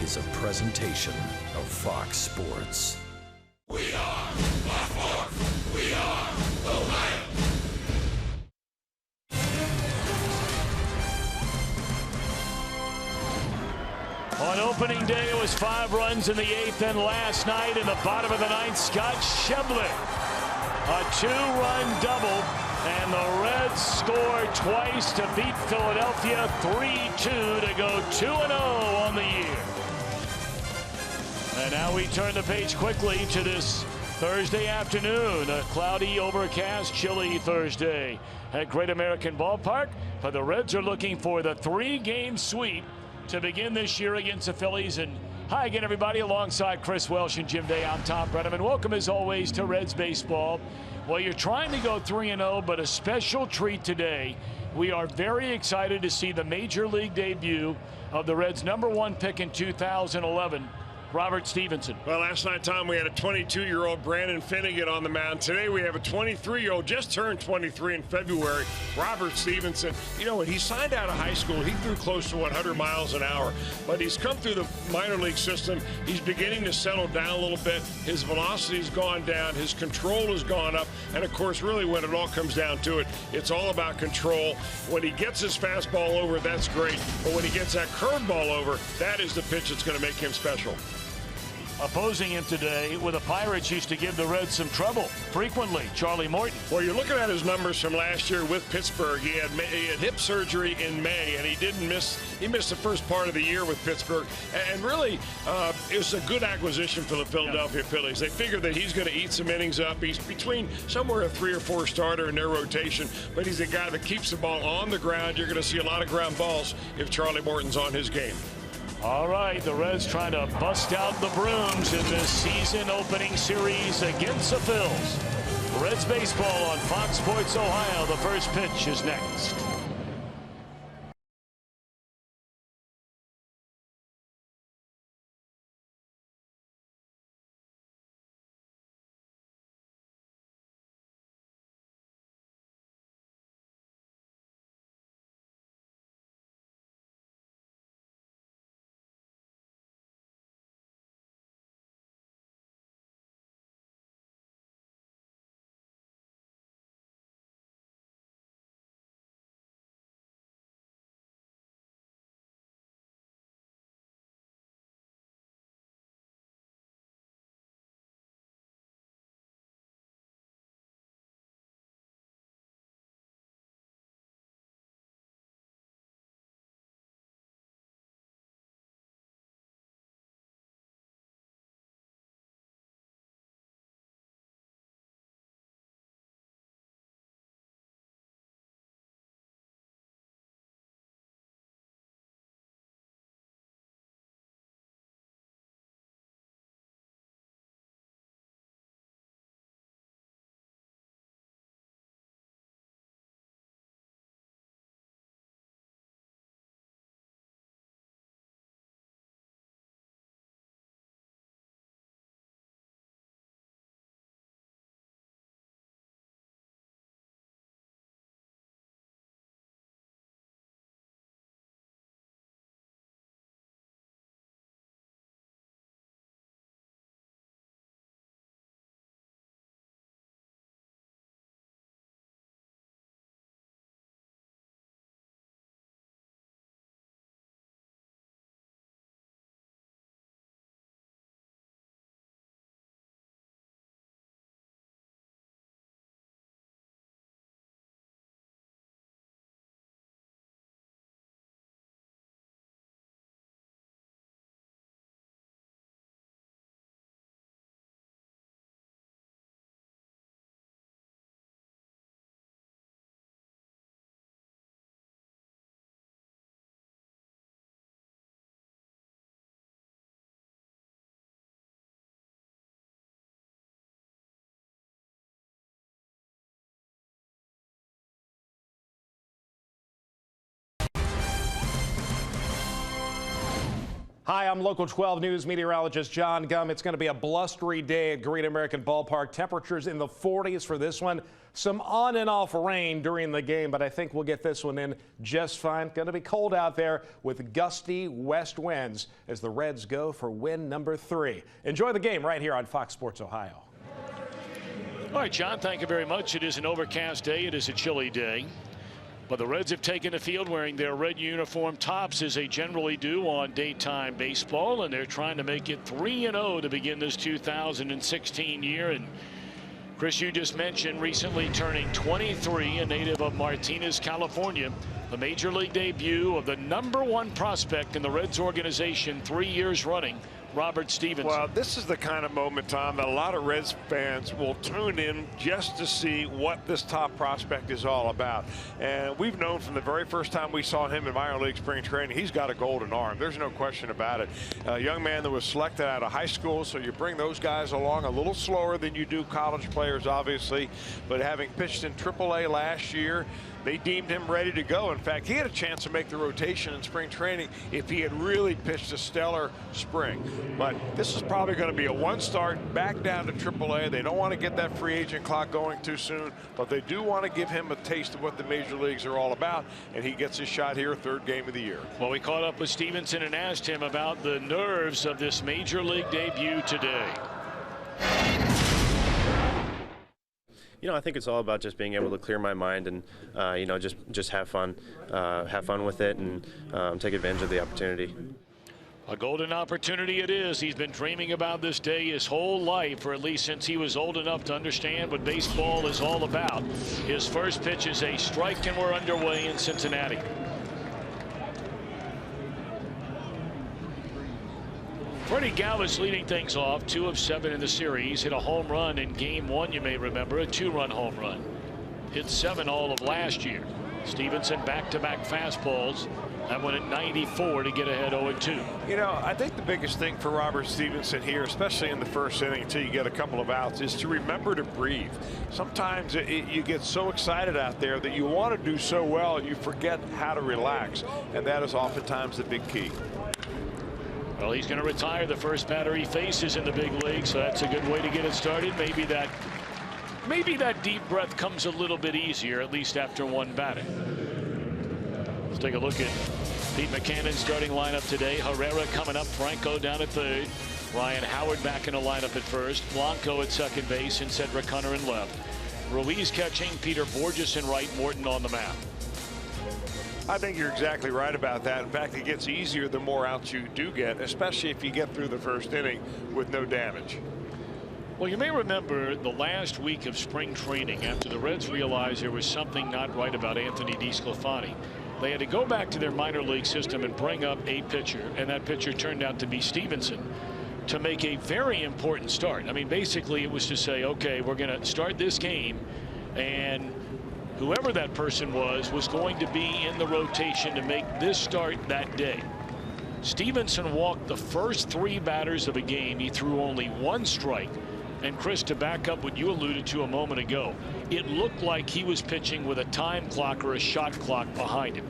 is a presentation of Fox Sports. We are Baltimore. We are Ohio. On opening day, it was 5 runs in the 8th, and last night in the bottom of the 9th, Scott Shevlik, a 2-run double, and the Reds scored twice to beat Philadelphia 3-2 to go 2-0 on the year. And now we turn the page quickly to this Thursday afternoon, a cloudy, overcast, chilly Thursday at Great American Ballpark. But the Reds are looking for the 3-game sweep to begin this year against the Phillies. And hi again, everybody. Alongside Chris Welsh and Jim Day, I'm Tom Brenneman. Welcome, as always, to Reds Baseball. Well, you're trying to go 3-0, but a special treat today. We are very excited to see the Major League debut of the Reds' #1 pick in 2011, Robert Stevenson. Well, last night, Tom, we had a 22-year-old Brandon Finnegan on the mound. Today we have a 23-year-old, just turned 23 in February, Robert Stevenson. You know, when he signed out of high school, he threw close to 100 miles an hour. But he's come through the minor league system. He's beginning to settle down a little bit. His velocity's gone down. His control has gone up. And, of course, really when it all comes down to it, it's all about control. When he gets his fastball over, that's great. But when he gets that curveball over, that is the pitch that's going to make him special. Opposing him today with the Pirates used to give the Reds some trouble frequently, Charlie Morton. Well, you're looking at his numbers from last year with Pittsburgh. He had hip surgery in May, and he missed the first part of the year with Pittsburgh. And really, it was a good acquisition for the Philadelphia Phillies. They figured that he's going to eat some innings up. He's between somewhere a 3 or 4 starter in their rotation, but he's a guy that keeps the ball on the ground. You're going to see a lot of ground balls if Charlie Morton's on his game. All right, the Reds trying to bust out the brooms in this season opening series against the Phils. Reds baseball on Fox Sports Ohio. The first pitch is next. Hi, I'm Local 12 News meteorologist John Gum. It's going to be a blustery day at Great American Ballpark. Temperatures in the 40s for this one. Some on and off rain during the game, but I think we'll get this one in just fine. Going to be cold out there with gusty west winds as the Reds go for win number 3. Enjoy the game right here on Fox Sports Ohio. All right, John, thank you very much. It is an overcast day. It is a chilly day. But the Reds have taken the field wearing their red uniform tops, as they generally do on daytime baseball, and they're trying to make it 3-0 to begin this 2016 year. And Chris, you just mentioned recently turning 23, a native of Martinez, California, the major league debut of the #1 prospect in the Reds organization 3 years running, Robert Stevenson. Well, this is the kind of moment, Tom, that a lot of Reds fans will tune in just to see what this top prospect is all about. And we've known from the very first time we saw him in minor league spring training, he's got a golden arm. There's no question about it. A young man that was selected out of high school, so you bring those guys along a little slower than you do college players, obviously. But having pitched in AAA last year, they deemed him ready to go. In fact, he had a chance to make the rotation in spring training if he had really pitched a stellar spring. But this is probably going to be a one-start back down to AAA. They don't want to get that free agent clock going too soon, but they do want to give him a taste of what the major leagues are all about, and he gets his shot here, 3rd game of the year. Well, we caught up with Stevenson and asked him about the nerves of this major league debut today. You know, I think it's all about just being able to clear my mind and, you know, just have fun with it and take advantage of the opportunity. A golden opportunity it is. He's been dreaming about this day his whole life, or at least since he was old enough to understand what baseball is all about. His first pitch is a strike, and we're underway in Cincinnati. Freddie Galvis leading things off, 2 of 7 in the series. Hit a home run in game 1, you may remember, a 2-run home run. Hit 7 all of last year. Stevenson back-to-back fastballs. That one at 94 to get ahead 0-2. You know, I think the biggest thing for Robert Stevenson here, especially in the first inning until you get a couple of outs, is to remember to breathe. Sometimes you get so excited out there that you want to do so well you forget how to relax, and that is oftentimes the big key. Well, he's going to retire the first batter he faces in the big league, so that's a good way to get it started. Maybe that deep breath comes a little bit easier, at least after one batting. Let's take a look at Pete Maccannon's starting lineup today. Herrera coming up, Franco down at 3rd, Ryan Howard back in the lineup at 1st, Blanco at 2nd base, and Cedric Hunter in left. Ruiz catching, Peter Borges in right, Morton on the mound. I think you're exactly right about that. In fact, it gets easier the more outs you do get, especially if you get through the first inning with no damage. Well, you may remember the last week of spring training after the Reds realized there was something not right about Anthony DeSclafani. They had to go back to their minor league system and bring up a pitcher, and that pitcher turned out to be Stevenson, to make a very important start. I mean, basically it was to say, okay, we're going to start this game, and whoever that person was going to be in the rotation to make this start that day. Stevenson walked the first 3 batters of a game. He threw only 1 strike. And Chris, to back up what you alluded to a moment ago, it looked like he was pitching with a time clock or a shot clock behind him.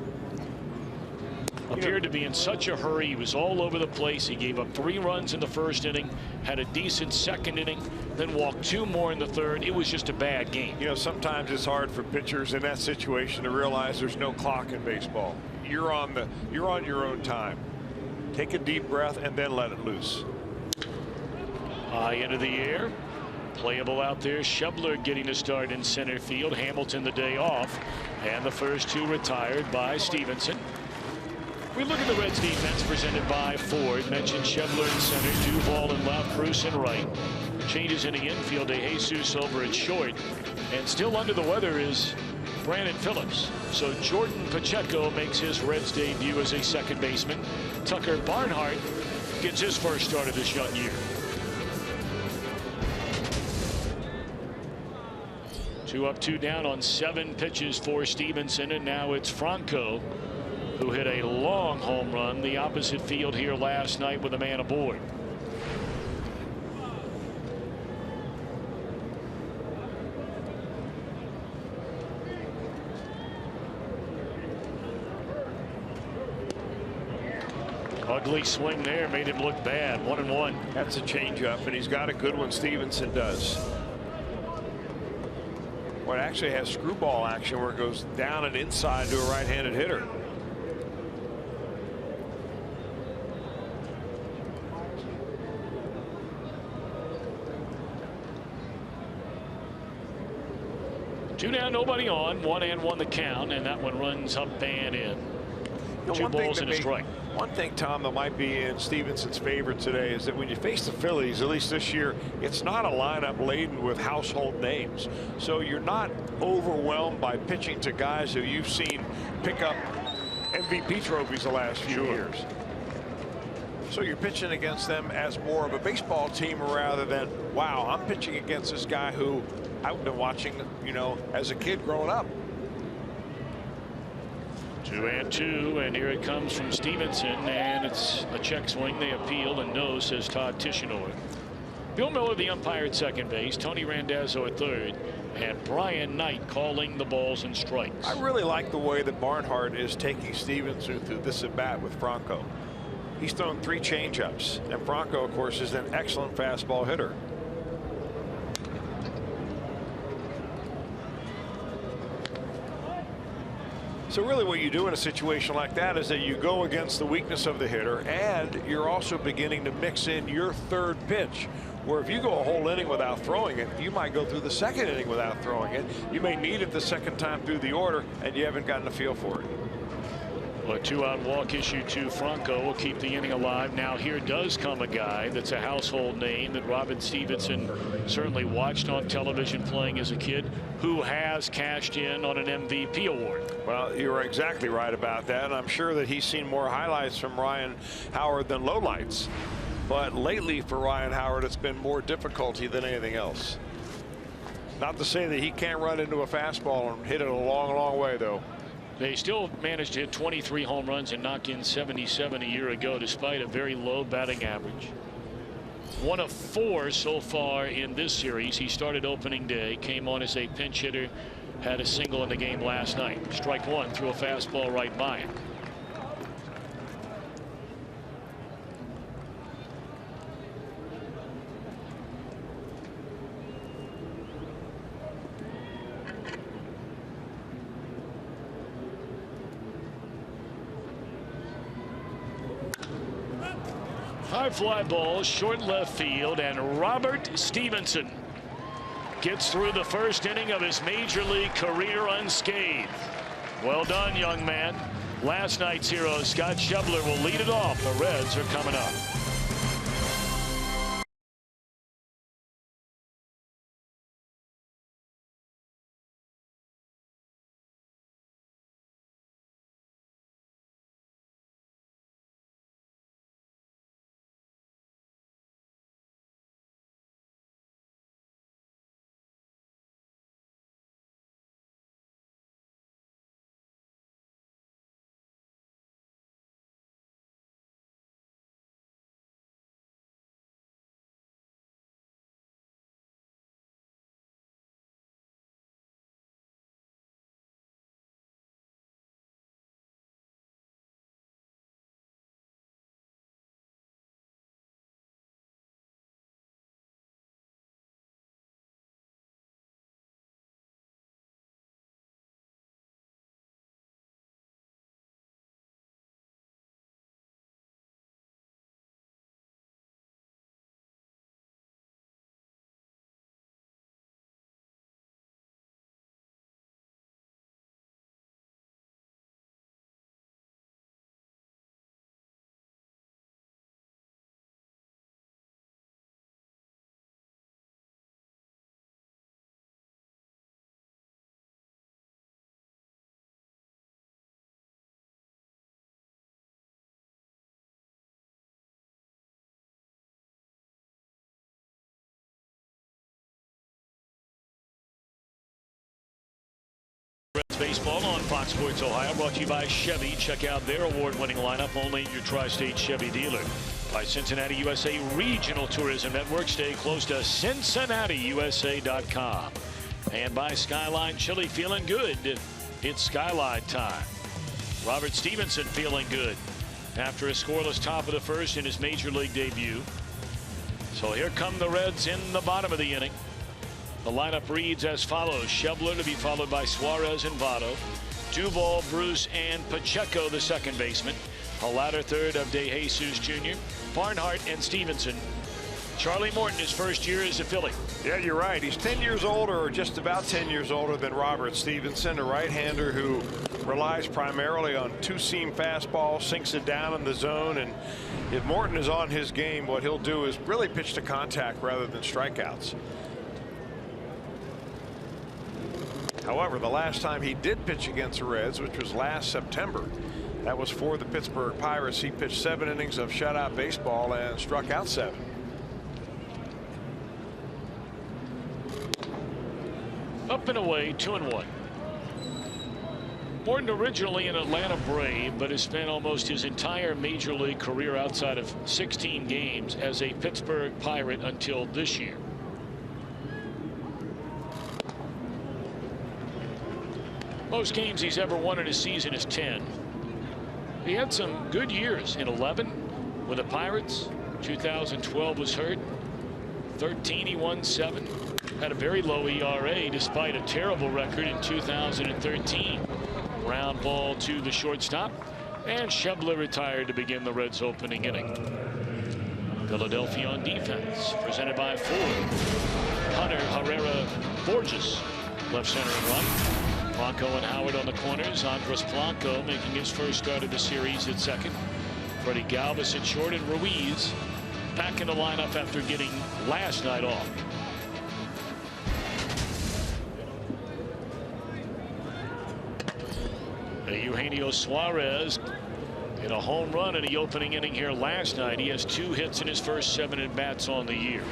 Appeared to be in such a hurry. He was all over the place. He gave up 3 runs in the first inning, had a decent second inning, then walked 2 more in the third. It was just a bad game. You know, sometimes it's hard for pitchers in that situation to realize there's no clock in baseball. You're on your own time. Take a deep breath and then let it loose. High into the air. Playable out there. Schebler getting a start in center field. Hamilton the day off. And the first 2 retired by Stevenson. We look at the Reds defense presented by Ford. Mentioned Schebler in center, Duvall in left, Bruce in right. Changes in the infield to Jesus over at short. And still under the weather is Brandon Phillips. So Jordan Pacheco makes his Reds debut as a second baseman. Tucker Barnhart gets his first start of this young year. 2 up, 2 down on 7 pitches for Stevenson, and now it's Franco who hit a long home run the opposite field here last night with a man aboard. Ugly swing there, made him look bad. 1-1. That's a changeup, and he's got a good one. Stevenson does. Well, it actually has screwball action where it goes down and inside to a right-handed hitter. Two down, nobody on. 1-1 the count, and that one runs up and in. Two balls and a strike. One thing, Tom, that might be in Stevenson's favor today is that when you face the Phillies, at least this year, it's not a lineup laden with household names. So you're not overwhelmed by pitching to guys who you've seen pick up MVP trophies the last few years. So you're pitching against them as more of a baseball team rather than, wow, I'm pitching against this guy who I've been watching, you know, as a kid growing up. 2-2, and here it comes from Stevenson, and it's a check swing. They appeal, and no, says Todd Tischendorf. Bill Miller, the umpire at second base, Tony Randazzo at third, and Brian Knight calling the balls and strikes. I really like the way that Barnhart is taking Stevenson through this at bat with Franco. He's thrown 3 changeups, and Franco, of course, is an excellent fastball hitter. So really what you do in a situation like that is that you go against the weakness of the hitter, and you're also beginning to mix in your third pitch, where if you go a whole inning without throwing it, you might go through the second inning without throwing it. You may need it the second time through the order, and you haven't gotten a feel for it. Well, a 2-out walk issued to Franco will keep the inning alive. Now here does come a guy that's a household name that Robert Stevenson certainly watched on television playing as a kid, who has cashed in on an MVP award. Well, you're exactly right about that. And I'm sure that he's seen more highlights from Ryan Howard than lowlights. But lately for Ryan Howard, it's been more difficulty than anything else. Not to say that he can't run into a fastball and hit it a long, long way, though. They still managed to hit 23 home runs and knock in 77 a year ago, despite a very low batting average. 1 of 4 so far in this series. He started opening day, came on as a pinch hitter, had a single in the game last night. Strike 1, threw a fastball right by him. High fly ball, short left field, and Robert Stevenson gets through the first inning of his major league career unscathed. Well done, young man. Last night's hero, Scott Schebler, will lead it off. The Reds are coming up. Reds baseball on Fox Sports Ohio, brought to you by Chevy. Check out their award-winning lineup only at your tri-state Chevy dealer. By Cincinnati USA Regional Tourism Network. Stay close to CincinnatiUSA.com. And by Skyline Chili, feeling good. It's Skyline time. Robert Stevenson feeling good. after a scoreless top of the first in his major league debut. So here come the Reds in the bottom of the inning. The lineup reads as follows: Schebler to be followed by Suarez and Votto, Duvall, Bruce, and Pacheco, the second baseman. A latter third of De Jesus Jr., Barnhart, and Stevenson. Charlie Morton, his first year as a Philly. Yeah, you're right. He's 10 years older, or just about 10 years older than Robert Stevenson, a right-hander who relies primarily on two-seam fastball, sinks it down in the zone. And if Morton is on his game, what he'll do is really pitch to contact rather than strikeouts. However, the last time he did pitch against the Reds, which was last September, that was for the Pittsburgh Pirates. He pitched 7 innings of shutout baseball and struck out 7. Up and away, 2-1. Morton originally an Atlanta Brave, but has spent almost his entire major league career outside of 16 games as a Pittsburgh Pirate until this year. Most games he's ever won in a season is 10. He had some good years in 11 with the Pirates. 2012 was hurt. 13 he won 7. Had a very low ERA despite a terrible record in 2013. Ground ball to the shortstop, and Schebler retired to begin the Reds' opening inning. Philadelphia on defense, presented by Ford. Hunter, Herrera, Borges, left, center, and right. Blanco and Howard on the corners. Andres Blanco making his first start of the series at second. Freddie Galvis at short, and Ruiz back in the lineup after getting last night off. Eugenio Suarez in a home run in the opening inning here last night. He has 2 hits in his first 7 at-bats on the year.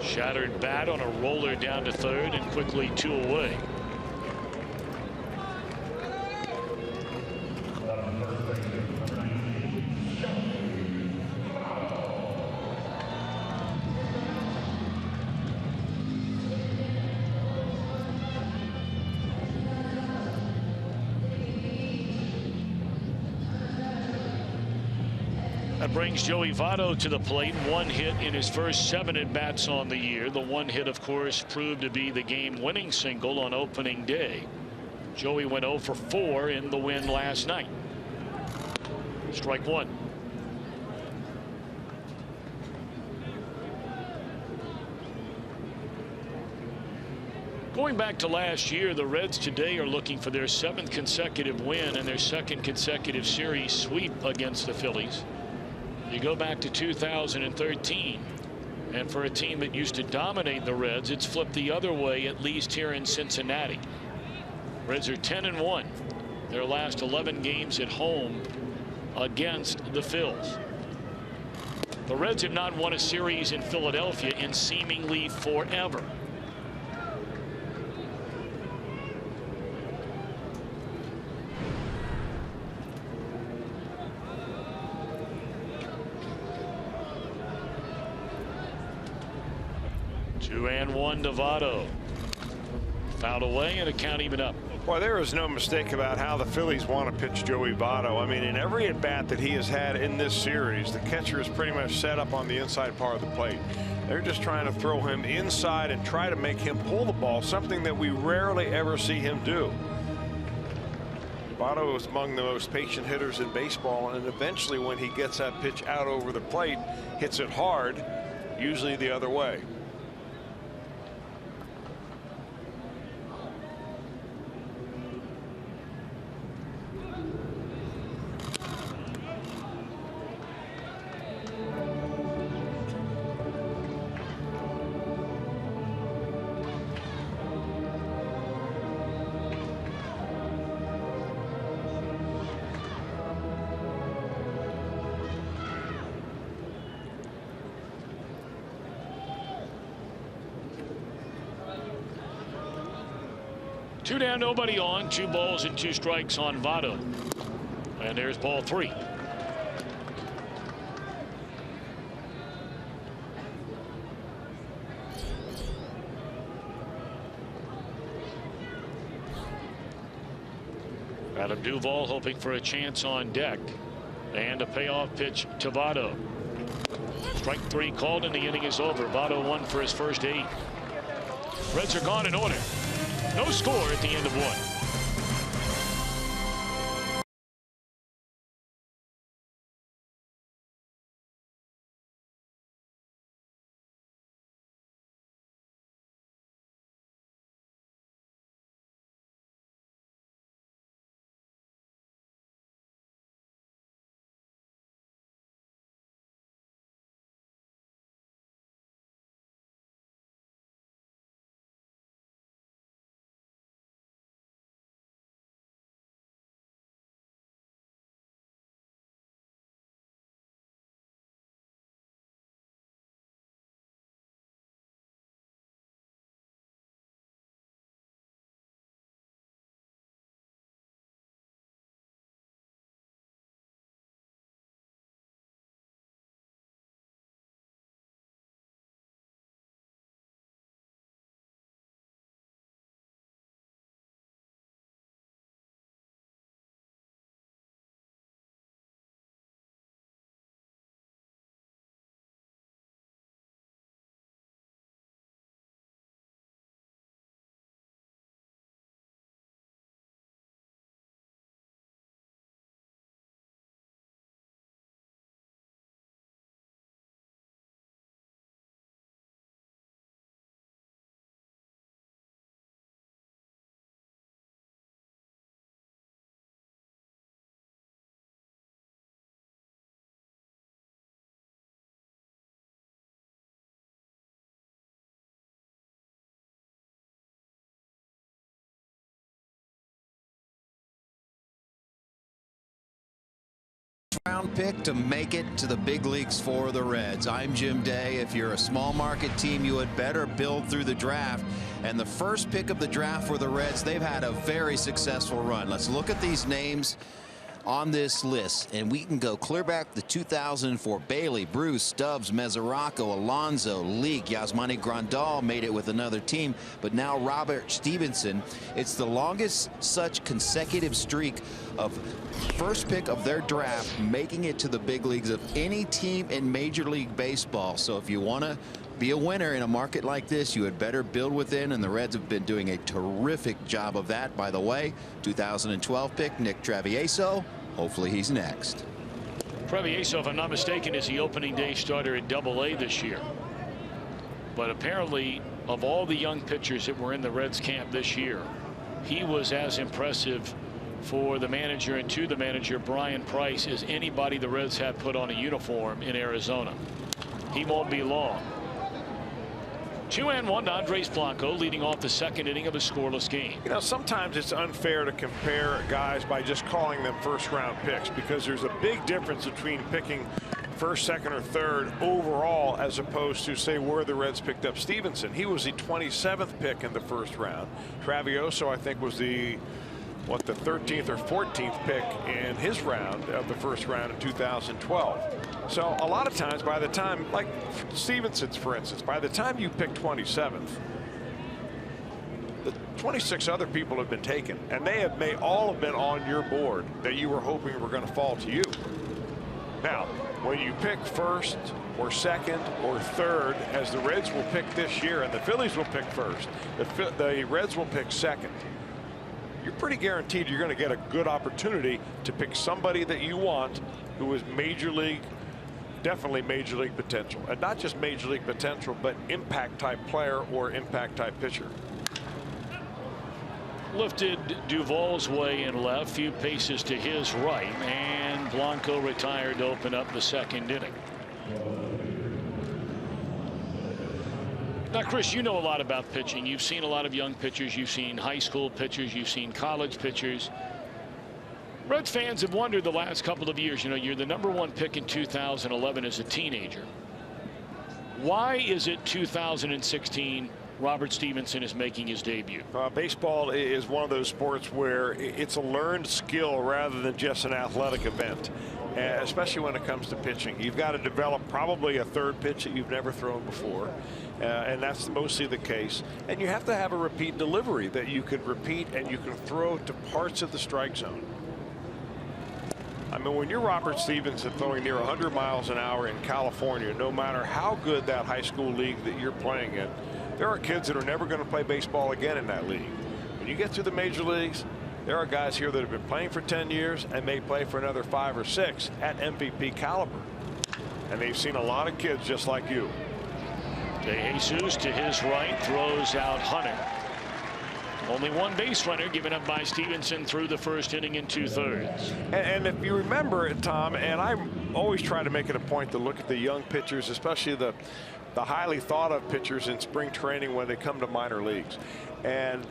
Shattered bat on a roller down to third, and quickly 2 away. That brings Joey Votto to the plate. 1 hit in his first 7 at-bats on the year. The 1 hit, of course, proved to be the game-winning single on opening day. Joey went 0 for 4 in the win last night. Strike 1. Going back to last year, the Reds today are looking for their 7th consecutive win and their 2nd consecutive series sweep against the Phillies. You go back to 2013, and for a team that used to dominate the Reds, it's flipped the other way, at least here in Cincinnati. Reds are 10-1. Their last 11 games at home against the Phils. The Reds have not won a series in Philadelphia in seemingly forever. Two and one to Votto. Fouled away, and a count even up. Boy, there is no mistake about how the Phillies want to pitch Joey Votto. I mean, in every at-bat that he has had in this series, the catcher is pretty much set up on the inside part of the plate. They're just trying to throw him inside and try to make him pull the ball, something that we rarely ever see him do. Votto is among the most patient hitters in baseball, and eventually when he gets that pitch out over the plate, hits it hard, usually the other way. Two down, nobody on. 2 balls and 2 strikes on Votto. And there's ball 3. Adam Duvall hoping for a chance on deck. And a payoff pitch to Votto. Strike 3 called and the inning is over. Votto 1 for his first 8. Reds are gone in order. No score at the end of 1. Round pick to make it to the big leagues for the Reds. I'm Jim Day. If you're a small market team, you had better build through the draft. And the first pick of the draft for the Reds, they've had a very successful run. Let's look at these names on this list, and we can go clear back to 2004. Bailey, Bruce, Stubbs, Mesoraco, Alonso, Leake, Yasmani Grandal made it with another team, but now Robert Stevenson. It's the longest such consecutive streak of first pick of their draft making it to the big leagues of any team in Major League Baseball. So if you want to be a winner in a market like this, you had better build within, and the Reds have been doing a terrific job of that. By the way, 2012 pick Nick Travieso. Hopefully he's next. Travieso, if I'm not mistaken, is the opening day starter at Double-A this year. But apparently, of all the young pitchers that were in the Reds camp this year, he was as impressive for the manager and to the manager, Brian Price, as anybody the Reds have put on a uniform in Arizona. He won't be long. 2-1 Andres Blanco leading off the second inning of a scoreless game. You know, sometimes it's unfair to compare guys by just calling them first-round picks, because there's a big difference between picking first, second, or third overall as opposed to, say, where the Reds picked up Stevenson. He was the 27th pick in the first round. Travieso, I think, was the 13th or 14th pick in his round of the first round in 2012. So a lot of times, by the time, like Stevenson's, for instance, by the time you pick 27th, the 26 other people have been taken, and they may all have been on your board that you were hoping were going to fall to you. Now, when you pick first or second or third, as the Reds will pick this year, and the Phillies will pick first, the Reds will pick second, you're pretty guaranteed you're going to get a good opportunity to pick somebody that you want who is major league, definitely major league potential, and not just major league potential, but impact type player or impact type pitcher. Lifted Duvall's way in left, few paces to his right, and Blanco retired to open up the second inning. Now, Chris, you know a lot about pitching. You've seen a lot of young pitchers. You've seen high school pitchers. You've seen college pitchers. Reds fans have wondered the last couple of years, you know, you're the #1 pick in 2011 as a teenager. Why is it 2016 Robert Stevenson is making his debut. Baseball is one of those sports where it's a learned skill rather than just an athletic event, especially when it comes to pitching. You've got to develop probably a third pitch that you've never thrown before, and that's mostly the case. And you have to have a repeat delivery that you can repeat and you can throw to parts of the strike zone. I mean, when you're Robert Stevenson throwing near 100 miles an hour in California, no matter how good that high school league that you're playing in, there are kids that are never going to play baseball again in that league. When you get to the major leagues, there are guys here that have been playing for 10 years and may play for another 5 or 6 at MVP caliber. And they've seen a lot of kids just like you. De Jesus to his right throws out Hunter. Only one base runner given up by Stevenson through the first inning in 2/3. And if you remember, Tom, and I always try to make it a point to look at the young pitchers, especially the highly thought of pitchers in spring training when they come to minor leagues. And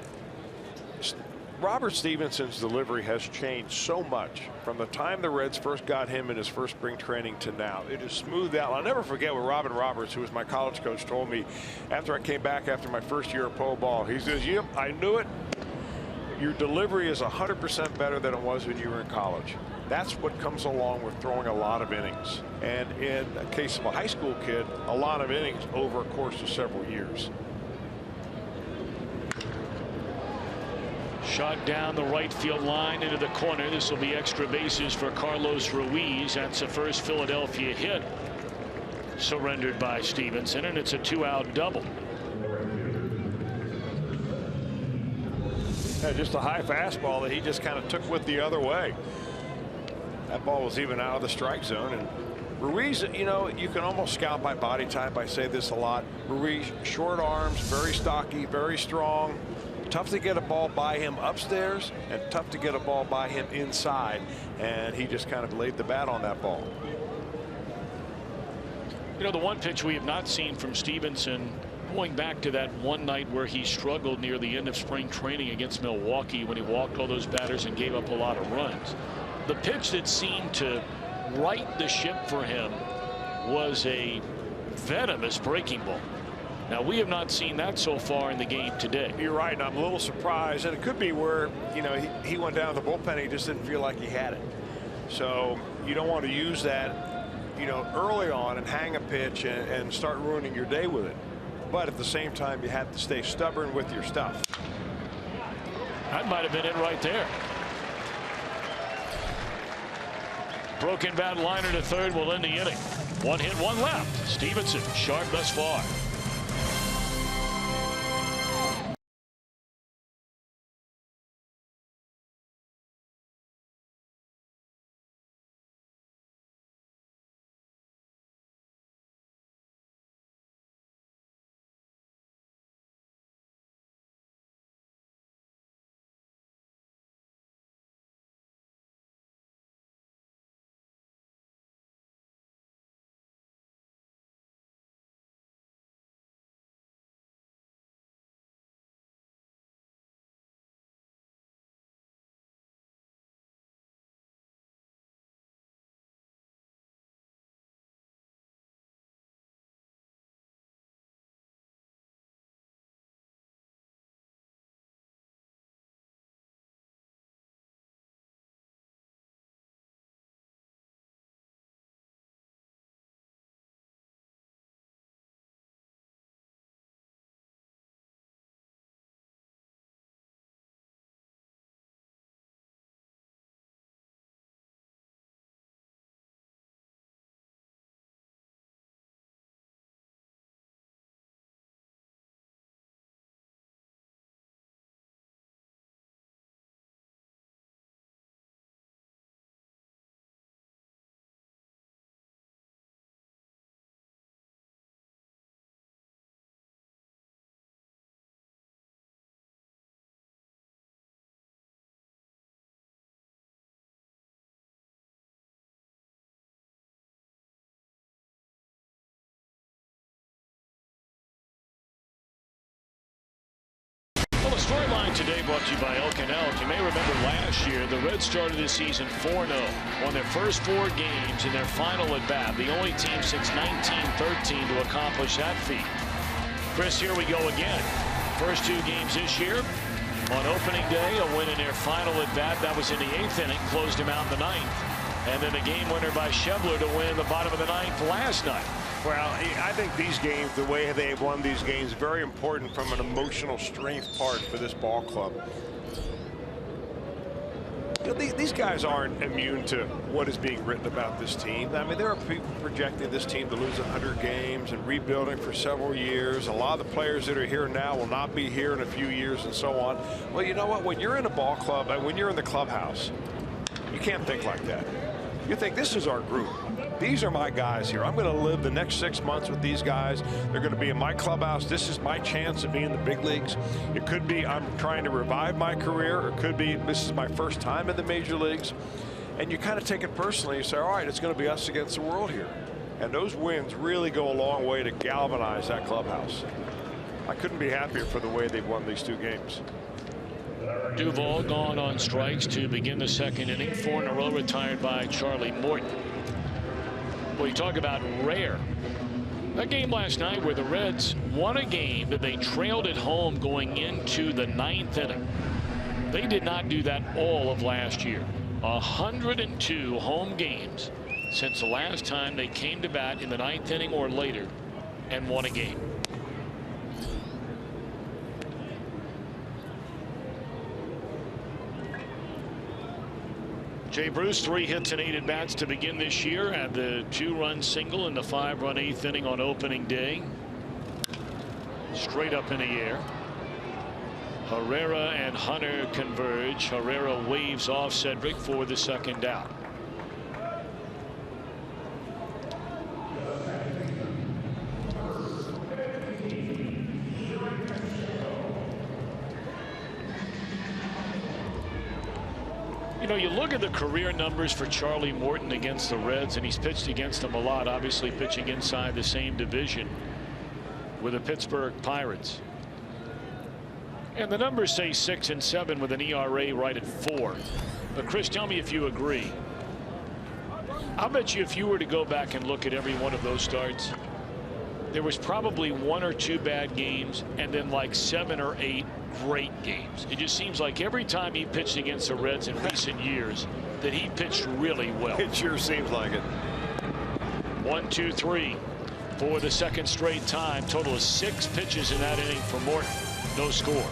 Robert Stevenson's delivery has changed so much from the time the Reds first got him in his first spring training to now. It is smoothed out. I'll never forget what Robin Roberts, who was my college coach, told me after I came back after my first year of pro ball. He says, "Yep, I knew it. Your delivery is 100% better than it was when you were in college." That's what comes along with throwing a lot of innings. And in the case of a high school kid, a lot of innings over a course of several years. Shot down the right field line into the corner. This will be extra bases for Carlos Ruiz. That's the first Philadelphia hit surrendered by Stevenson, and it's a 2-out double. Yeah, just a high fastball that he just kind of took with the other way. That ball was even out of the strike zone. And Ruiz, you know, you can almost scout by body type. I say this a lot. Ruiz, short arms, very stocky, very strong. Tough to get a ball by him upstairs and tough to get a ball by him inside. And he just kind of laid the bat on that ball. You know, the one pitch we have not seen from Stevenson, going back to that one night where he struggled near the end of spring training against Milwaukee when he walked all those batters and gave up a lot of runs. The pitch that seemed to right the ship for him was a venomous breaking ball. Now, we have not seen that so far in the game today. You're right, and I'm a little surprised. And it could be where, you know, he went down to the bullpen and he just didn't feel like he had it. So you don't want to use that, you know, early on and hang a pitch and start ruining your day with it. But at the same time, you have to stay stubborn with your stuff. That might have been it right there. Broken bat liner to third will end the inning. One hit, one left. Stevenson sharp thus far. The storyline today brought to you by Elk and Elk. You may remember last year the Reds started the season 4-0, won their first 4 games in their final at bat, the only team since 1913 to accomplish that feat. Chris, here we go again. First 2 games this year. On opening day, a win in their final at bat. That was in the 8th inning, closed him out in the 9th. And then a game winner by Schebler to win the bottom of the 9th last night. Well, I think these games, the way they've won these games, very important from an emotional strength part for this ball club. You know, these guys aren't immune to what is being written about this team. I mean, there are people projecting this team to lose 100 games and rebuilding for several years. A lot of the players that are here now will not be here in a few years and so on. Well, you know what? When you're in a ball club and when you're in the clubhouse, you can't think like that. You think, this is our group. These are my guys here. I'm going to live the next 6 months with these guys. They're going to be in my clubhouse. This is my chance to be in the big leagues. It could be I'm trying to revive my career, or it could be this is my first time in the major leagues. And you kind of take it personally. You say, all right, it's going to be us against the world here. And those wins really go a long way to galvanize that clubhouse. I couldn't be happier for the way they've won these 2 games. Duvall gone on strikes to begin the 2nd inning. 4 in a row retired by Charlie Morton. Well, you talk about rare. That game last night where the Reds won a game that they trailed at home going into the 9th inning. They did not do that all of last year. 102 home games since the last time they came to bat in the 9th inning or later and won a game. Jay Bruce, 3 hits and 8 at bats to begin this year. Had the 2-run single in the 5-run 8th inning on opening day. Straight up in the air. Herrera and Hunter converge. Herrera waves off Cedric for the 2nd out. You know, you look at the career numbers for Charlie Morton against the Reds, and he's pitched against them a lot, obviously pitching inside the same division with the Pittsburgh Pirates. And the numbers say 6 and 7 with an ERA right at 4. But Chris, tell me if you agree. I'll bet you if you were to go back and look at every one of those starts, there was probably 1 or 2 bad games and then like 7 or 8 great games. It just seems like every time he pitched against the Reds in recent years that he pitched really well. It sure seems like it. 1, 2, 3 for the 2nd straight time. Total of 6 pitches in that inning for Morton. No score.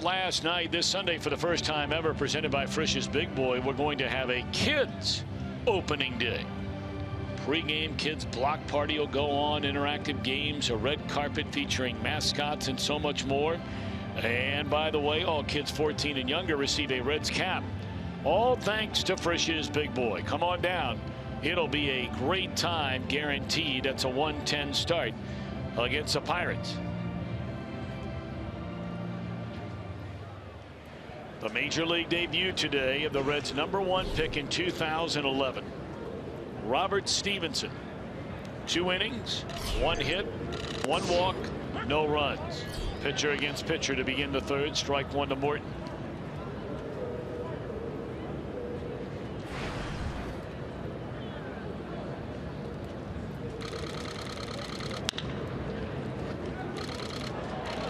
Last night, this Sunday, for the first time ever, presented by Frisch's Big Boy, we're going to have a kids opening day. Pre-game kids block party will go on, interactive games, a red carpet featuring mascots and so much more. And by the way, all kids 14 and younger receive a Reds cap. All thanks to Frisch's Big Boy. Come on down it'll be a great time guaranteed. That's a 110 start against the Pirates. The major league debut today of the Reds' #1 pick in 2011, Robert Stevenson. 2 innings, 1 hit, 1 walk, no runs. Pitcher against pitcher to begin the 3rd. Strike 1 to Morton.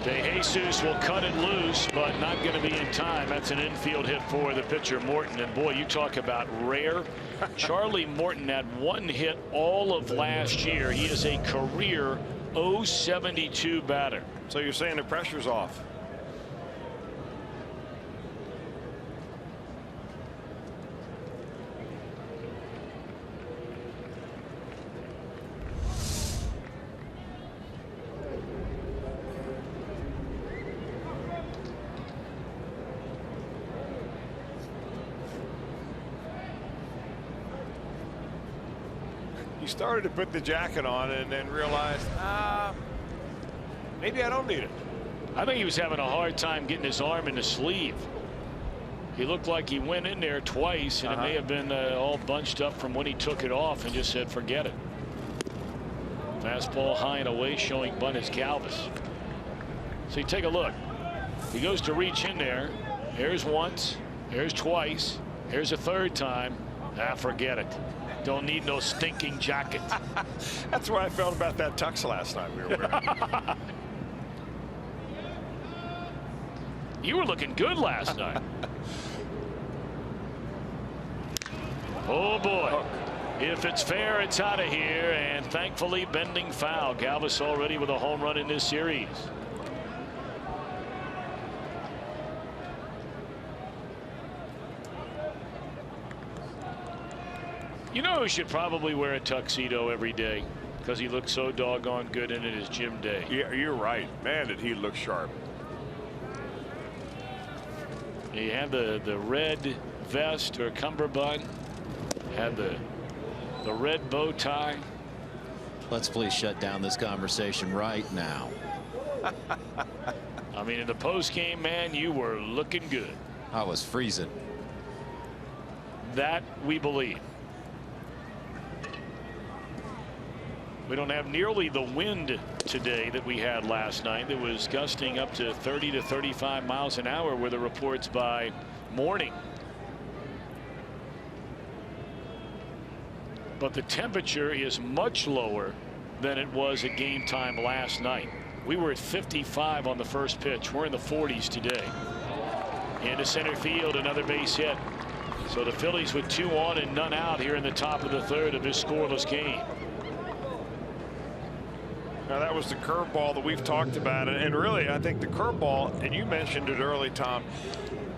De Jesus will cut it loose, but not going to be in time. That's an infield hit for the pitcher, Morton. And boy, you talk about rare. Charlie Morton had 1 hit all of last year. He is a career .072 batter. So you're saying the pressure's off? He started to put the jacket on and then realized, maybe I don't need it. I think he was having a hard time getting his arm in the sleeve. He looked like he went in there twice, and it may have been all bunched up from when he took it off and just said, forget it. Fastball high and away, showing bunt is Galvis. So you take a look. He goes to reach in there. Here's once. Here's twice. Here's a 3rd time. Forget it. Don't need no stinking jacket. That's what I felt about that tux last night we were wearing. You were looking good last night. Oh boy. If it's fair, it's out of here, and thankfully bending foul. Galvis already with a home run in this series. You know who should probably wear a tuxedo every day because he looks so doggone good in it is Jim Day. Yeah, you're right. Man, did he look sharp. He had the red vest or cummerbund, had the red bow tie. Let's please shut down this conversation right now. I mean, in the post-game, man, you were looking good. I was freezing. That we believe. We don't have nearly the wind today that we had last night. It was gusting up to 30 to 35 miles an hour were the reports by morning. But the temperature is much lower than it was at game time last night. We were at 55 on the first pitch. We're in the 40s today. Into center field, another base hit. So the Phillies with 2 on and none out here in the top of the 3rd of this scoreless game. Now that was the curveball that we've talked about, and really I think the curveball, and you mentioned it early, Tom,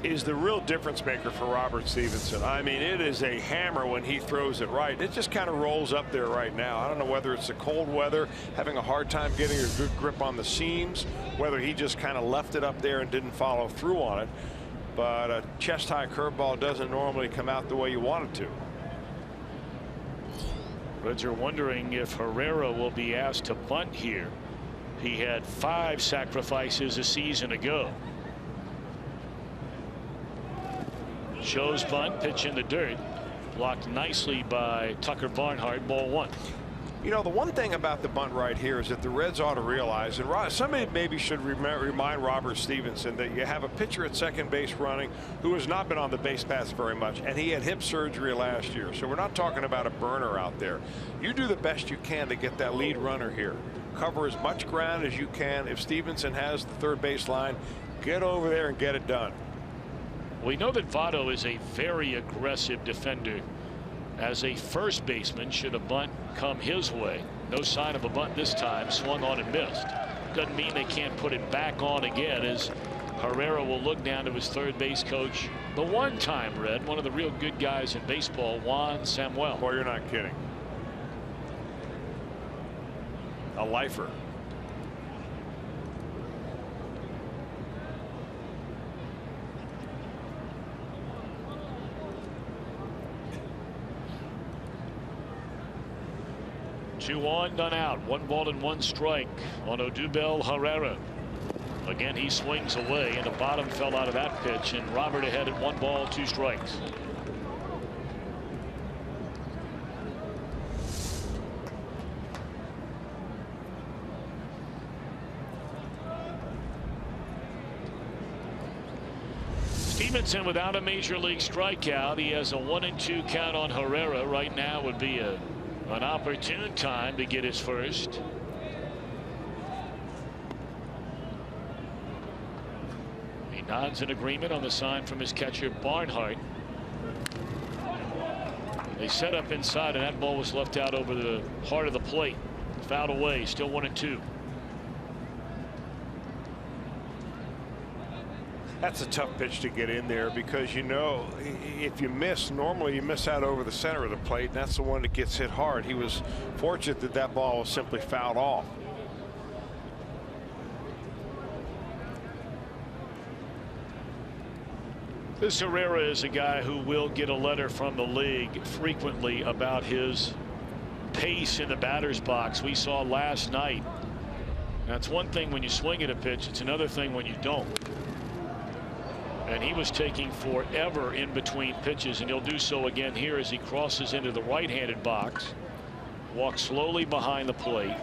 is the real difference maker for Robert Stevenson. I mean, it is a hammer when he throws it right. It just kind of rolls up there right now. I don't know whether it's the cold weather, having a hard time getting a good grip on the seams, whether he just kind of left it up there and didn't follow through on it. But a chest high curveball doesn't normally come out the way you want it to. Reds are wondering if Herrera will be asked to bunt here. He had 5 sacrifices a season ago. Shows bunt, pitch in the dirt, blocked nicely by Tucker Barnhart, ball 1. You know, the one thing about the bunt right here is that the Reds ought to realize, and somebody maybe should remind Robert Stevenson that you have a pitcher at second base running who has not been on the base paths very much, and he had hip surgery last year. So we're not talking about a burner out there. You do the best you can to get that lead runner here. Cover as much ground as you can. If Stevenson has the third base line, get over there and get it done. We know that Votto is a very aggressive defender. As a first baseman, should a bunt come his way, no sign of a bunt this time, swung on and missed. Doesn't mean they can't put it back on again, as Herrera will look down to his third base coach, the one-time Red, one of the real good guys in baseball, Juan Samuel. Boy, you're not kidding. A lifer. 2 on, none out. 1 ball and 1 strike on Odubel Herrera. Again, he swings away, and the bottom fell out of that pitch, and Robert ahead at 1 ball, 2 strikes. Stevenson without a major league strikeout. He has a 1-2 count on Herrera. Right now would be an opportune time to get his first. He nods in agreement on the sign from his catcher Barnhart. They set up inside, and that ball was left out over the heart of the plate. Fouled away. Still 1-2. That's a tough pitch to get in there because, you know, if you miss, normally you miss out over the center of the plate, and that's the one that gets hit hard. He was fortunate that that ball was simply fouled off. This Herrera is a guy who will get a letter from the league frequently about his pace in the batter's box. We saw last night. That's one thing when you swing at a pitch. It's another thing when you don't. And he was taking forever in between pitches, and he'll do so again here as he crosses into the right-handed box, walks slowly behind the plate,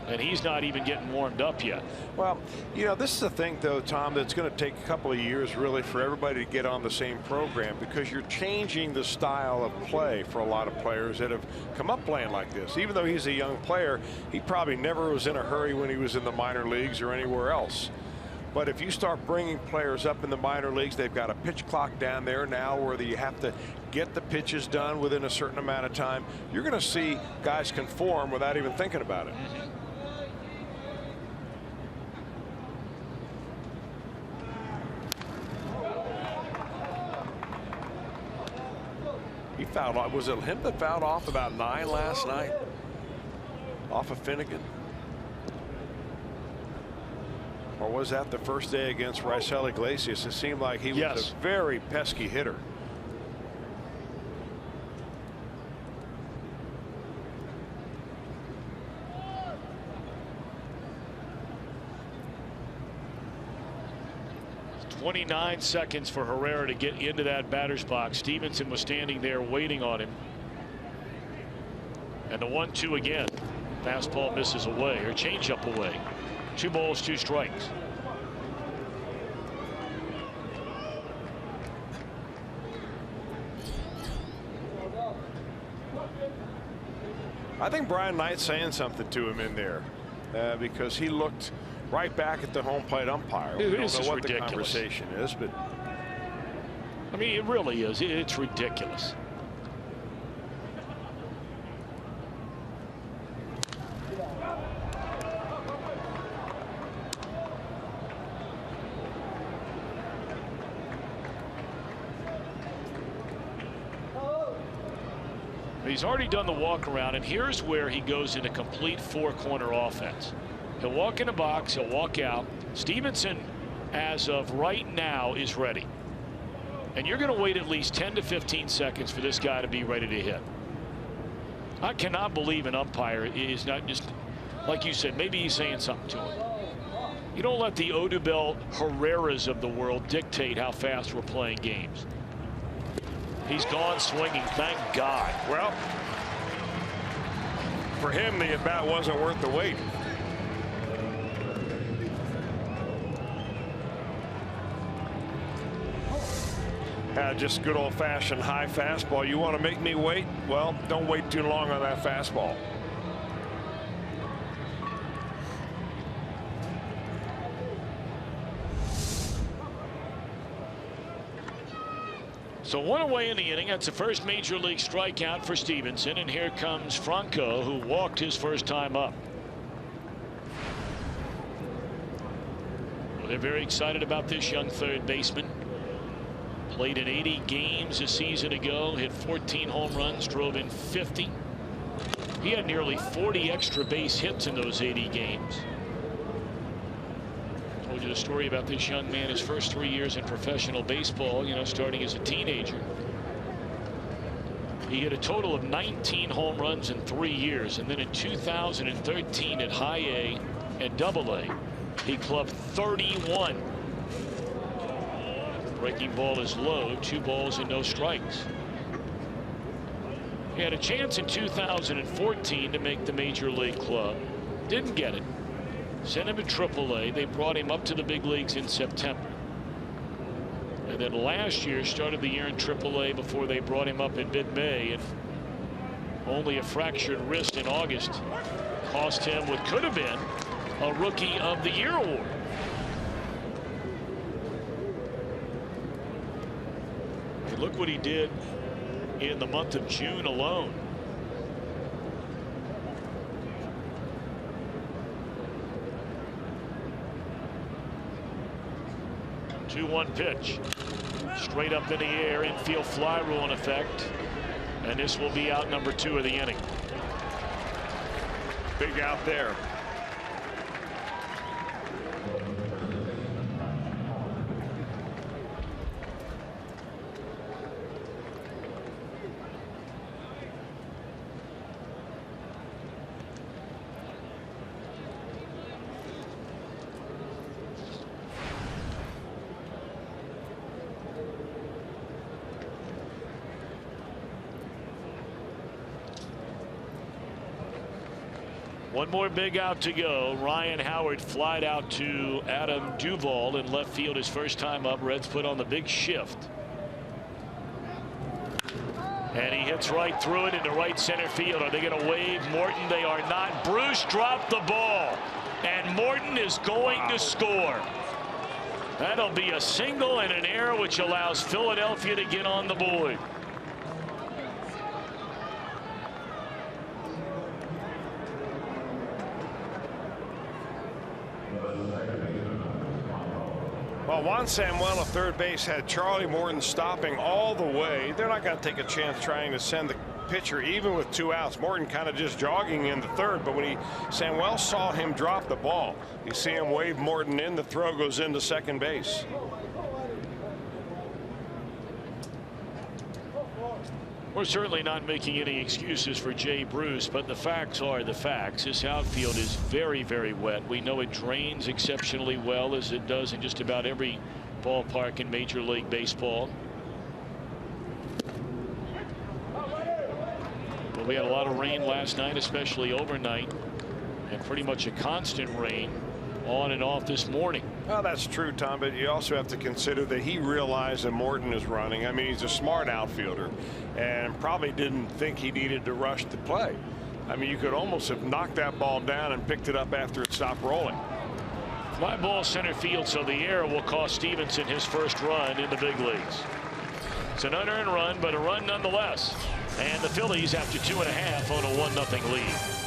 and he's not even getting warmed up yet. Well, you know, this is the thing, though, Tom, that's going to take a couple of years really for everybody to get on the same program, because you're changing the style of play for a lot of players that have come up playing like this. Even though he's a young player, he probably never was in a hurry when he was in the minor leagues or anywhere else. But if you start bringing players up in the minor leagues, they've got a pitch clock down there now where you have to get the pitches done within a certain amount of time. You're going to see guys conform without even thinking about it. He fouled off. Was it him that fouled off about 9 last night? Off of Finnegan? Or was that the first day against Raisel Iglesias? It seemed like he was a very pesky hitter. It's 29 seconds for Herrera to get into that batter's box. Stevenson was standing there waiting on him. And the 1-2 again. Fastball misses away, or changeup away. 2 balls, 2 strikes. I think Brian Knight's saying something to him in there because he looked right back at the home plate umpire. We don't know what the conversation is, but I mean, it really is. It's ridiculous. He's already done the walk around, and here's where he goes into complete 4-corner offense. He'll walk in a box, he'll walk out. Stevenson, as of right now, is ready. And you're going to wait at least 10 to 15 seconds for this guy to be ready to hit. I cannot believe an umpire is not just, like you said, maybe he's saying something to him. You don't let the Odubel Herreras of the world dictate how fast we're playing games. He's gone swinging, thank God. Well, for him, the at-bat wasn't worth the wait. Just good old-fashioned high fastball. You want to make me wait? Well, don't wait too long on that fastball. So 1 away in the inning. That's the first major league strikeout for Stevenson. And here comes Franco, who walked his first time up. Well, they're very excited about this young third baseman. Played in 80 games a season ago, hit 14 home runs, drove in 50. He had nearly 40 extra base hits in those 80 games. Told you the story about this young man, his first 3 years in professional baseball, you know, starting as a teenager. He hit a total of 19 home runs in 3 years, and then in 2013 at High A and Double A, he clubbed 31. Breaking ball is low, 2 balls and no strikes. He had a chance in 2014 to make the major league club. Didn't get it. Sent him to Triple A. They brought him up to the big leagues in September. And then last year started the year in Triple A before they brought him up in mid-May, and only a fractured wrist in August cost him what could have been a Rookie of the Year award. And look what he did in the month of June alone. Two-one pitch. Straight up in the air, infield fly rule in effect. And this will be out number 2 of the inning. Big out there. One more big out to go. Ryan Howard flied out to Adam Duvall in left field his first time up. Reds put on the big shift. And he hits right through it into right center field. Are they going to wave Morton? They are not. Bruce dropped the ball. And Morton is going to score. That'll be a single and an error, which allows Philadelphia to get on the board. Well, Juan Samuel at third base had Charlie Morton stopping all the way. They're not going to take a chance trying to send the pitcher even with 2 outs. Morton kind of just jogging in the third, but when Samuel saw him drop the ball, you see him wave Morton in. The throw goes into second base. We're certainly not making any excuses for Jay Bruce, but the facts are the facts. This outfield is very, very wet. We know it drains exceptionally well, as it does in just about every ballpark in Major League Baseball. Well, we had a lot of rain last night, especially overnight, and pretty much a constant rain on and off this morning. Well, that's true, Tom, but you also have to consider that he realized that Morton is running. I mean, he's a smart outfielder and probably didn't think he needed to rush the play. I mean, you could almost have knocked that ball down and picked it up after it stopped rolling. Fly ball center field, so the error will cost Stevenson his first run in the big leagues. It's an unearned run, but a run nonetheless. And the Phillies, after 2.5, own a 1-0 lead.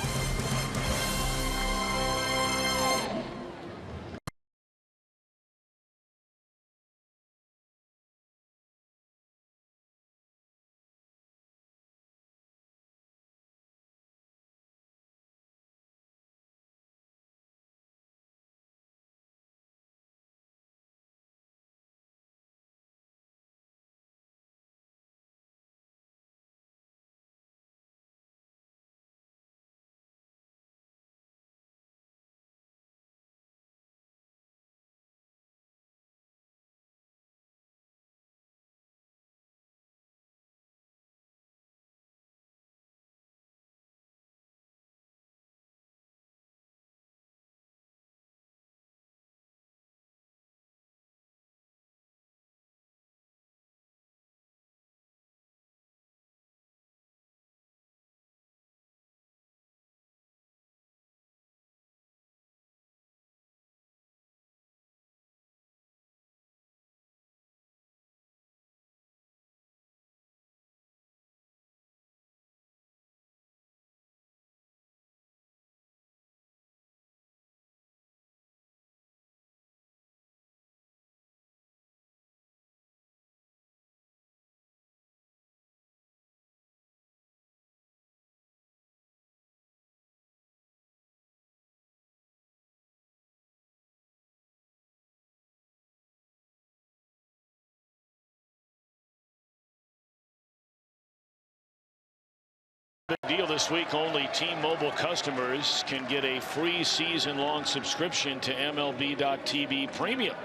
Big deal this week. Only T-Mobile customers can get a free season-long subscription to MLB.TV Premium.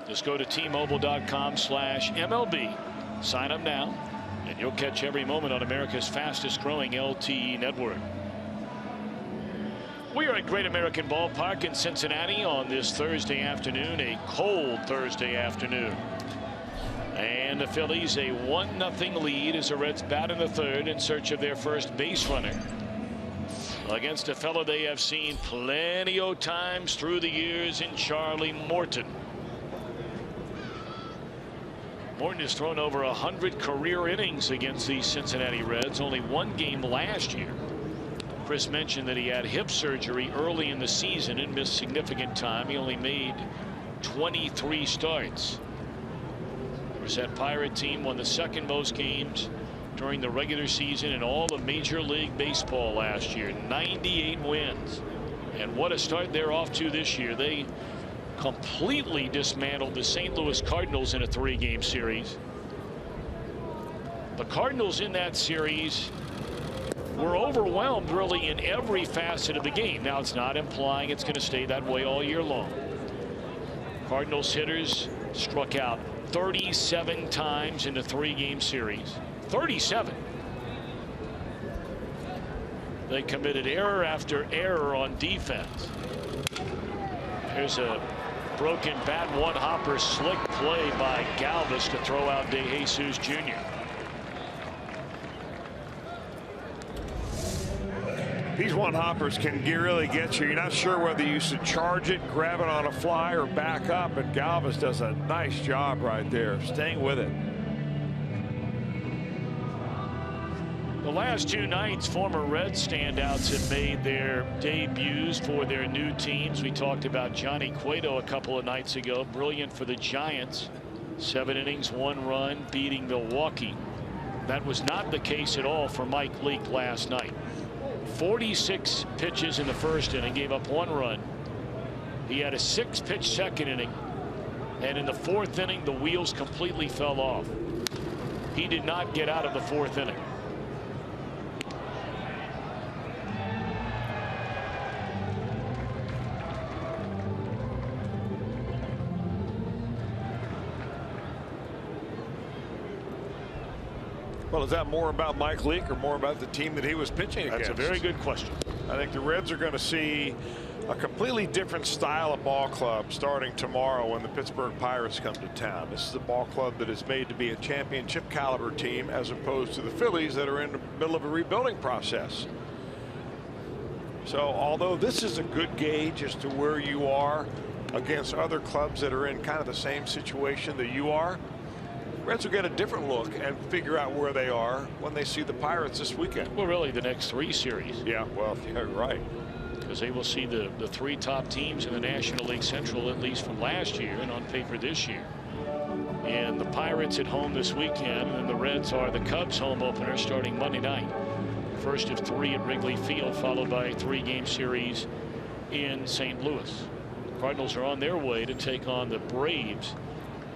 Just go to T-Mobile.com/MLB. Sign up now, and you'll catch every moment on America's fastest-growing LTE network. We are at Great American Ballpark in Cincinnati on this Thursday afternoon, a cold Thursday afternoon. And the Phillies a 1-0 lead as the Reds bat in the third in search of their first base runner against a fellow they have seen plenty of times through the years in Charlie Morton. Morton has thrown over 100 career innings against the Cincinnati Reds. Only one game last year. Chris mentioned that he had hip surgery early in the season and missed significant time. He only made 23 starts. That Pirate team won the second most games during the regular season in all of Major League Baseball last year. 98 wins. And what a start they're off to this year. They completely dismantled the St. Louis Cardinals in a 3-game series. The Cardinals in that series were overwhelmed really in every facet of the game. Now, it's not implying it's going to stay that way all year long. Cardinals hitters struck out 37 times in the 3-game series. 37. They committed error after error on defense. Here's a broken bat, one-hopper, slick play by Galvis to throw out De Jesus Jr. These one-hoppers can really get you. You're not sure whether you should charge it, grab it on a fly, or back up, and Galvis does a nice job right there, staying with it. The last two nights, former Reds standouts have made their debuts for their new teams. We talked about Johnny Cueto a couple of nights ago. Brilliant for the Giants. 7 innings, 1 run, beating Milwaukee. That was not the case at all for Mike Leake last night. 46 pitches in the first inning, gave up 1 run. He had a 6-pitch second inning, and in the 4th inning the wheels completely fell off. He did not get out of the 4th inning. Well, is that more about Mike Leake or more about the team that he was pitching against? That's a very good question. I think the Reds are going to see a completely different style of ball club starting tomorrow when the Pittsburgh Pirates come to town. This is a ball club that is made to be a championship caliber team as opposed to the Phillies that are in the middle of a rebuilding process. So although this is a good gauge as to where you are against other clubs that are in kind of the same situation that you are, Reds will get a different look and figure out where they are when they see the Pirates this weekend. Well, really the next 3 series. Yeah, well, you're right. Because they will see the 3 top teams in the National League Central, at least from last year and on paper this year. And the Pirates at home this weekend, and the Reds are the Cubs home opener starting Monday night. First of 3 at Wrigley Field, followed by a 3-game series in St. Louis. Cardinals are on their way to take on the Braves,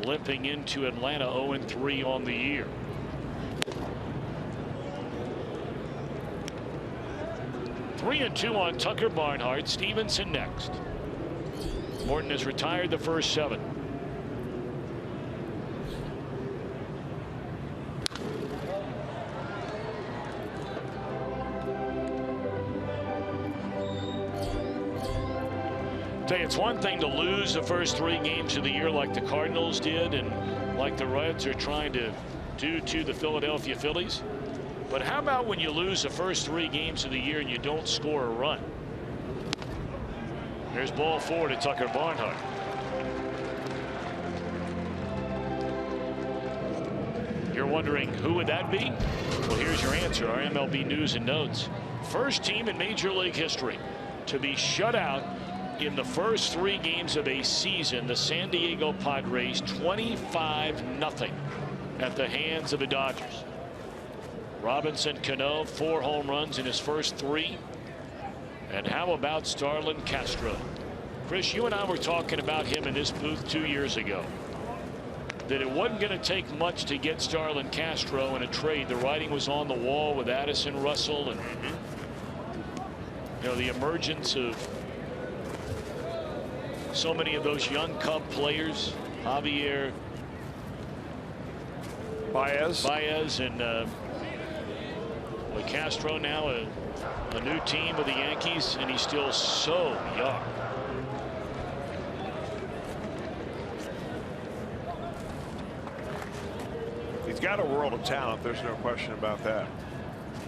limping into Atlanta 0-3 on the year. Three and 2 on Tucker Barnhart. Stevenson next. Morton has retired the first 7. Tell you, it's one thing to lose the first 3 games of the year like the Cardinals did and like the Reds are trying to do to the Philadelphia Phillies. But how about when you lose the first 3 games of the year and you don't score a run? There's ball 4 to Tucker Barnhart. You're wondering who would that be? Well, here's your answer. Our MLB news and notes. First team in Major League history to be shut out in the first 3 games of a season. The San Diego Padres 25-0 at the hands of the Dodgers. Robinson Cano 4 home runs in his first 3. And how about Starlin Castro? Chris, you and I were talking about him in this booth 2 years ago. that it wasn't going to take much to get Starlin Castro in a trade. The writing was on the wall with Addison Russell and you know, the emergence of so many of those young Cub players, Javier Baez and Castro now a new team with the Yankees, and he's still so young. He's got a world of talent. There's no question about that.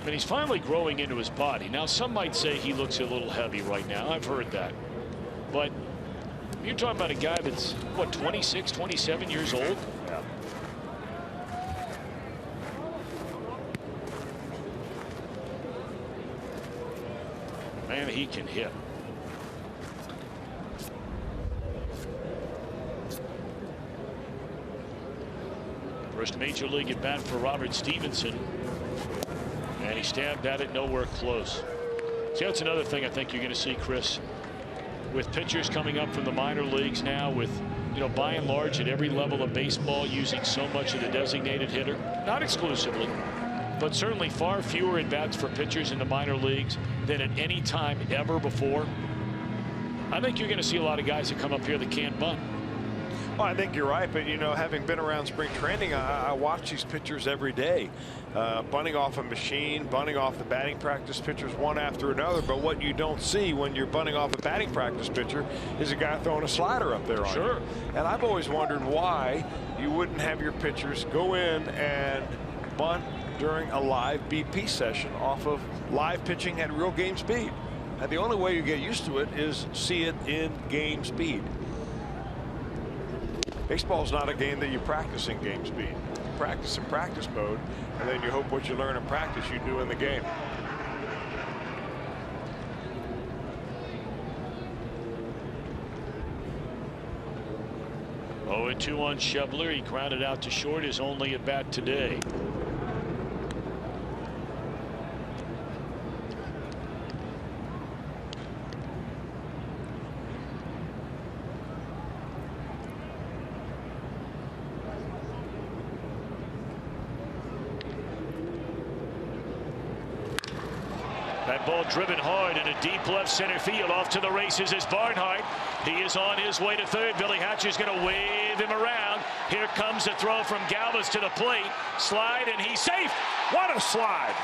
And he's finally growing into his body. Now, some might say he looks a little heavy right now. I've heard that. But you're talking about a guy that's, what, 26, 27 years old? Yeah. Man, he can hit. First major league at bat for Robert Stevenson. And he stabbed at it nowhere close. See, that's another thing I think you're going to see, Chris, with pitchers coming up from the minor leagues now, with, you know, by and large at every level of baseball using so much of the designated hitter. Not exclusively, but certainly far fewer at bats for pitchers in the minor leagues than at any time ever before. I think you're going to see a lot of guys that come up here that can't bunt. Well, I think you're right, but, you know, having been around spring training, I watch these pitchers every day, bunting off a machine, bunting off the batting practice pitchers one after another. But what you don't see when you're bunting off a batting practice pitcher is a guy throwing a slider up there on you. And I've always wondered why you wouldn't have your pitchers go in and bunt during a live BP session off of live pitching at real game speed. And the only way you get used to it is see it in game speed. Baseball is not a game that you practice in game speed. You practice in practice mode, and then you hope what you learn in practice you do in the game. Oh, 2 on Schebler. He grounded out to short, his only at bat today. That ball driven hard into deep left center field. Off to the races is Barnhart. He is on his way to third. Billy Hatcher's going to wave him around. Here comes a throw from Galvis to the plate. Slide, and he's safe. What a slide.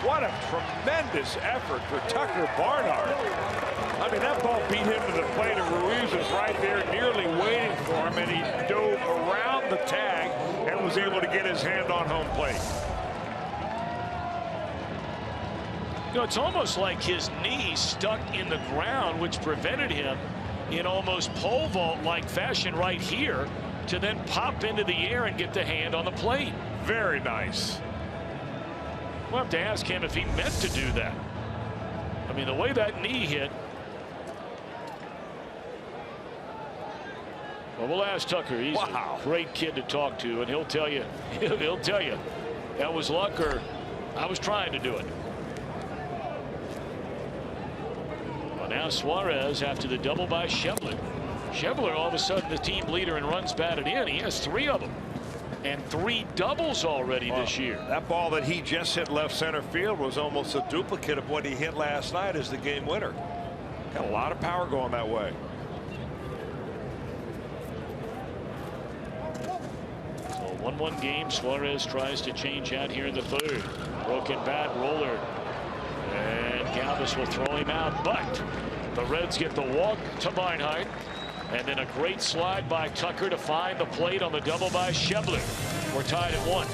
What a tremendous effort for Tucker Barnhart. I mean, that ball beat him to the plate, and Ruiz was right there nearly waiting for him, and he dove around the tag and was able to get his hand on home plate. You know, it's almost like his knee stuck in the ground, which prevented him in almost pole vault-like fashion right here to then pop into the air and get the hand on the plate. Very nice. We'll have to ask him if he meant to do that. I mean, the way that knee hit. Well, we'll ask Tucker. He's a great kid to talk to, and he'll tell you, that was luck or I was trying to do it. Well, now Suarez after the double by Schebler. Schebler all of a sudden the team leader in runs batted in. He has 3 of them. And 3 doubles already this year. That ball that he just hit left center field was almost a duplicate of what he hit last night as the game winner. Got a lot of power going that way. So 1-1 game. Suarez tries to change out here in the third. Broken bat, roller. And Galvis will throw him out. But the Reds get the walk to Barnhart. And then a great slide by Tucker to find the plate on the double by Schebler. We're tied at 1.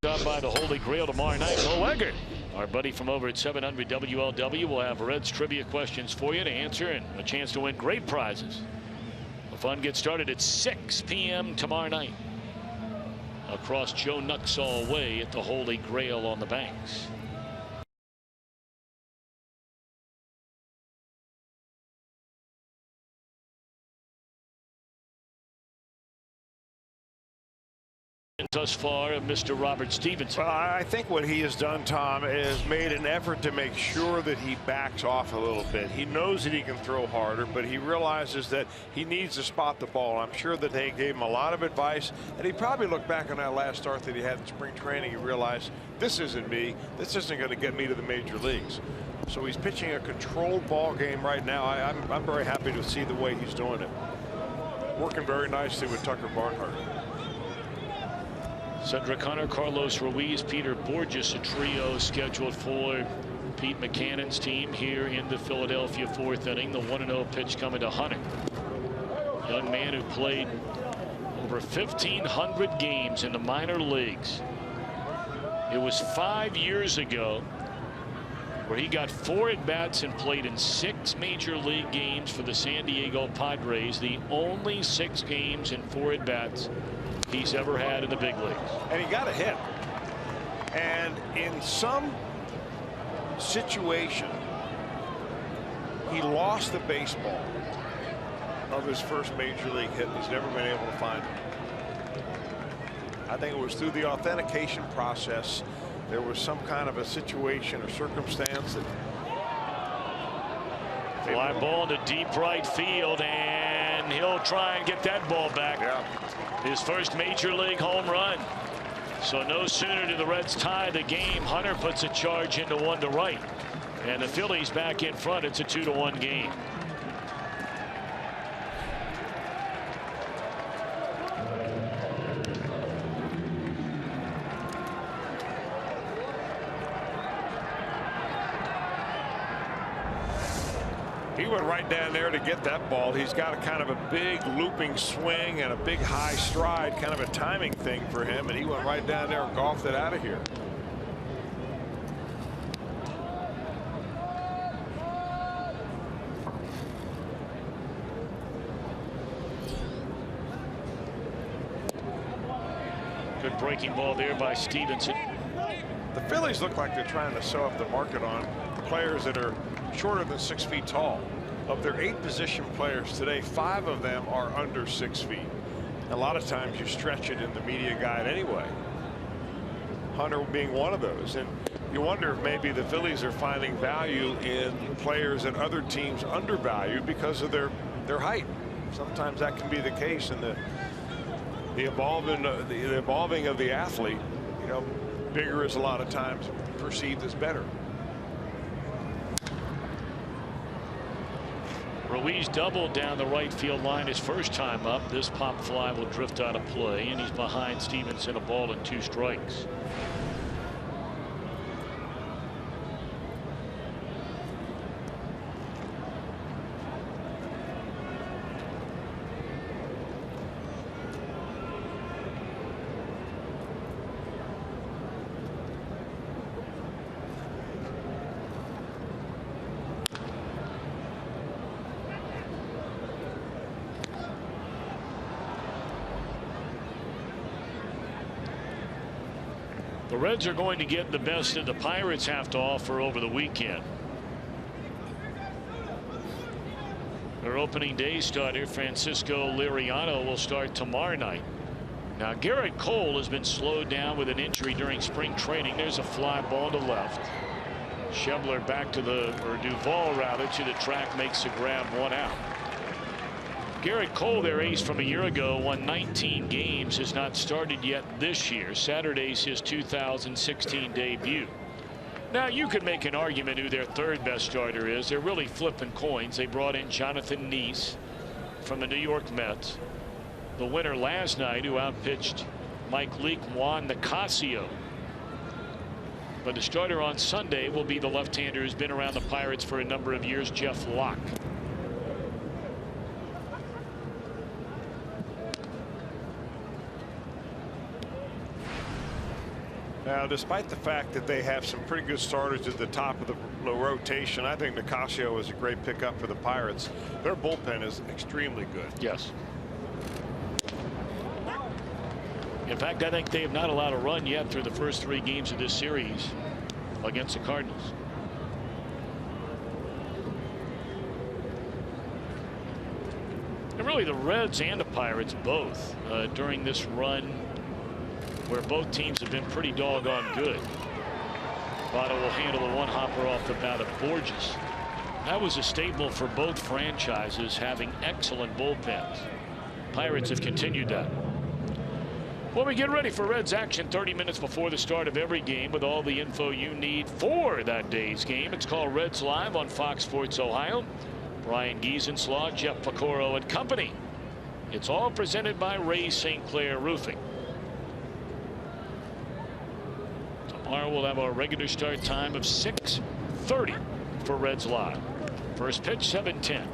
Stop by the Holy Grail tomorrow night. Mo Eggert, our buddy from over at 700 WLW, will have Reds trivia questions for you to answer and a chance to win great prizes. The fun gets started at 6 p.m. tomorrow night across Joe Nuxall Way at the Holy Grail on the Banks. Thus far of Mr. Robert Stevenson. Well, I think what he has done, Tom, is made an effort to make sure that he backs off a little bit. He knows that he can throw harder, but he realizes that he needs to spot the ball. I'm sure that they gave him a lot of advice, and he probably looked back on that last start that he had in spring training and realized, this isn't me. This isn't going to get me to the major leagues. So he's pitching a controlled ball game right now. I'm very happy to see the way he's doing it. Working very nicely with Tucker Barnhart. Cedric Hunter, Carlos Ruiz, Peter Borges, a trio scheduled for Pete McCannon's team here in the Philadelphia fourth inning. The 1-0 pitch coming to Hunter. Young man who played over 1,500 games in the minor leagues. It was 5 years ago where he got 4 at-bats and played in 6 major league games for the San Diego Padres. The only 6 games and 4 at-bats he's ever had in the big leagues. And he got a hit. And in some situation, he lost the baseball of his first major league hit. He's never been able to find it. I think it was through the authentication process. There was some kind of a situation or circumstance that. Fly ball to deep right field, and he'll try and get that ball back. Yeah. His first major league home run. So no sooner do the Reds tie the game, Hunter puts a charge into 1 to right, and the Phillies back in front. It's a 2-1 game. He went right down there to get that ball. He's got a kind of a big looping swing and a big high stride, kind of a timing thing for him, and he went right down there and golfed it out of here. Good breaking ball there by Stevenson. The Phillies look like they're trying to sew up the market on players that are shorter than 6 feet tall. Of their 8 position players today, 5 of them are under 6 feet. A lot of times you stretch it in the media guide anyway. Hunter being one of those, and you wonder if maybe the Phillies are finding value in players that other teams undervalue because of their height. Sometimes that can be the case in the evolving of the athlete. You know, bigger is a lot of times perceived as better. Ruiz doubled down the right field line his first time up. This pop fly will drift out of play, and he's behind Stevenson, a ball and 2 strikes. The Reds are going to get the best that the Pirates have to offer over the weekend. Their opening day starter, Francisco Liriano, will start tomorrow night. Now, Garrett Cole has been slowed down with an injury during spring training. There's a fly ball to left. Schebler back to Duvall rather to the track, makes a grab, 1 out. Garrett Cole, their ace from a year ago, won 19 games, has not started yet this year. Saturday's his 2016 debut. Now, you could make an argument who their 3rd best starter is. They're really flipping coins. They brought in Jonathan Neese from the New York Mets, the winner last night, who outpitched Mike Leake, Juan Nicasio. But the starter on Sunday will be the left-hander who's been around the Pirates for a number of years, Jeff Locke. Now, despite the fact that they have some pretty good starters at the top of the rotation, I think Nicasio is a great pickup for the Pirates. Their bullpen is extremely good. Yes. In fact, I think they have not allowed a run yet through the first 3 games of this series against the Cardinals. And really the Reds and the Pirates both during this run where both teams have been pretty doggone good. Votto will handle the one hopper off the bat of Borges. That was a staple for both franchises, having excellent bullpens. Pirates have continued that. Well, we get ready for Reds action 30 minutes before the start of every game with all the info you need for that day's game. It's called Reds Live on Fox Sports Ohio. Brian Giesenslaw, Jeff Picoro and company. It's all presented by Ray St. Clair Roofing. Tomorrow we'll have our regular start time of 6:30 for Reds Live. First pitch 7:10.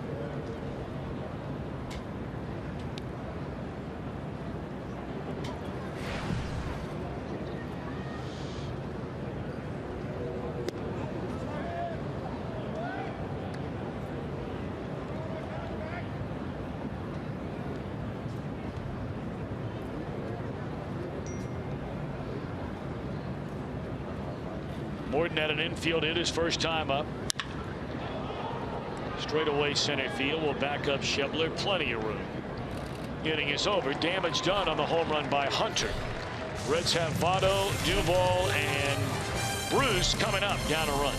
Morton at an infield hit his first time up. Straightaway center field will back up Schebler. Plenty of room. Inning is over. Damage done on the home run by Hunter. Reds have Votto, Duvall, and Bruce coming up. Down a run.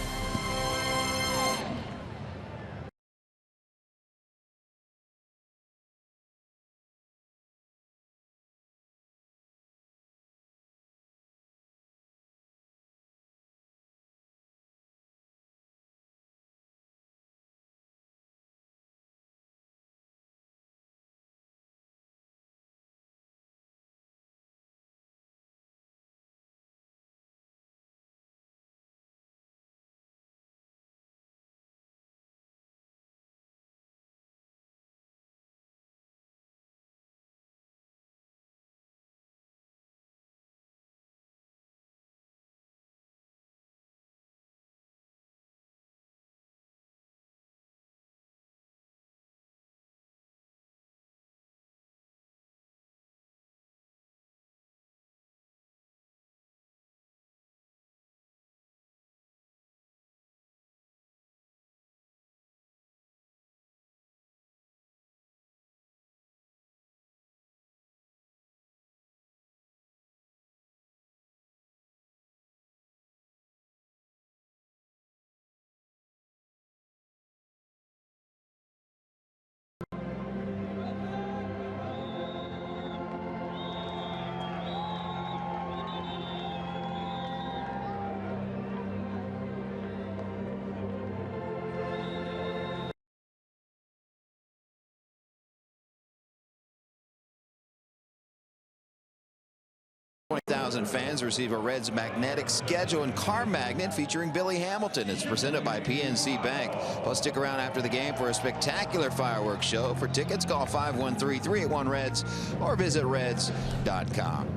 Thousand fans receive a Reds magnetic schedule and car magnet featuring Billy Hamilton. It's presented by PNC Bank. Plus, stick around after the game for a spectacular fireworks show. For tickets, call 513-381-REDS or visit reds.com.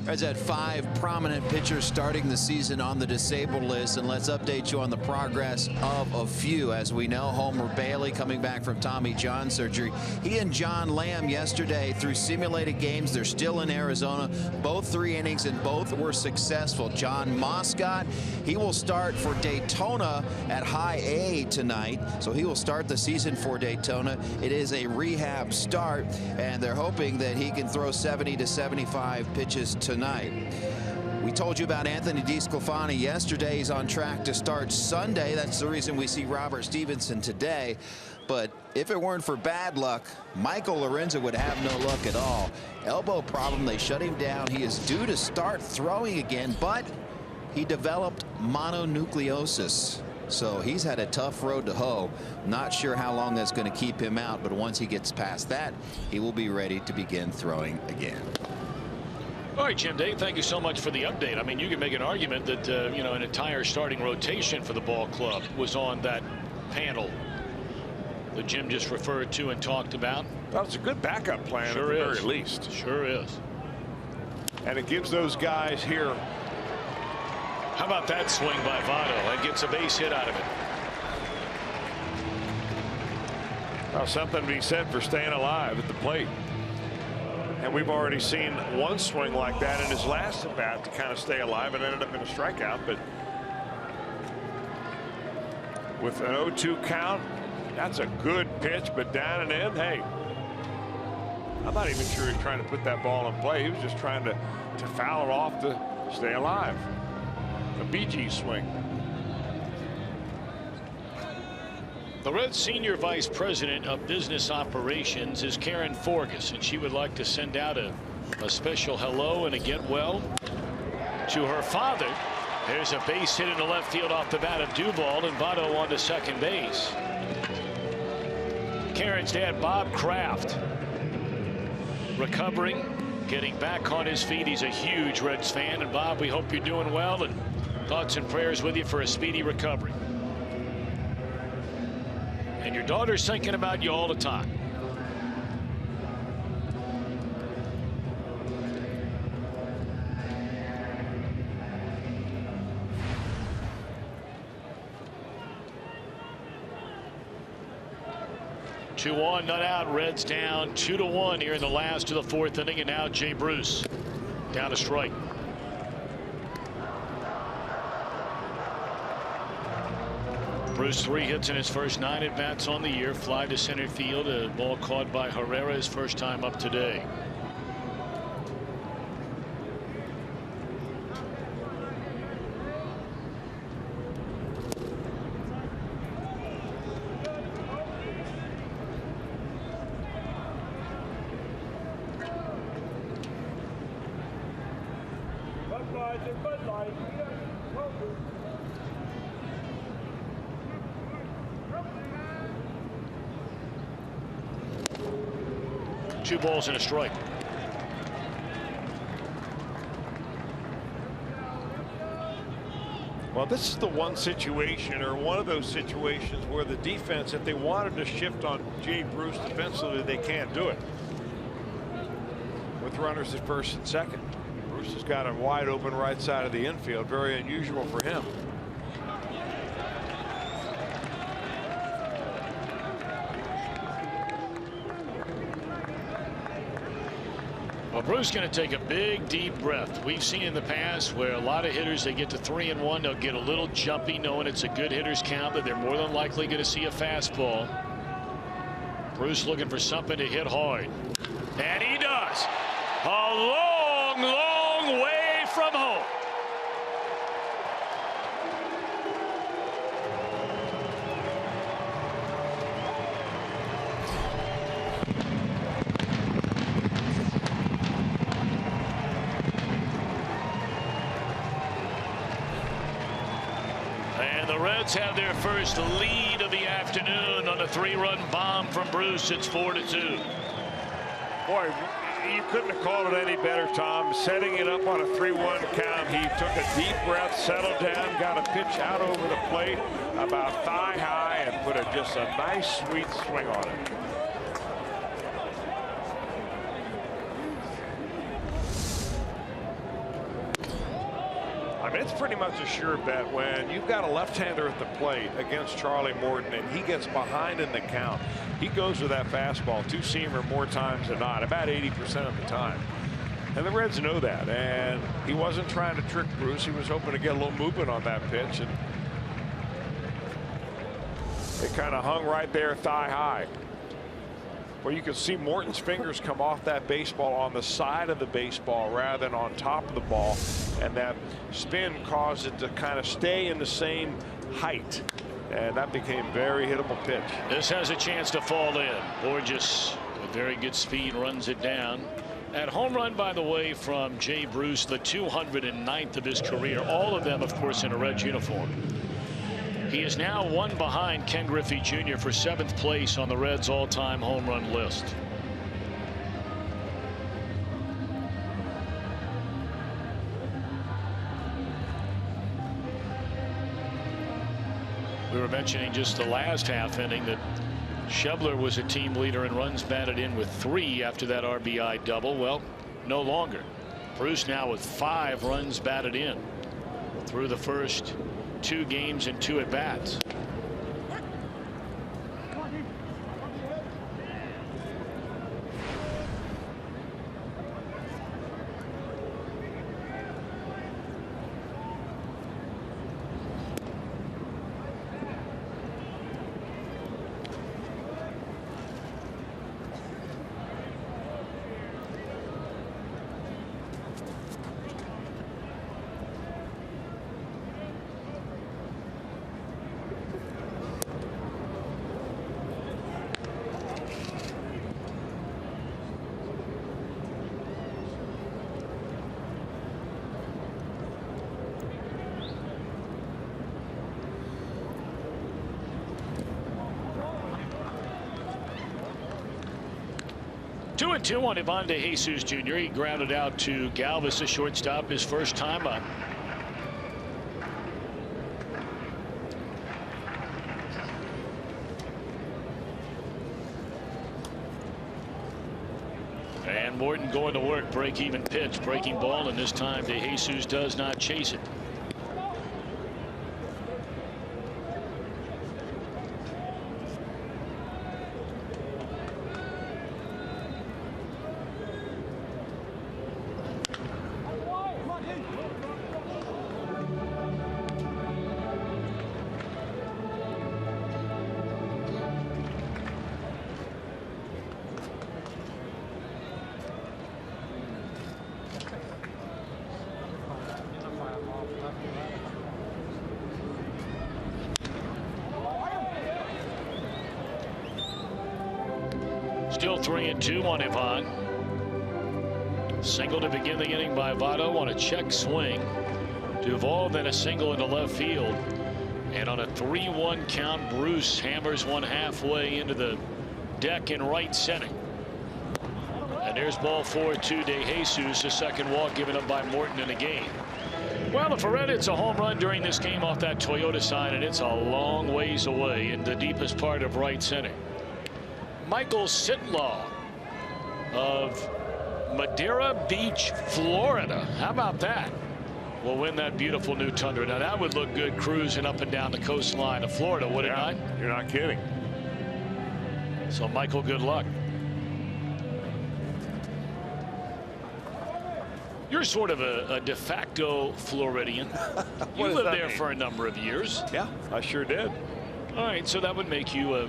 Reds had 5 prominent pitchers starting the season on the disabled list, and let's update you on the progress of a few. As we know, Homer Bailey coming back from Tommy John surgery. He and John Lamb yesterday through simulated games. They're still in Arizona. Both 3 innings and both were successful. John Moscott, he will start for Daytona at High A tonight, so he will start the season for Daytona. It is a rehab start, and they're hoping that he can throw 70 to 75 pitches tonight. We told you about Anthony DeSclafani yesterday. He's on track to start Sunday. That's the reason we see Robert Stevenson today. But if it weren't for bad luck, Michael Lorenzo would have no luck at all. Elbow problem, they shut him down. He is due to start throwing again, but he developed mononucleosis. So he's had a tough road to hoe. Not sure how long that's going to keep him out, but once he gets past that, he will be ready to begin throwing again. All right, Jim Day, thank you so much for the update. I mean, you can make an argument that, you know, an entire starting rotation for the ball club was on that panel that Jim just referred to and talked about. That was a good backup plan at the very least. Sure is. And it gives those guys here How about that swing by Votto, and gets a base hit out of it? Well, something to be said for staying alive at the plate. And we've already seen one swing like that in his last at bat to kind of stay alive, and ended up in a strikeout. But with an 0-2 count, that's a good pitch, but down and in. Hey, I'm not even sure he's trying to put that ball in play. He was just trying to foul it off to stay alive. A BG swing. The Reds' senior vice president of business operations is Karen Forgas, and she would like to send out a special hello and a get well to her father. There's a base hit in the left field off the bat of Duvall, and Votto on to second base. Karen's dad, Bob Kraft, recovering, getting back on his feet. He's a huge Reds fan, and Bob, we hope you're doing well, and thoughts and prayers with you for a speedy recovery. And your daughter's thinking about you all the time. Two on, not out. Reds down 2-1 here in the last of the fourth inning, and now Jay Bruce down a strike. Bruce 3 hits in his first 9 at bats on the year. Fly to center field, a ball caught by Herrera his first time up today. Two balls and a strike. Well, this is the one situation, or one of those situations, where the defense, if they wanted to shift on Jay Bruce defensively, they can't do it. With runners at first and second, Bruce has got a wide open right side of the infield. Very unusual for him. Well, Bruce going to take a big deep breath. We've seen in the past where a lot of hitters, they get to 3-1, they'll get a little jumpy knowing it's a good hitter's count, that they're more than likely going to see a fastball. Bruce looking for something to hit hard, and he does. A long, long way from home. Reds have their first lead of the afternoon on a 3-run bomb from Bruce. It's 4-2. Boy, you couldn't have called it any better, Tom. Setting it up on a 3-1 count. He took a deep breath, settled down, got a pitch out over the plate about thigh high, and put just a nice, sweet swing on it. It's pretty much a sure bet when you've got a left-hander at the plate against Charlie Morton, and he gets behind in the count. He goes with that fastball, two-seamer, more times than not, about 80% of the time. And the Reds know that, and he wasn't trying to trick Bruce. He was hoping to get a little movement on that pitch, and it kind of hung right there thigh high. Well, you can see Morton's fingers come off that baseball on the side of the baseball rather than on top of the ball, and that spin caused it to kind of stay in the same height, and that became a very hittable pitch. This has a chance to fall in. Borges with very good speed runs it down. That home run, by the way, from Jay Bruce, the 209th of his career, all of them of course in a Reds uniform. He is now one behind Ken Griffey Jr. for 7th place on the Reds all-time home run list. We were mentioning just the last half inning that Schebler was a team leader in runs batted in with 3 after that RBI double. Well, no longer. Bruce now with 5 runs batted in. through the first 2 games and 2 at-bats. Two and 2 on Ivan De Jesus Jr. He grounded out to Galvis, the shortstop, his first time up. And Morton going to work, break-even pitch, breaking ball, and this time De Jesus does not chase it. Still 3 and 2 on Ivan. Single to begin the inning by Votto on a check swing. Duvall then a single into left field. And on a 3-1 count, Bruce hammers one halfway into the deck in right center. And there's ball 4 to De Jesus, the second walk given up by Morton in the game. Well, if Ferreira hits a home run during this game off that Toyota sign, and it's a long ways away in the deepest part of right center. Michael Sitlaw of Madeira Beach, Florida. How about that? Will win that beautiful new Tundra. Now that would look good cruising up and down the coastline of Florida, would it not? You're not kidding. So Michael, good luck. You're sort of a de facto Floridian. You lived there for a number of years. Yeah, I sure did. All right, so that would make you a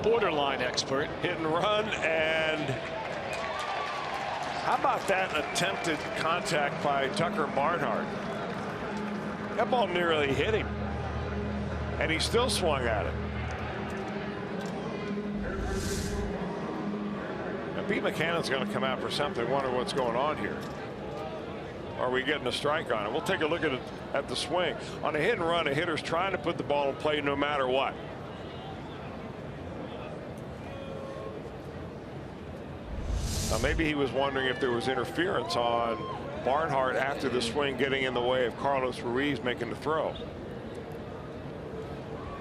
borderline expert. Hit and run, and how about that attempted contact by Tucker Barnhart? That ball nearly hit him, and he still swung at it. Now, Pete McCannon's going to come out for something. Wonder what's going on here. Are we getting a strike on it? We'll take a look at the swing. On a hit and run, a hitter's trying to put the ball in play no matter what. Now maybe he was wondering if there was interference on Barnhart after the swing getting in the way of Carlos Ruiz making the throw.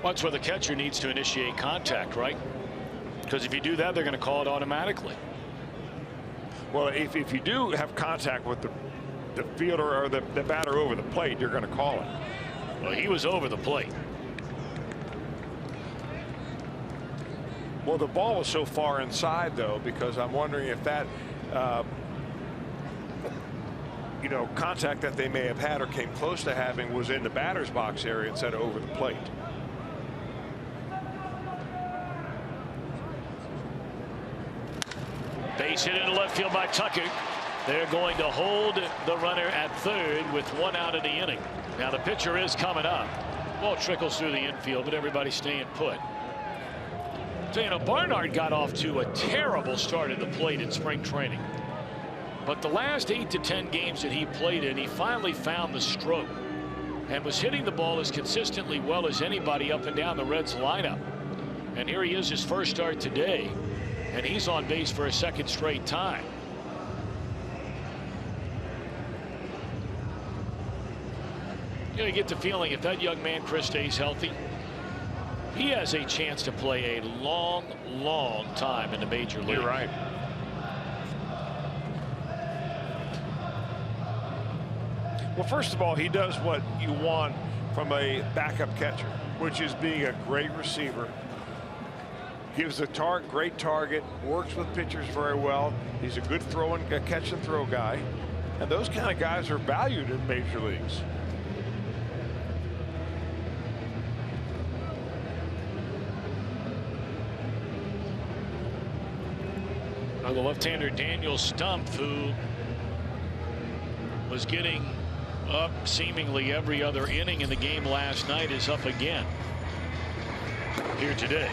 Well, that's where the catcher needs to initiate contact, right? Because if you do that, they're going to call it automatically. Well, if you do have contact with the fielder or the batter over the plate, you're going to call it. Well, he was over the plate. Well, the ball was so far inside, though, because I'm wondering if that, contact that they may have had or came close to having was in the batter's box area instead of over the plate. Base hit into left field by Tucker. They're going to hold the runner at third with 1 out of the inning. Now the pitcher is coming up. Ball trickles through the infield, but everybody's staying put. So, Barnhart got off to a terrible start at the plate in spring training. But the last 8 to 10 games that he played in, he finally found the stroke and was hitting the ball as consistently well as anybody up and down the Reds lineup. And here he is, his first start today, and he's on base for a second straight time. You get the feeling if that young man, Chris, stays healthy, he has a chance to play a long, long time in the major league. You're right. Well, first of all, he does what you want from a backup catcher, which is being a great receiver. Gives the great target, works with pitchers very well. He's a good catch and throw guy. And those kind of guys are valued in major leagues. Now the left-hander Daniel Stumpf, who was getting up seemingly every other inning in the game last night, is up again here today.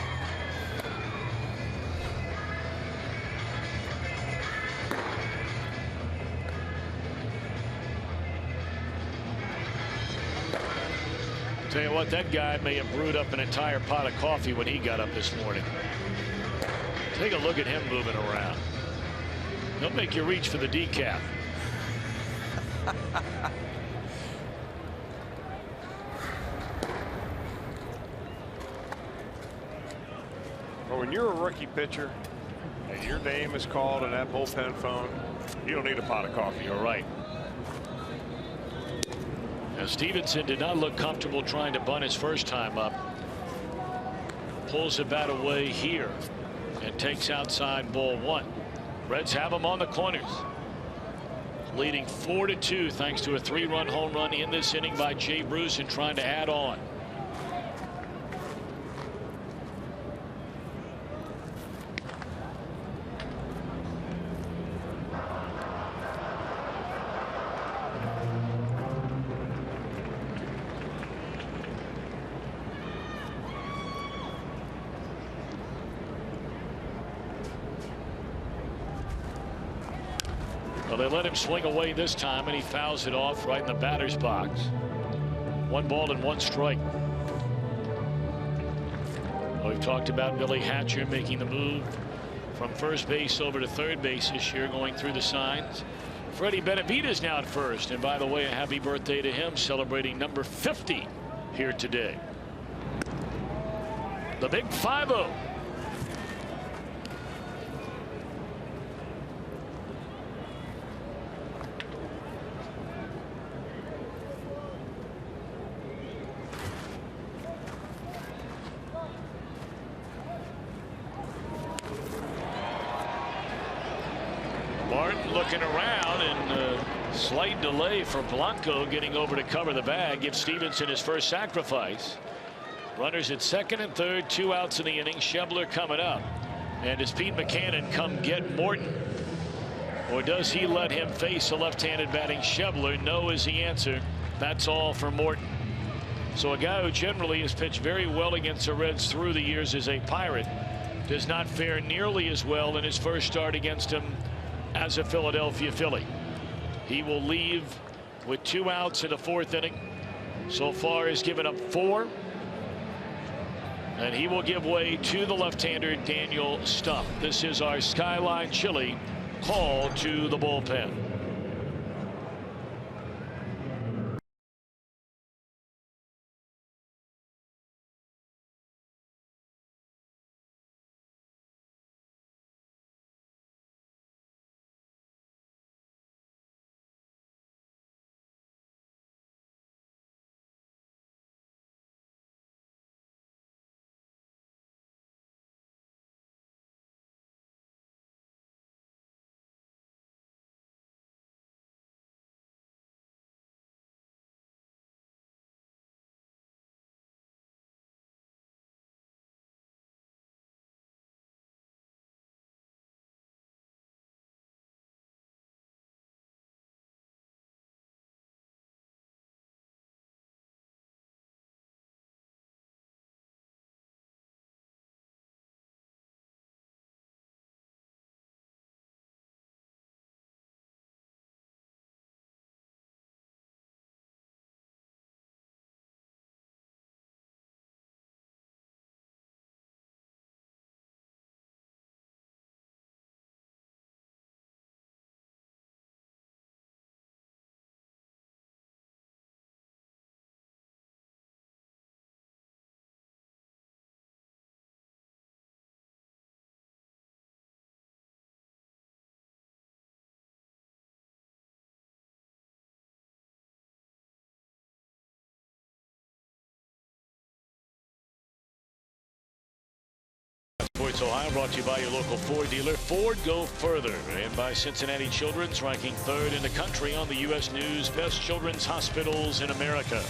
Tell you what, that guy may have brewed up an entire pot of coffee when he got up this morning. Take a look at him moving around. He'll make you reach for the decaf. Well, when you're a rookie pitcher and your name is called in that bullpen phone, you don't need a pot of coffee. You're right. Now Stevenson did not look comfortable trying to bunt his first time up. Pulls the bat away here and takes outside ball one. Reds have him on the corners. Leading 4-2 thanks to a 3-run home run in this inning by Jay Bruce and trying to add on. Well, they let him swing away this time, and he fouls it off right in the batter's box. 1 ball and 1 strike. Well, we've talked about Billy Hatcher making the move from first base over to third base this year, going through the signs. Freddie Benavidez now at first, and by the way, a happy birthday to him, celebrating number 50 here today. The big 5-0. Martin looking around, and slight delay for Blanco getting over to cover the bag. Gives Stevenson his first sacrifice. Runners at second and third, 2 outs in the inning. Schebler coming up. And does Pete Buchanan come get Morton? Or does he let him face a left-handed batting Schebler? No is the answer. That's all for Morton. So a guy who generally has pitched very well against the Reds through the years as a Pirate does not fare nearly as well in his first start against him as a Philadelphia Philly. He will leave with 2 outs in the 4th inning. So far has given up 4. And he will give way to the left-hander Daniel Stumpf. This is our Skyline Chili call to the bullpen. Sports Ohio, brought to you by your local Ford dealer. Ford, go further. And by Cincinnati Children's, ranking 3rd in the country on the U.S. News Best Children's Hospitals in America.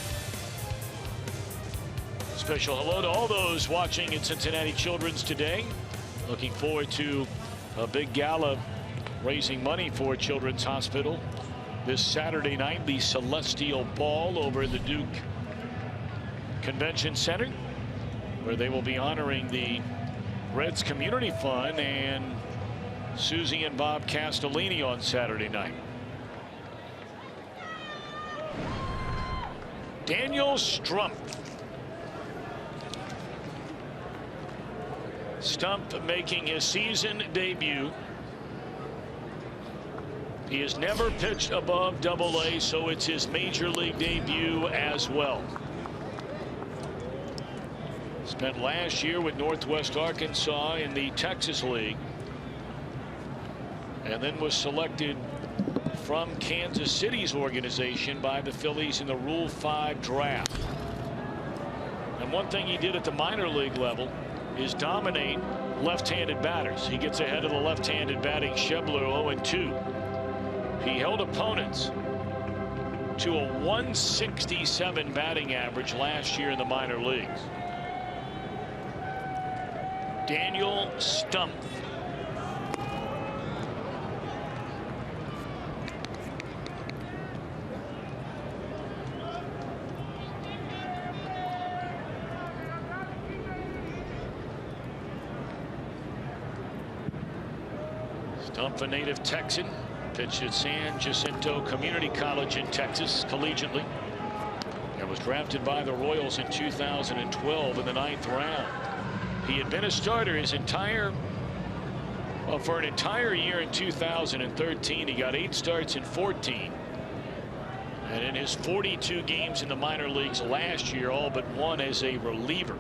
Special hello to all those watching at Cincinnati Children's today. Looking forward to a big gala raising money for Children's Hospital this Saturday night. The Celestial Ball over at the Duke Convention Center, where they will be honoring the Reds Community Fund and Susie and Bob Castellini on Saturday night. Daniel Stump. Stump making his season debut. He has never pitched above Double-A, so it's his major league debut as well. Spent last year with Northwest Arkansas in the Texas League, and then was selected from Kansas City's organization by the Phillies in the Rule 5 draft. And one thing he did at the minor league level is dominate left-handed batters. He gets ahead of the left-handed batting Schebler 0-2. He held opponents to a 167 batting average last year in the minor leagues. Daniel Stump. Stump, a native Texan, pitched at San Jacinto Community College in Texas collegiately, and was drafted by the Royals in 2012 in the 9th round. He had been a starter for an entire year in 2013. He got 8 starts in 14. And in his 42 games in the minor leagues last year, all but one as a reliever.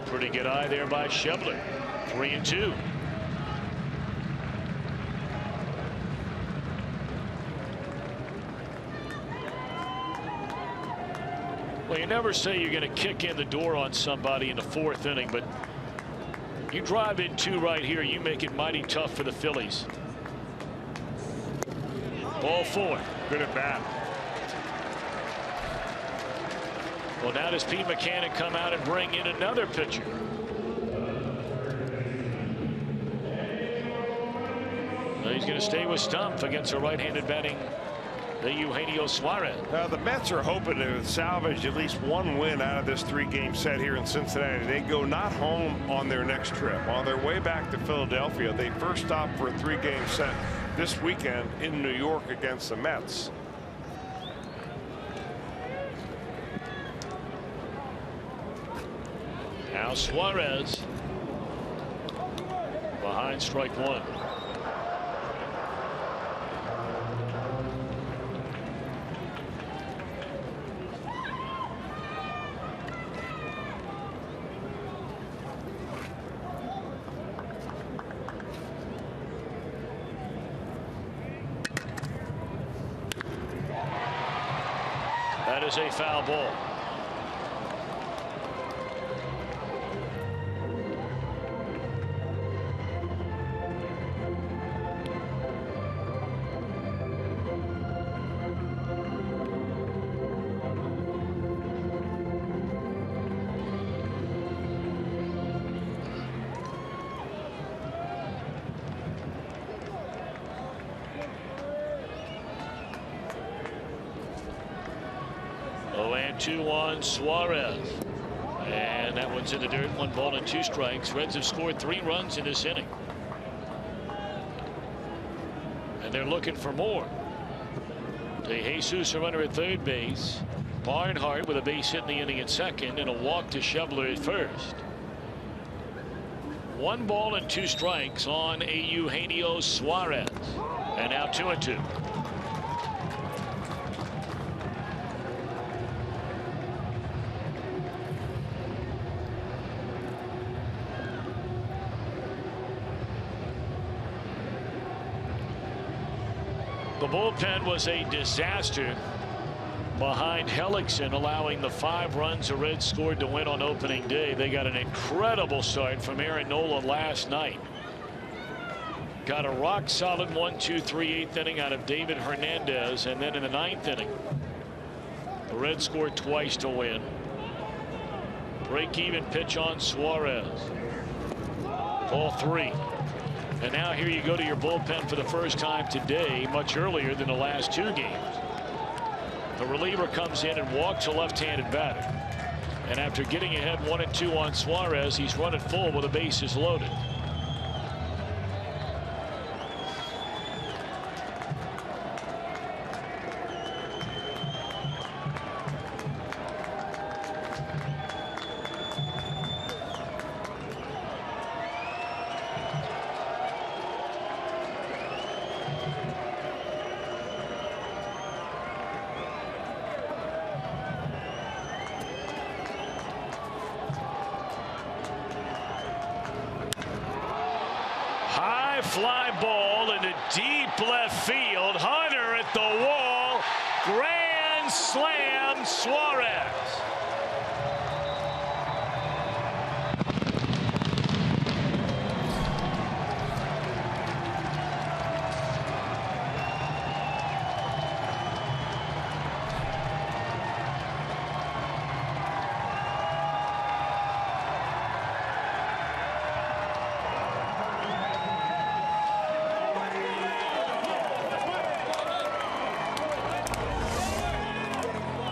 Pretty good eye there by Schebler. 3-2. Well, you never say you're going to kick in the door on somebody in the 4th inning, but you drive in 2 right here, you make it mighty tough for the Phillies. Ball 4. Good at bat. Well, now does Pete Mechanic come out and bring in another pitcher? Well, he's going to stay with Stump against a right-handed batting Eugenio Suarez. The Mets are hoping to salvage at least one win out of this 3-game set here in Cincinnati. They go not home on their next trip. On their way back to Philadelphia, they first stop for a 3-game set this weekend in New York against the Mets. Now Suarez behind strike 1. That is a foul ball. And 2 on Suarez, and that one's in the dirt. 1 ball and 2 strikes. Reds have scored 3 runs in this inning, and they're looking for more. DeJesus, a runner at 3rd base. Barnhart with a base hit in the inning at 2nd, and a walk to Schebler at 1st. 1 ball and 2 strikes on a Eugenio Suarez, and now 2-2. The bullpen was a disaster behind Hellickson, allowing the 5 runs the Reds scored to win on opening day. They got an incredible start from Aaron Nola last night. Got a rock solid 1-2-3 8th inning out of David Hernandez, and then in the 9th inning the Reds scored twice to win. Break even pitch on Suarez. Ball 3. And now here you go to your bullpen for the first time today, much earlier than the last 2 games. The reliever comes in and walks a left-handed batter. And after getting ahead 1-2 on Suarez, he's running full with the bases loaded. Fly ball into deep left field. Hunter at the wall. Grand slam, Suarez.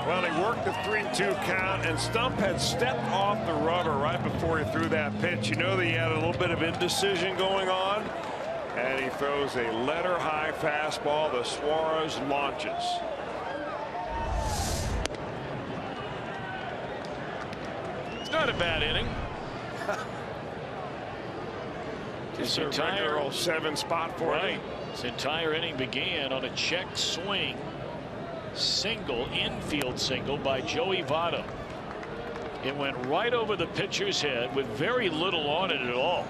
Well, he worked the 3-2 count, and Stump had stepped off the rubber right before he threw that pitch. You know that he had a little bit of indecision going on, and he throws a letter-high fastball. The Suarez launches. It's not a bad inning. It's a regular 7 spot for him. His entire inning began on a check swing. Single, infield single by Joey Votto. It went right over the pitcher's head with very little on it at all.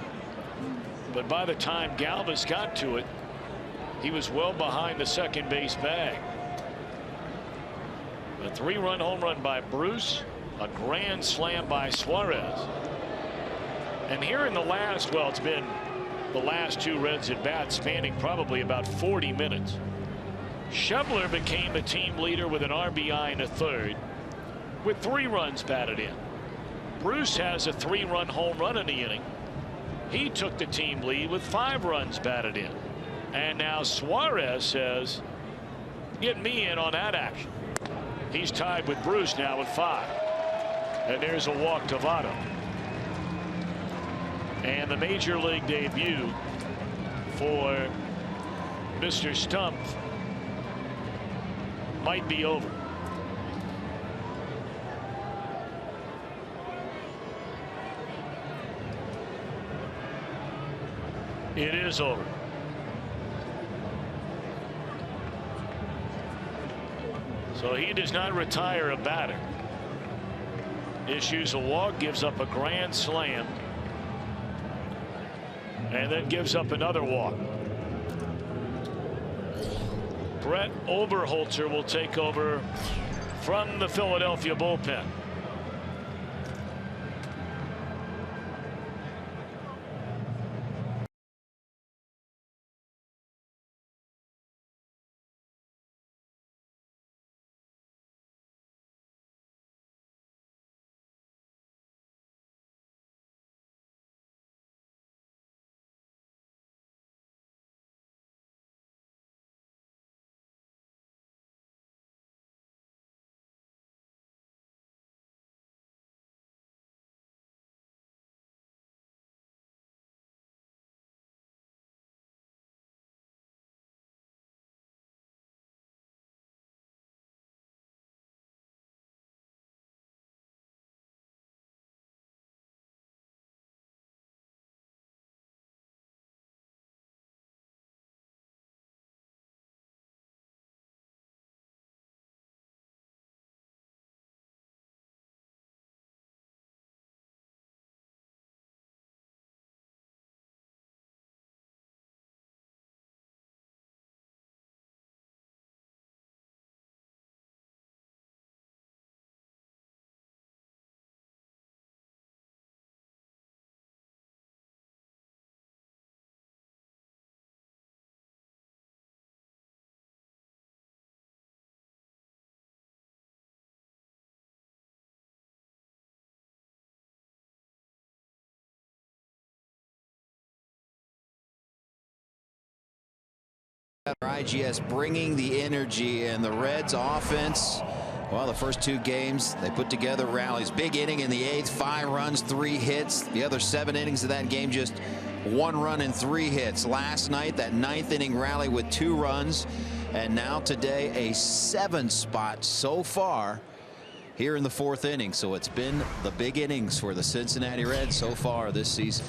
But by the time Galvis got to it, he was well behind the second base bag. A 3-run home run by Bruce, a grand slam by Suarez. And here in the last, well, it's been the last 2 Reds at bats spanning probably about 40 minutes. Schebler became the team leader with an RBI in the 3rd with 3 runs batted in. Bruce has a 3-run home run in the inning. He took the team lead with 5 runs batted in. And now Suarez says, get me in on that action. He's tied with Bruce now with 5. And there's a walk to Votto. And the major league debut for Mr. Stump might be over. It is over. So he does not retire a batter. Issues a walk, gives up a grand slam, and then gives up another walk. Brett Oberholzer will take over from the Philadelphia bullpen. IGS bringing the energy, and the Reds offense, well, the first 2 games they put together rallies. Big inning in the 8th, 5 runs, 3 hits. The other 7 innings of that game, just 1 run and 3 hits. Last night, that 9th inning rally with 2 runs, and now today a 7 spot so far here in the 4th inning. So it's been the big innings for the Cincinnati Reds so far this season.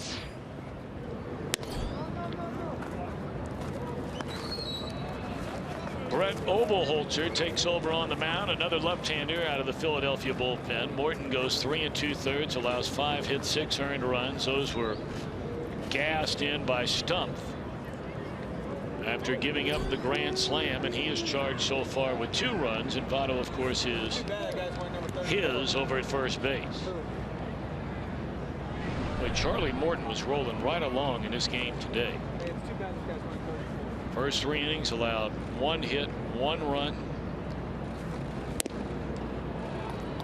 Brett Oberholzer takes over on the mound, another left-hander out of the Philadelphia bullpen. Morton goes 3 2/3, allows 5 hits, 6 earned runs. Those were gassed in by Stumpf after giving up the grand slam, and he is charged so far with 2 runs, and Votto, of course, is his over at first base. But Charlie Morton was rolling right along in this game today. First 3 innings allowed 1 hit, 1 run.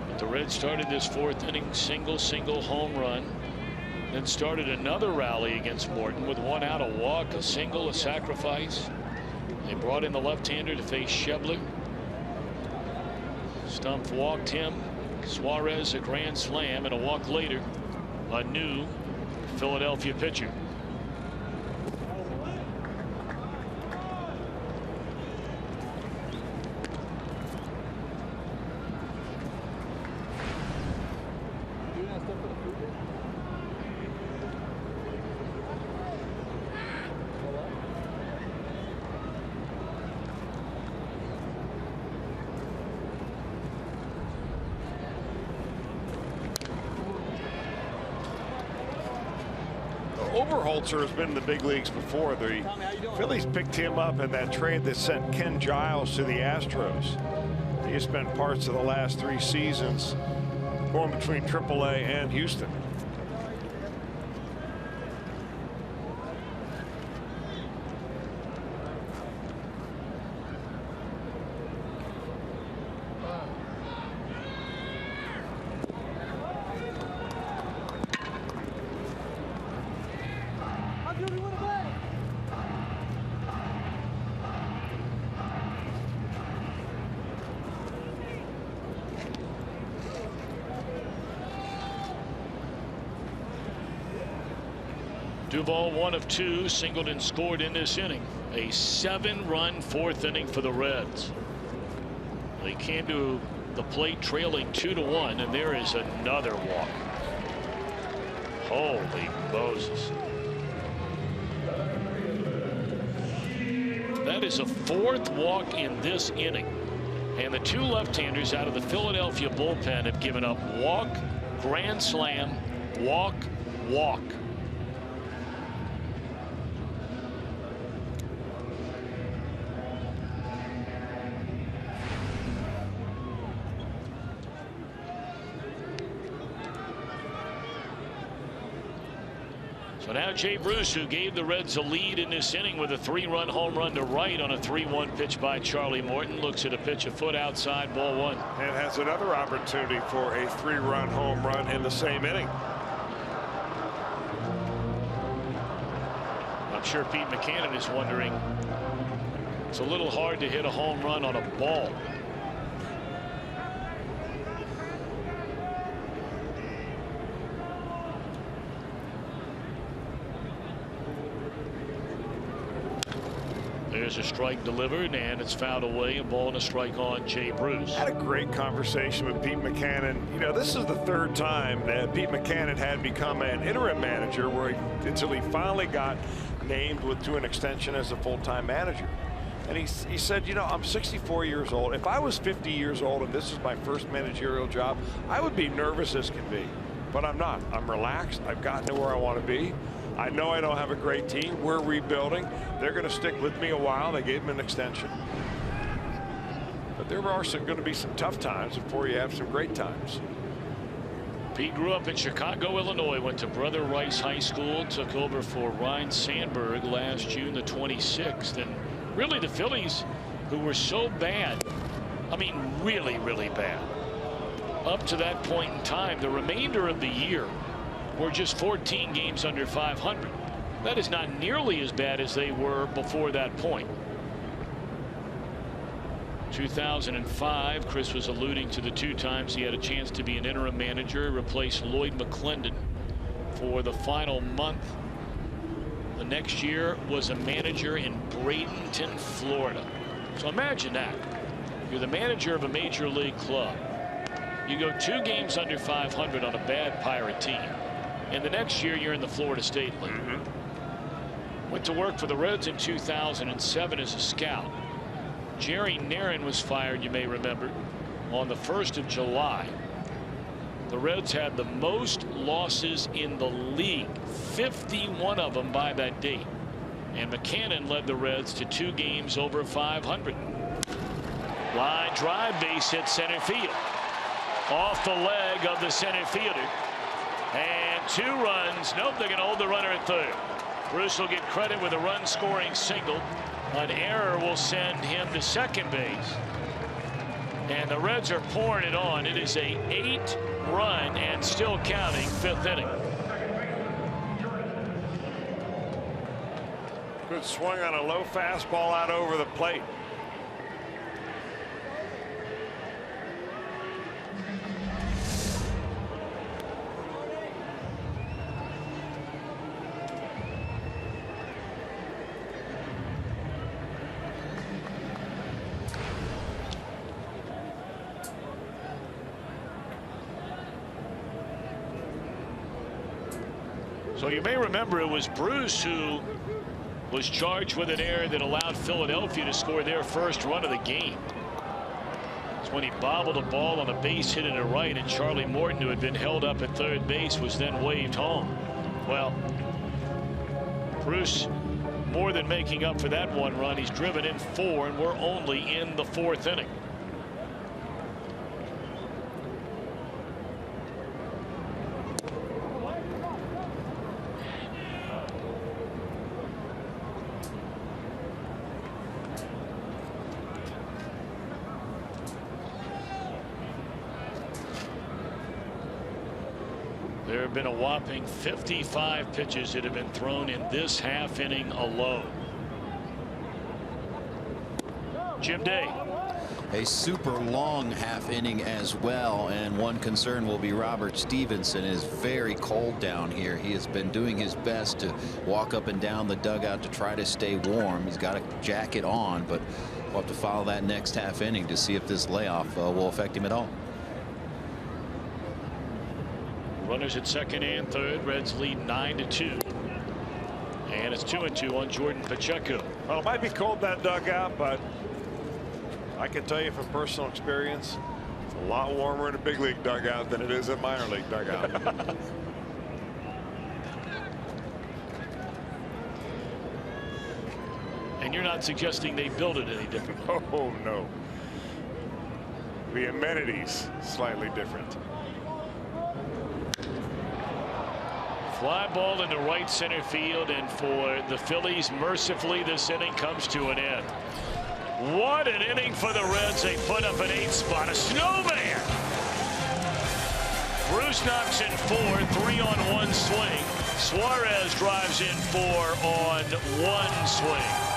But the Reds started this 4th inning single home run. Then started another rally against Morton with 1 out, a walk, a single, a sacrifice. They brought in the left-hander to face Schebler. Stumpf walked him. Suarez a grand slam, and a walk later, a new Philadelphia pitcher. Oberholzer has been in the big leagues before. The Phillies picked him up in that trade that sent Ken Giles to the Astros. He has spent parts of the last 3 seasons going between AAA and Houston. Duvall 1 of 2, singled and scored in this inning. A 7-run 4th inning for the Reds. They came to the plate trailing 2-1, and there is another walk. Holy Moses. That is a 4th walk in this inning. And the 2 left-handers out of the Philadelphia bullpen have given up walk, grand slam, walk, walk. So now Jay Bruce, who gave the Reds a lead in this inning with a 3-run home run to right on a 3-1 pitch by Charlie Morton, looks at a pitch a foot outside, ball 1. And has another opportunity for a 3-run home run in the same inning. I'm sure Pete McCannon is wondering, it's a little hard to hit a home run on a ball. There's a strike delivered, and it's fouled away. A ball and a strike on Jay Bruce. Had a great conversation with Pete McCannon. You know, this is the 3rd time that Pete McCannon had become an interim manager until he finally got named to an extension as a full-time manager. And he said, you know, I'm 64 years old. If I was 50 years old and this is my first managerial job, I would be nervous as can be. But I'm not. I'm relaxed. I've gotten to where I want to be. I know I don't have a great team. We're rebuilding. They're going to stick with me a while. They gave him an extension. But there are going to be some tough times before you have some great times. Pete grew up in Chicago, Illinois, went to Brother Rice High School, took over for Ryne Sandberg last June the 26th. And really the Phillies, who were so bad, I mean really, really bad, up to that point in time, the remainder of the year were just 14 games under 500. That is not nearly as bad as they were before that point. 2005, Chris was alluding to the 2 times he had a chance to be an interim manager, replaced Lloyd McClendon for the final month. The next year was a manager in Bradenton, Florida. So imagine that. You're the manager of a major league club. You go 2 games under 500 on a bad Pirate team. And the next year you're in the Florida State League. Went to work for the Reds in 2007 as a scout. Jerry Narron was fired, you may remember, on the 1st of July. The Reds had the most losses in the league, 51 of them by that date. And McCannon led the Reds to 2 games over 500. Line drive, base hit center field. Off the leg of the center fielder. And 2 runs. Nope, they're going to hold the runner at third. Bruce will get credit with a run-scoring single. An error will send him to second base. And the Reds are pouring it on. It is a 8-run and still counting 5th inning. Good swing on a low fastball out over the plate. So you may remember it was Bruce who was charged with an error that allowed Philadelphia to score their first run of the game. It's when he bobbled a ball on a base hit to right, and Charlie Morton, who had been held up at third base, was then waved home. Well, Bruce more than making up for that 1 run. He's driven in 4, and we're only in the 4th inning. There have been a whopping 55 pitches that have been thrown in this half inning alone. Jim Day. A super long half inning as well, and one concern will be Robert Stevenson is very cold down here. He has been doing his best to walk up and down the dugout to try to stay warm. He's got a jacket on, but we'll have to follow that next half inning to see if this layoff will affect him at all. Runners at second and third. Reds lead 9-2. And it's 2-2 on Jordan Pacheco. Well, it might be cold in that dugout, but I can tell you from personal experience, it's a lot warmer in a big league dugout than it is a minor league dugout. And you're not suggesting they build it any different? Oh, no. The amenities slightly different. Fly ball into right center field, and for the Phillies, mercifully, this inning comes to an end. What an inning for the Reds. They put up an 8th spot. A snowman. Bruce knocks in 4, 3 on 1 swing. Suarez drives in 4 on 1 swing.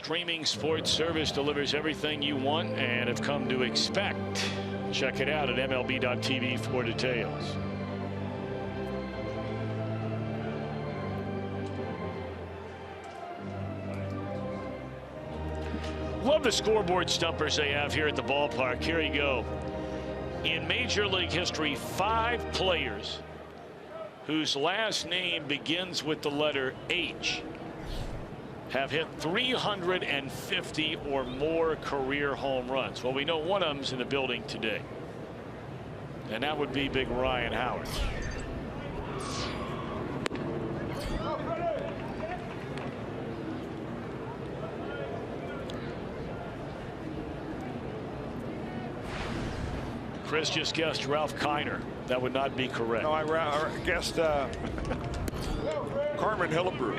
streaming sports service delivers everything you want and have come to expect. Check it out at MLB.tv for details. Love the scoreboard stumpers they have here at the ballpark. Here you go. In Major League history, 5 players whose last name begins with the letter H have hit 350 or more career home runs. Well, we know one of them's in the building today, and that would be Big Ryan Howard. Chris just guessed Ralph Kiner. That would not be correct. No, I guessed Carmen Hillebrew.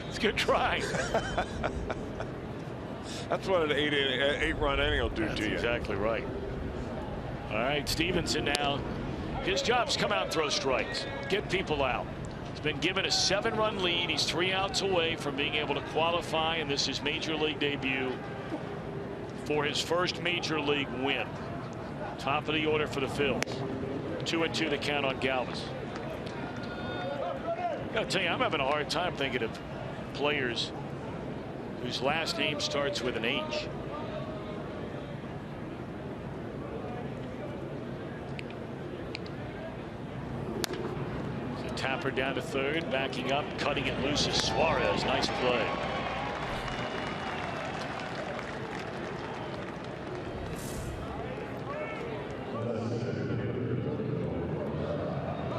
It's a good try. That's what an 8-run inning will do to you. Exactly right. All right, Stevenson now. His job's come out and throw strikes. Get people out. He's been given a 7-run lead. He's 3 outs away from being able to qualify, and this is his major league debut for his first major league win. Top of the order for the Phillies. 2-2 the count on Galvis. Gotta tell you, I'm having a hard time thinking of players whose last name starts with an H. So Tapper down to third, backing up, cutting it loose is Suarez. Nice play.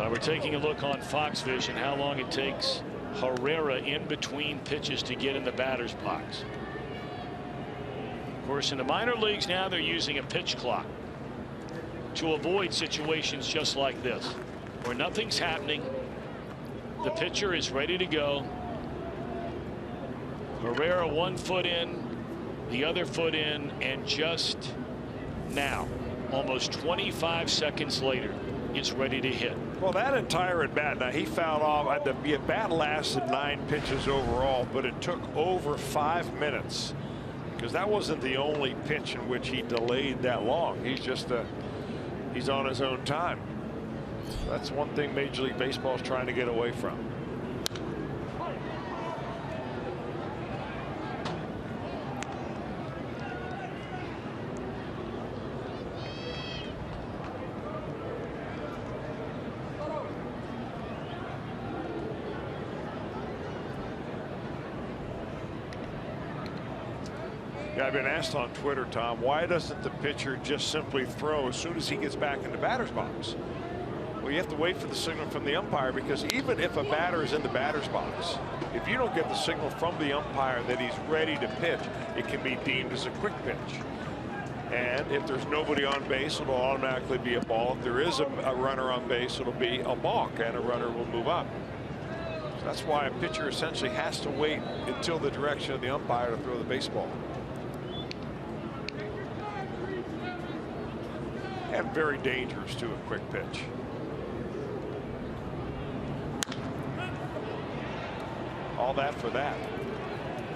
We're taking a look on Fox Vision how long it takes Herrera in between pitches to get in the batter's box. Of course, in the minor leagues now they're using a pitch clock to avoid situations just like this where nothing's happening. The pitcher is ready to go. Herrera 1 foot in, the other foot in, and just now, almost 25 seconds later, is ready to hit. Well, that entire at bat, now he fouled off. The at bat lasted 9 pitches overall, but it took over 5 minutes because that wasn't the only pitch in which he delayed that long. He's just he's on his own time. That's one thing Major League Baseball is trying to get away from. I've been asked on Twitter, Tom, why doesn't the pitcher just simply throw as soon as he gets back in the batter's box? Well, you have to wait for the signal from the umpire, because even if a batter is in the batter's box, if you don't get the signal from the umpire that he's ready to pitch, it can be deemed as a quick pitch. And if there's nobody on base, it'll automatically be a ball. If there is a runner on base, it'll be a balk, and a runner will move up. So that's why a pitcher essentially has to wait until the direction of the umpire to throw the baseball. And very dangerous to a quick pitch. All that for that.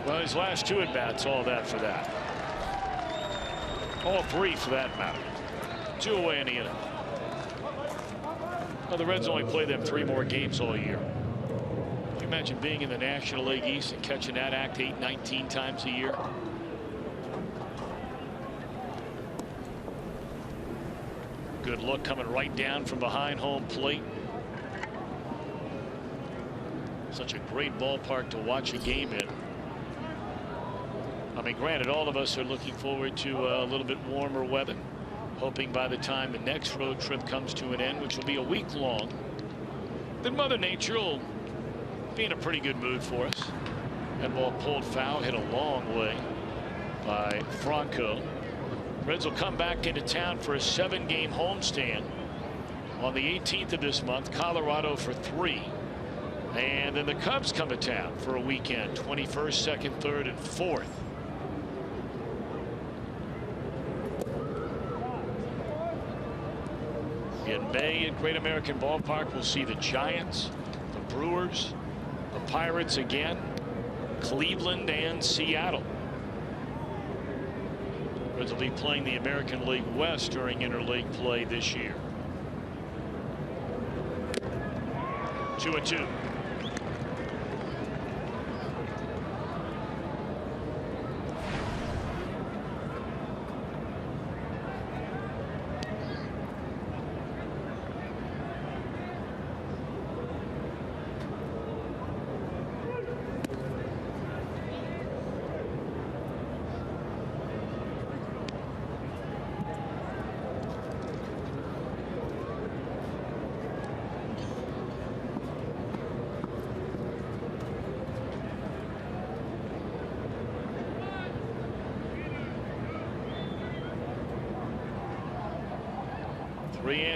Well, his last 2 at bats, all that for that. All 3 for that matter. 2 away in the inning. Well, the Reds only play them 3 more games all year. Can you imagine being in the National League East and catching that act 19 times a year? Good look coming right down from behind home plate. Such a great ballpark to watch a game in. I mean, granted, all of us are looking forward to a little bit warmer weather, hoping by the time the next road trip comes to an end, which will be a week long, then Mother Nature will be in a pretty good mood for us. That ball pulled foul, hit a long way by Franco. Reds will come back into town for a 7-game homestand on the 18th of this month. Colorado for 3. And then the Cubs come to town for a weekend, 21st, 2nd, 3rd, and 4th. In May at Great American Ballpark, we'll see the Giants, the Brewers, the Pirates again, Cleveland, and Seattle. They'll be playing the American League West during interleague play this year. 2-2.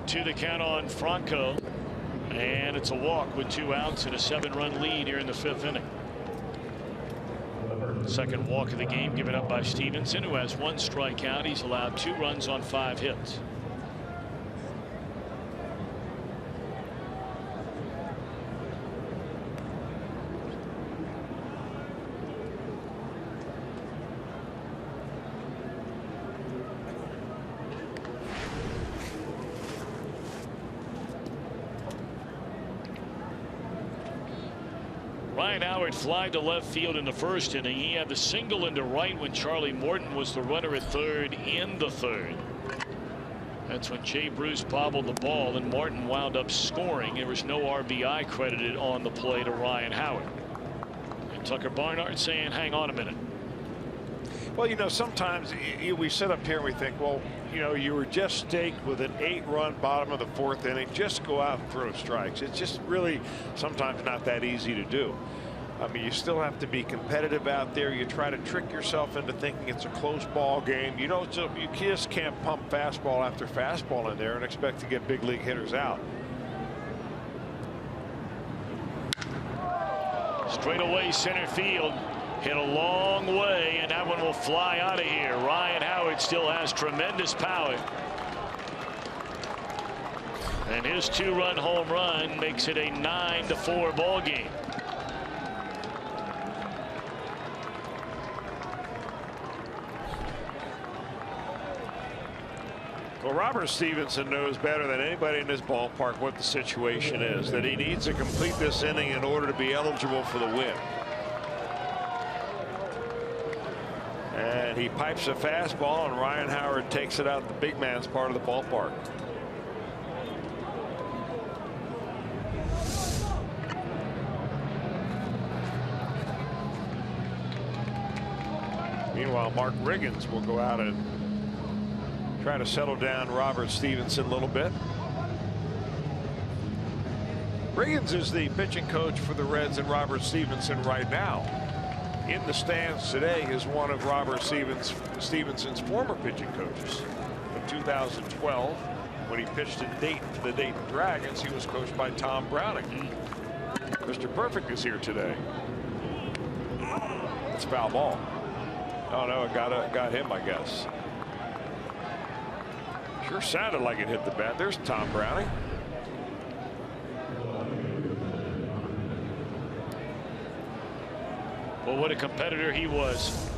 To the count on Franco, and it's a walk with 2 outs and a 7-run lead here in the 5th inning. Second walk of the game given up by Stevenson, who has 1 strikeout. He's allowed 2 runs on 5 hits. Fly to left field in the 1st inning. He had the single into right when Charlie Morton was the runner at 3rd in the 3rd. That's when Jay Bruce bobbled the ball and Morton wound up scoring. There was no RBI credited on the play to Ryan Howard. And Tucker Barnhart saying, hang on a minute. Well, you know, sometimes we sit up here and we think, well, you know, you were just staked with an 8-run bottom of the 4th inning. Just go out and throw strikes. It's just really sometimes not that easy to do. I mean, you still have to be competitive out there. You try to trick yourself into thinking it's a close ball game. You don't, you just can't pump fastball after fastball in there and expect to get big league hitters out. Straight away center field, hit a long way, and that one will fly out of here. Ryan Howard still has tremendous power, and his 2-run home run makes it a 9-4 ball game. Well, Robert Stevenson knows better than anybody in this ballpark what the situation is, that he needs to complete this inning in order to be eligible for the win. And he pipes a fastball, and Ryan Howard takes it out the big man's part of the ballpark. Meanwhile, Mark Riggins will go out and try to settle down Robert Stevenson a little bit. Riggins is the pitching coach for the Reds and Robert Stevenson right now. In the stands today is one of Robert Stevenson's former pitching coaches. In 2012, when he pitched in Dayton for the Dayton Dragons, he was coached by Tom Browning. Mr. Perfect is here today. It's foul ball. Oh no, it got him, I guess. Sure sounded like it hit the bat. There's Tom Browning. Well, what a competitor he was.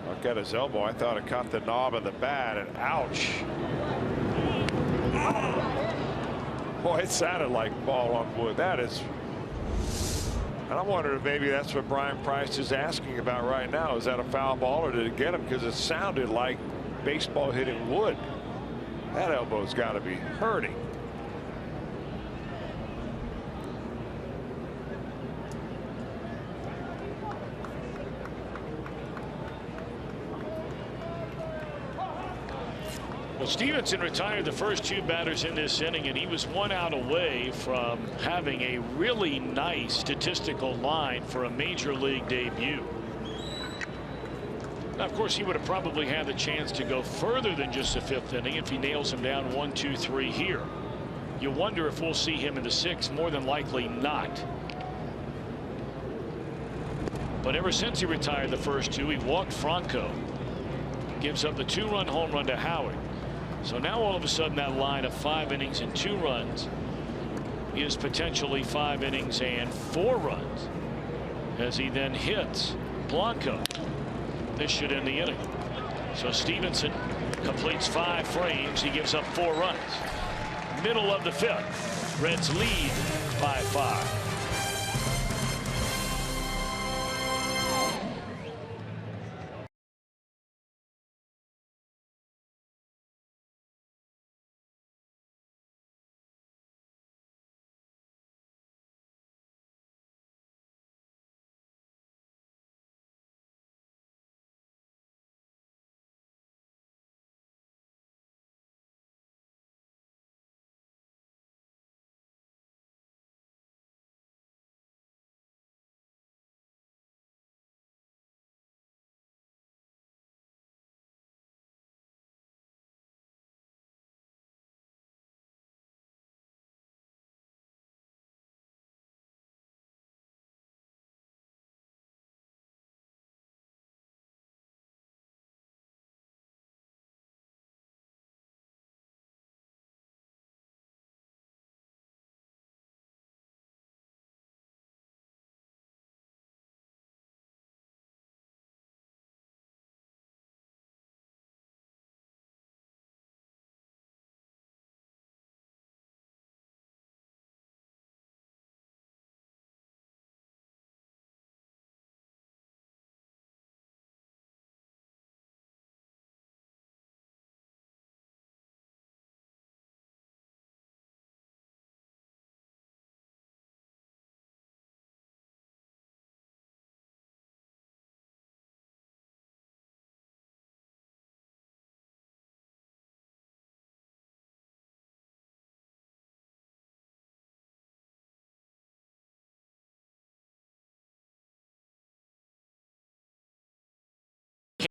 Look at his elbow. I thought it caught the knob of the bat, and ouch. Boy, it sounded like ball on wood. That is. And I'm wondering if maybe that's what Brian Price is asking about right now. Is that a foul ball, or did it get him? Because it sounded like baseball hitting wood. That elbow's got to be hurting. Well, Stevenson retired the first 2 batters in this inning, and he was 1 out away from having a really nice statistical line for a major league debut. Now, of course, he would have probably had the chance to go further than just the 5th inning if he nails him down 1, 2, 3 here. You wonder if we'll see him in the 6th. More than likely not. But ever since he retired the first 2, he walked Franco. gives up the 2-run home run to Howard. So now all of a sudden that line of 5 innings and 2 runs is potentially 5 innings and 4 runs as he then hits Blanco. This should end the inning. So Stevenson completes 5 frames. He gives up 4 runs. Middle of the 5th. Reds lead by 5.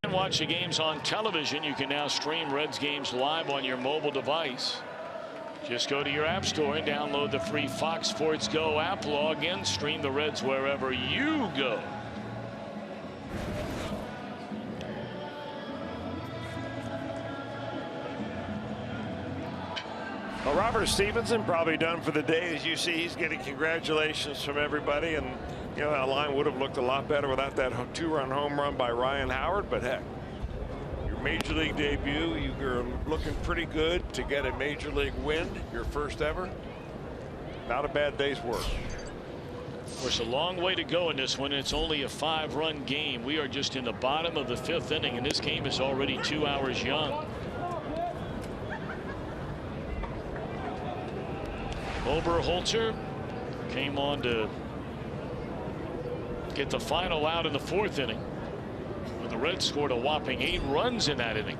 Can watch the games on television. You can now stream Reds games live on your mobile device. Just go to your app store and download the free Fox Sports Go app. Log in, stream the Reds wherever you go. Well, Robert Stevenson probably done for the day. As you see, he's getting congratulations from everybody, and you know that line would have looked a lot better without that 2-run home run by Ryan Howard. But heck, your major league debut, you're looking pretty good to get a major league win, your first ever. Not a bad day's work. Of course, a long way to go in this one. It's only a 5-run game. We are just in the bottom of the 5th inning, and this game is already 2 hours young. Oberholzer came on to get the final out in the 4th inning. But the Reds scored a whopping 8 runs in that inning.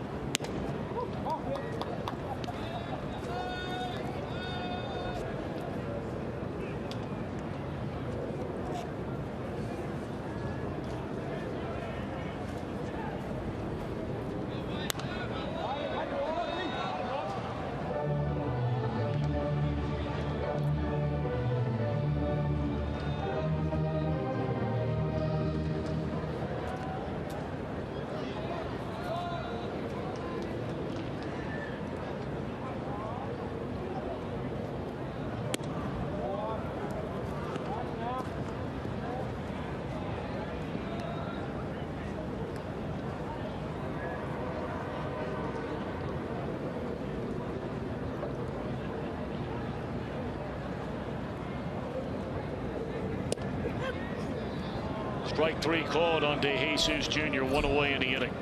Strike 3 called on DeJesus Jr. 1 away in the inning.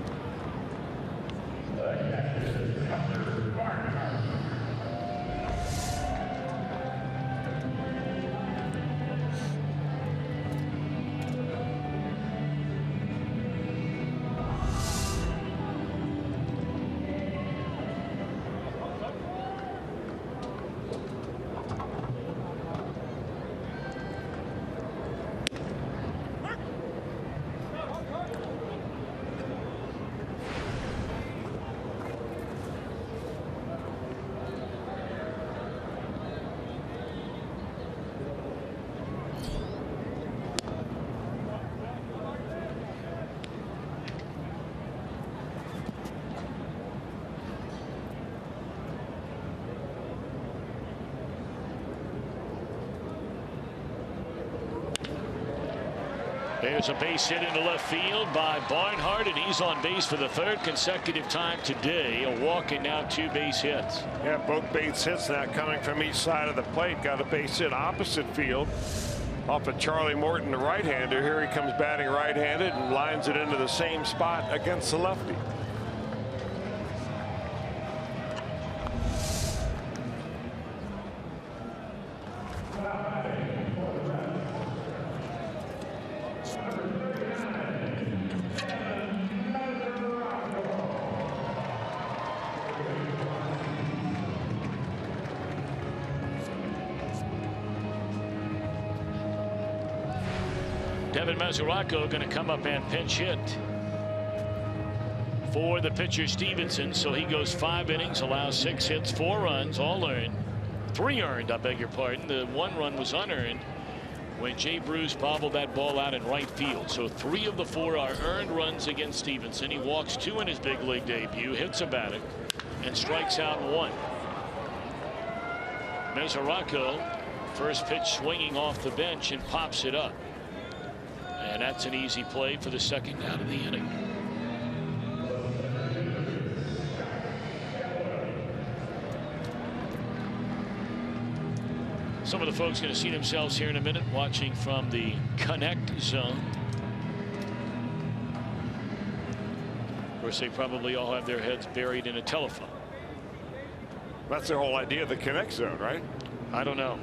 There's a base hit into left field by Barnhart, and he's on base for the third consecutive time today. A walk and now 2 base hits. Yeah, both base hits now coming from each side of the plate. Got a base hit opposite field off of Charlie Morton, the right-hander. Here he comes batting right-handed and lines it into the same spot against the lefty. Devin Mesoraco going to come up and pinch hit for the pitcher Stevenson. So he goes 5 innings, allows 6 hits, 4 runs, all earned. 3 earned, I beg your pardon. The 1 run was unearned when Jay Bruce bobbled that ball out in right field. So 3 of the 4 are earned runs against Stevenson. He walks 2 in his big league debut, hits a batter, and strikes out 1. Mesoraco, first pitch swinging off the bench and pops it up. And that's an easy play for the second out of the inning. Some of the folks going to see themselves here in a minute watching from the Connect Zone. Of course, they probably all have their heads buried in a telephone. That's the whole idea of the Connect Zone, right? I don't know.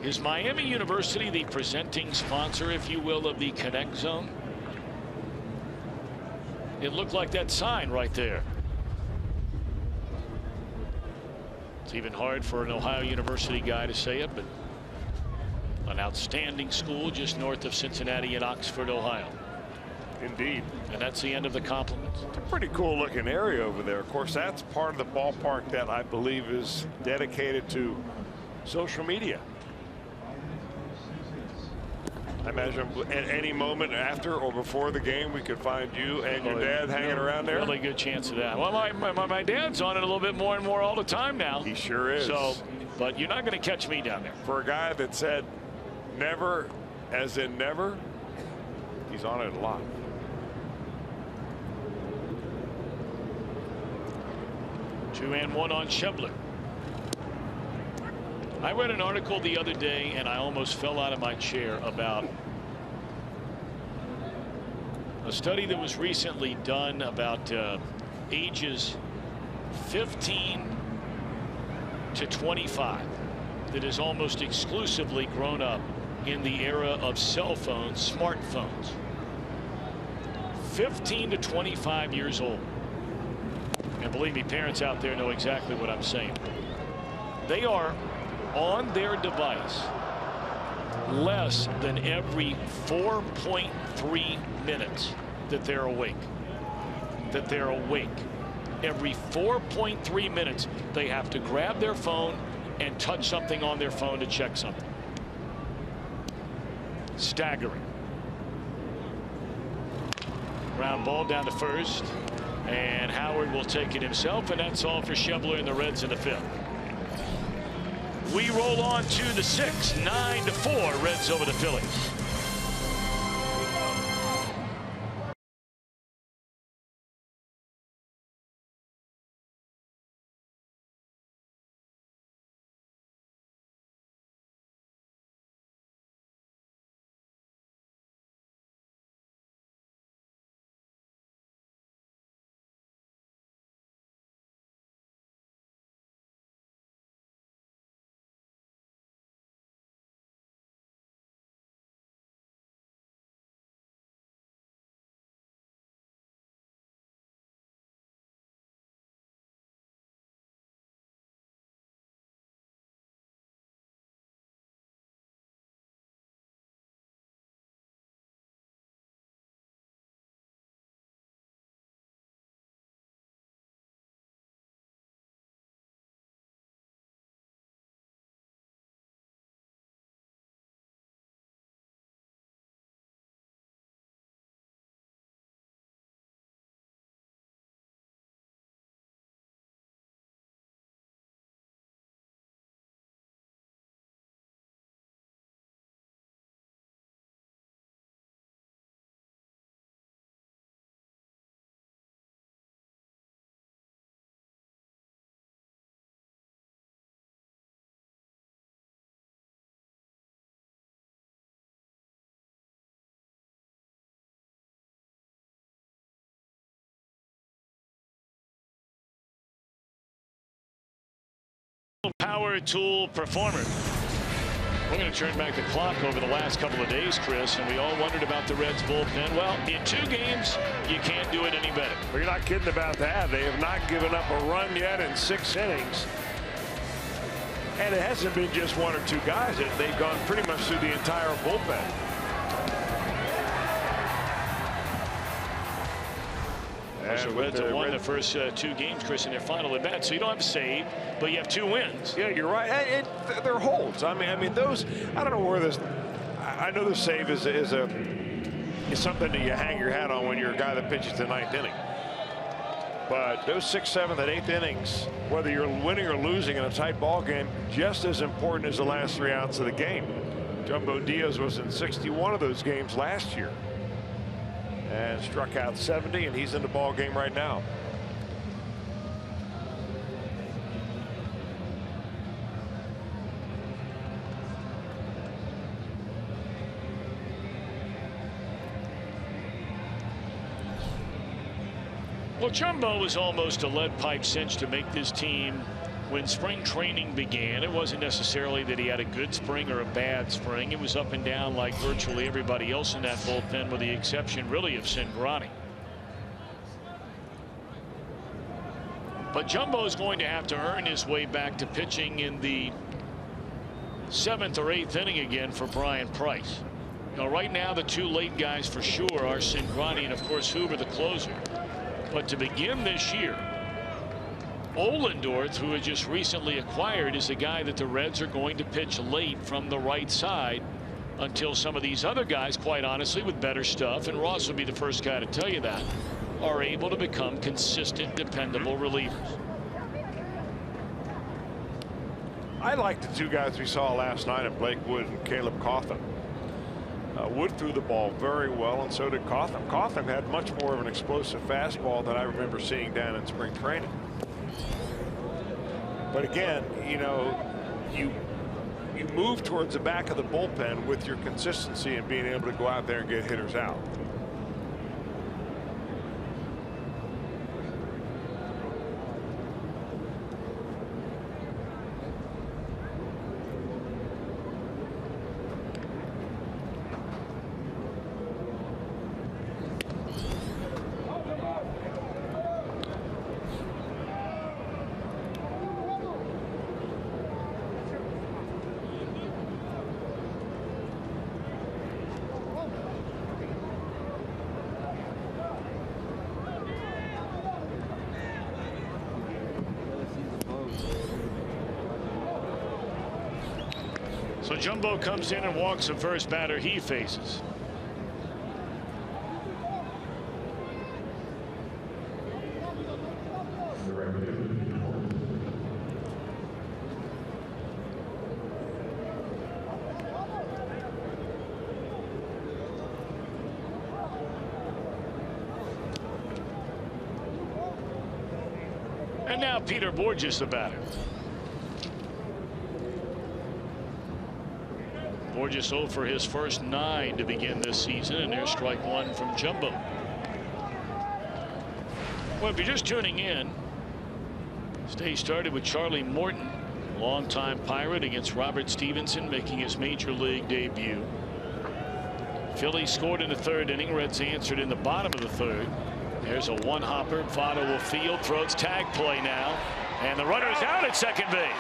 Is Miami University the presenting sponsor, if you will, of the Connect Zone? It looked like that sign right there. It's even hard for an Ohio University guy to say it, but an outstanding school just north of Cincinnati in Oxford, Ohio. Indeed. And that's the end of the compliments. It's a pretty cool looking area over there. Of course, that's part of the ballpark that I believe is dedicated to social media. I imagine at any moment after or before the game we could find you and your dad hanging around there. Really good chance of that. Well, my dad's on it a little bit more and more all the time now. He sure is. So, but you're not going to catch me down there. For a guy that said never as in never, he's on it a lot. Two and one on Schebler. I read an article the other day and I almost fell out of my chair about a study that was recently done about ages 15 to 25 that is almost exclusively grown up in the era of cell phones, smartphones. 15 to 25 years old. And believe me, parents out there know exactly what I'm saying. They are on their device less than every 4.3 minutes that they're awake. Every 4.3 minutes they have to grab their phone and touch something on their phone to check something. Staggering. Ground ball down to first, and Howard will take it himself, and that's all for Schebler and the Reds in the 5th. We roll on to the 6th, 9-4, Reds over the Phillies. Power tool performer. We're going to turn back the clock over the last couple of days, Chris, and we all wondered about the Reds bullpen. Well, in 2 games, you can't do it any better. Well, you're not kidding about that. They have not given up a run yet in 6 innings. And it hasn't been just 1 or 2 guys. They've gone pretty much through the entire bullpen. The Reds have won the first 2 games, Chris, in their final at bat. So you don't have a save, but you have 2 wins. Yeah, you're right. They're holds. I mean, those. I don't know where this. I know the save is something that you hang your hat on when you're a guy that pitches the 9th inning. But those 6th, 7th, and 8th innings, whether you're winning or losing in a tight ball game, just as important as the last 3 outs of the game. Jumbo Diaz was in 61 of those games last year and struck out 70, and he's in the ball game right now. Well, Jumbo was almost a lead pipe cinch to make this team when spring training began. It wasn't necessarily that he had a good spring or a bad spring. It was up and down like virtually everybody else in that bullpen, with the exception really of Cingrani. But Jumbo is going to have to earn his way back to pitching in the 7th or 8th inning again for Brian Price. You know, right now the 2 late guys for sure are Cingrani and of course Hoover, the closer. But to begin this year, Ohlendorf, who was just recently acquired, is a guy that the Reds are going to pitch late from the right side until some of these other guys, quite honestly, with better stuff, and Ross would be the first guy to tell you that, are able to become consistent, dependable relievers. I like the 2 guys we saw last night at Blake Wood and Caleb Cotham. Wood threw the ball very well, and so did Cotham. Cotham had much more of an explosive fastball than I remember seeing down in spring training. But again, you know, you move towards the back of the bullpen with your consistency and being able to go out there and get hitters out. So Jumbo comes in and walks the first batter he faces. And now Peter Borges, the batter. Borges 0 for his first 9 to begin this season, and there's strike 1 from Jumbo. Well, if you're just tuning in, this day started with Charlie Morton, longtime Pirate, against Robert Stevenson, making his major league debut. Phillies scored in the 3rd inning. Reds answered in the bottom of the 3rd. There's a one-hopper. Votto will field, throws tag play now, and the runner's out at second base.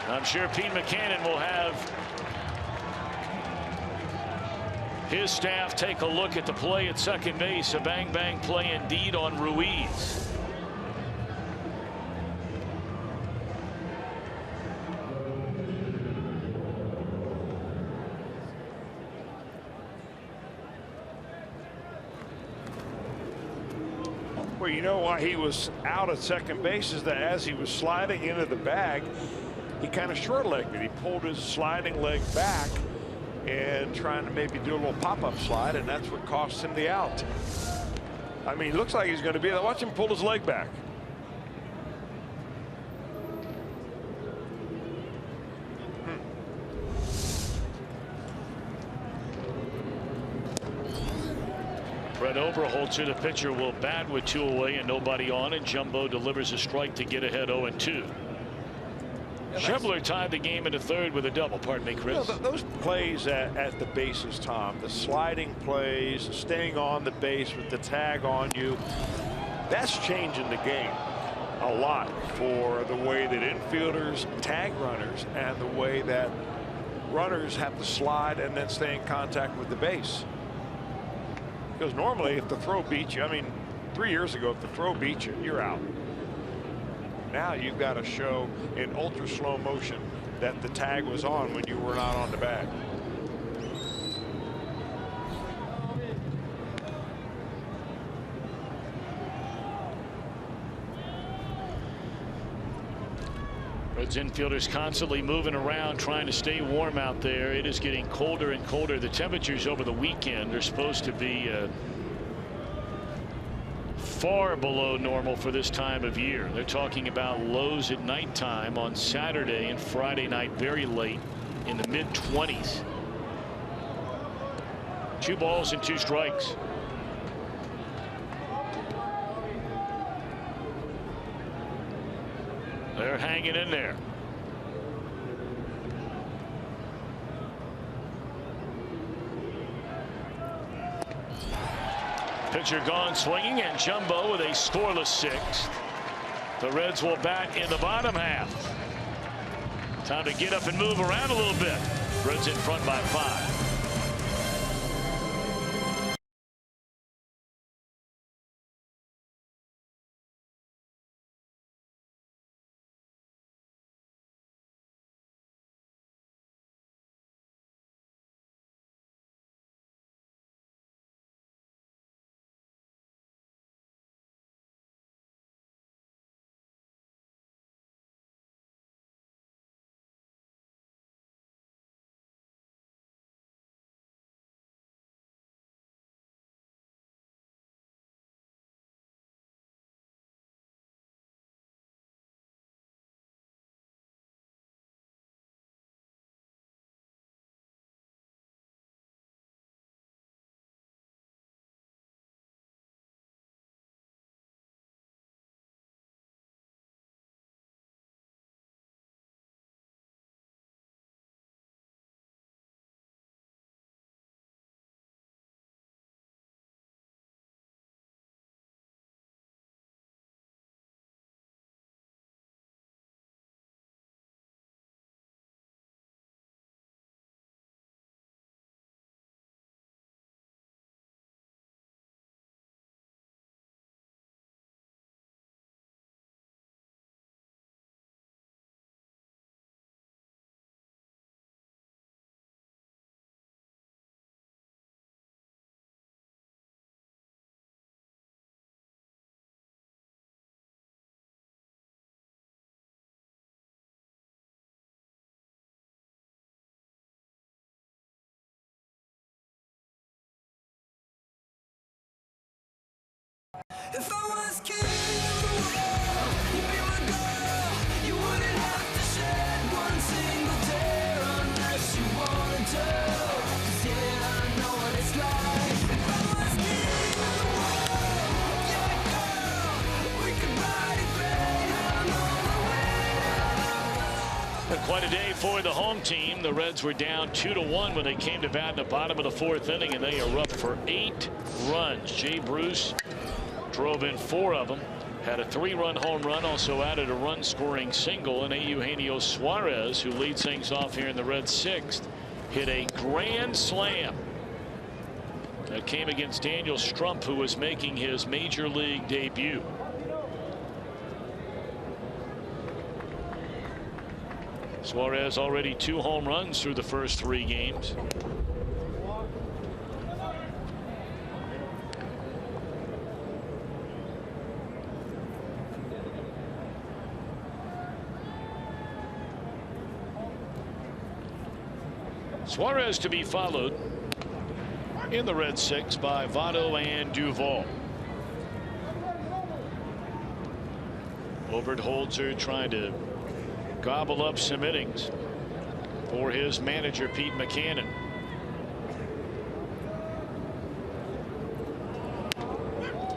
I'm sure Pete Mackanin will have his staff take a look at the play at second base. A bang-bang play indeed on Ruiz. Well, you know why he was out at second base is that as he was sliding into the bag, he kind of short-legged it. He pulled his sliding leg back and trying to maybe do a little pop-up slide, and that's what cost him the out. I mean, he looks like he's going to be there. Watch him pull his leg back. Overholzer, the pitcher, will bat with 2 away and nobody on, and Jumbo delivers a strike to get ahead 0-2. Schebler tied the game in the 3rd with a double. Pardon me, Chris. Those plays at the bases, Tom, the sliding plays, staying on the base with the tag on you, that's changing the game a lot for the way that infielders tag runners and the way that runners have to slide and then stay in contact with the base. Because normally if the throw beats you, I mean 3 years ago, if the throw beats you, you're out. Now you've got to show in ultra slow motion that the tag was on when you were not on the bag. Reds infielders constantly moving around trying to stay warm out there. It is getting colder and colder. The temperatures over the weekend are supposed to be far below normal for this time of year. They're talking about lows at nighttime on Saturday and Friday night very late in the mid-20s. 2 balls and 2 strikes. They're hanging in there. Pitcher gone swinging, and Jumbo with a scoreless 6th. The Reds will bat in the bottom half. Time to get up and move around a little bit. Reds in front by 5. If I was king of the world, you'd be my girl. You wouldn't have to shed one single tear unless you wanted to. 'Cause yeah, I know what it's like. If I was king of the world, yeah, girl, we could ride it great on all the way. Quite a day for the home team. The Reds were down 2-1 when they came to bat in the bottom of the 4th inning, and they are up for 8 runs. Jay Bruce drove in 4 of them, had a 3-run home run, also added a run-scoring single, and Eugenio Suarez, who leads things off here in the Reds' 6th, hit a grand slam. That came against Daniel Strump, who was making his major league debut. Suarez already 2 home runs through the first 3 games. Suarez to be followed in the Red 6 by Votto and Duvall. Overholzer trying to gobble up some innings for his manager Pete Mackanin.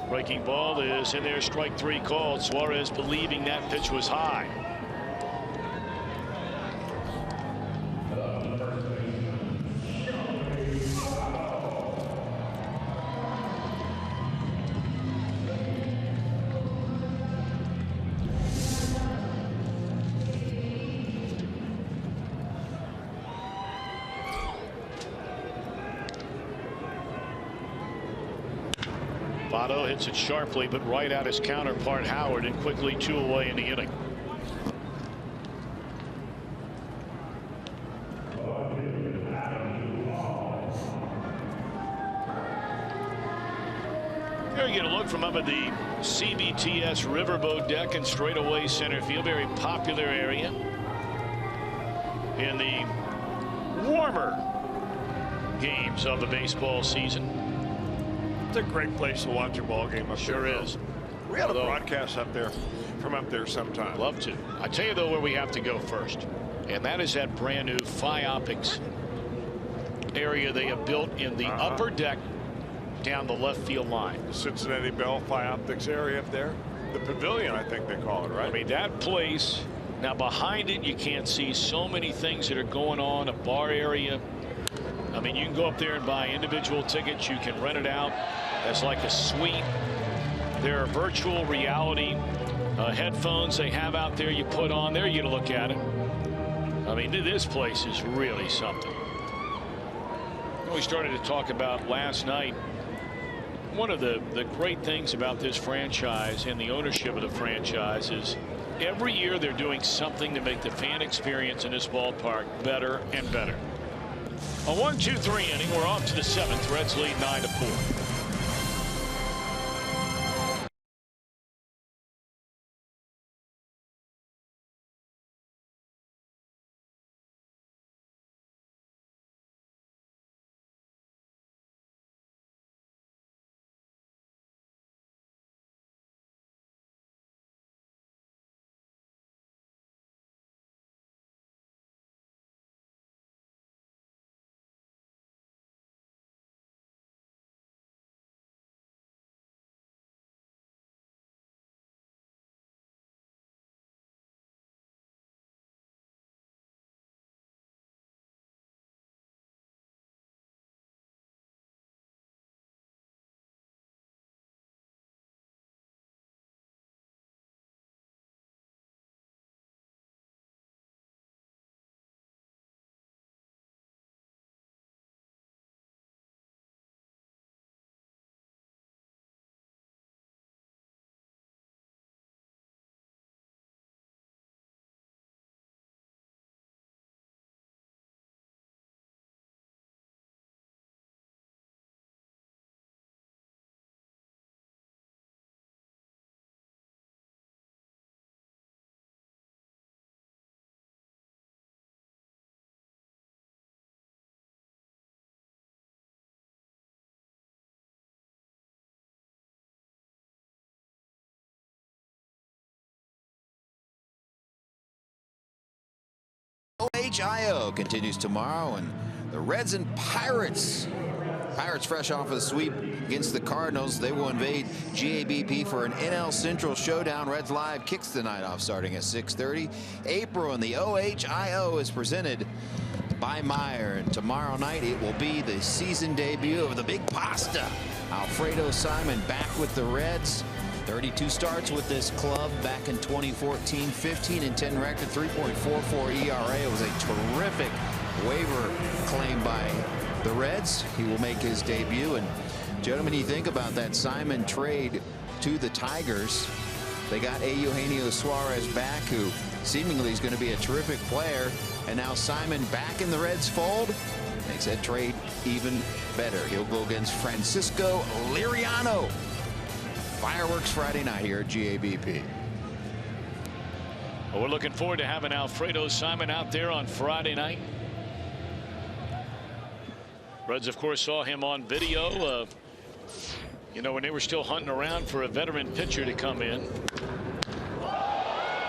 Breaking ball is in there, strike 3 called. Suarez believing that pitch was high. Votto hits it sharply, but right at his counterpart Howard, and quickly 2 away in the inning. There you get a look from up at the CBTS Riverboat deck and straightaway center field. Very popular area in the warmer games of the baseball season. It's a great place to watch a ball game up Sure there. is. We ought to broadcast up there from up there sometime. Love to. I tell you though where we have to go first, and that is that brand new PHI Optics area they have built in the upper deck down the left field line. The Cincinnati Bell PHI Optics area up there. The pavilion, I think they call it, right? I mean, that place, now behind it you can't see so many things that are going on, a bar area. I mean, you can go up there and buy individual tickets. You can rent it out as like a suite. There are virtual reality headphones they have out there you put on. There you look at it. I mean, this place is really something. We started to talk about last night. One of the great things about this franchise and the ownership of the franchise is every year they're doing something to make the fan experience in this ballpark better and better. A 1-2-3 inning. We're off to the 7th. Reds lead 9-4. PHIO continues tomorrow, and the Reds and Pirates. Pirates fresh off of the sweep against the Cardinals. They will invade GABP for an NL Central showdown. Reds Live kicks the night off starting at 6:30. April and the OHIO is presented by Meyer, and tomorrow night it will be the season debut of the Big Pasta. Alfredo Simon back with the Reds. 32 starts with this club back in 2014, 15-10 record, 3.44 ERA. It was a terrific waiver claim by the Reds. He will make his debut. And gentlemen, you think about that Simon trade to the Tigers. They got Eugenio Suarez back, who seemingly is going to be a terrific player. And now Simon back in the Reds fold makes that trade even better. He'll go against Francisco Liriano. Fireworks Friday night here at GABP. Well, we're looking forward to having Alfredo Simon out there on Friday night. Reds, of course, saw him on video, you know, when they were still hunting around for a veteran pitcher to come in.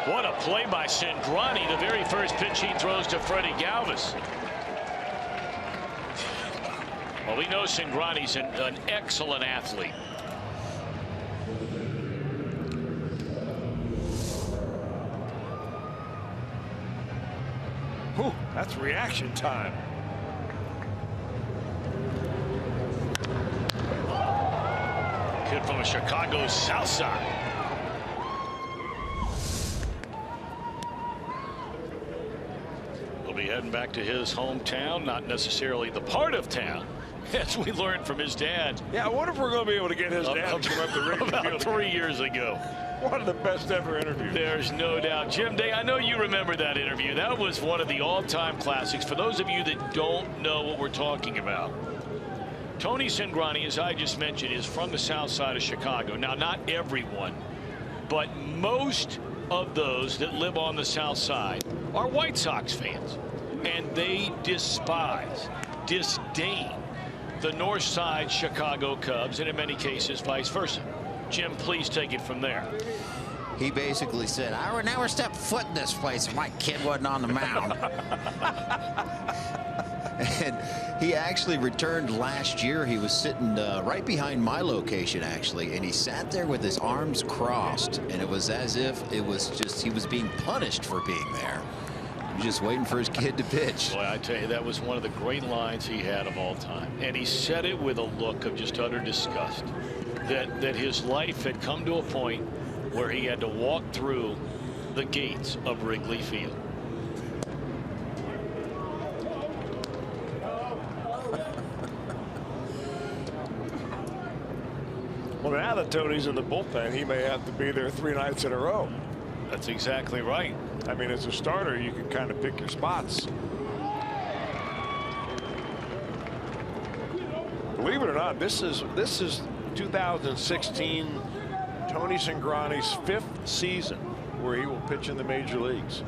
What a play by Cingrani. The very first pitch he throws to Freddie Galvis. Well, we know Cingrani's an excellent athlete. Whew, that's reaction time. Kid from the Chicago South Side. He'll be heading back to his hometown, not necessarily the part of town, as we learned from his dad. Yeah, I wonder if we're going to be able to get his dad to come up the Wrigley about Field 3 years ago. One of the best ever interviews. There's no doubt. Jim Day, I know you remember that interview. That was one of the all-time classics. For those of you that don't know what we're talking about, Tony Cingrani, as I just mentioned, is from the south side of Chicago. Now, not everyone, but most of those that live on the south side are White Sox fans. And they despise, disdain the north side Chicago Cubs, and in many cases, vice versa. Jim, please take it from there. He basically said, I would never step foot in this place if my kid wasn't on the mound. And he actually returned last year. He was sitting right behind my location, actually, and he sat there with his arms crossed, and it was as if it was just he was being punished for being there. He was just waiting for his kid to pitch. Boy, I tell you, that was one of the great lines he had of all time, and he said it with a look of just utter disgust that his life had come to a point where he had to walk through the gates of Wrigley Field. Well, now that Tony's in the bullpen, he may have to be there 3 nights in a row. That's exactly right. I mean, as a starter, you can kind of pick your spots. Believe it or not, this is 2016 Tony Cingrani's 5th season where he will pitch in the major leagues.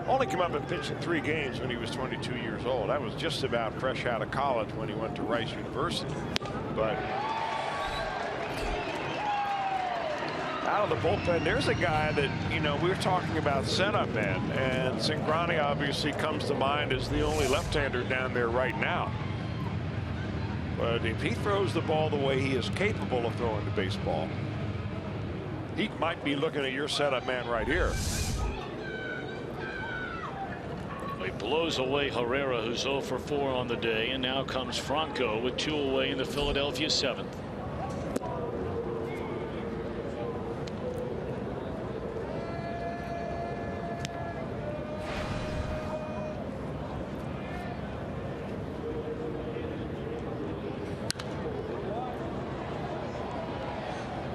Only came up and pitched in 3 games when he was 22 years old. That was just about fresh out of college when he went to Rice University. But out of the bullpen, there's a guy that, you know, we were talking about setup man, and Cingrani obviously comes to mind as the only left-hander down there right now. But if he throws the ball the way he is capable of throwing the baseball, he might be looking at your setup man right here. He blows away Herrera, who's 0 for 4 on the day, and now comes Franco with 2 away in the Philadelphia 7th.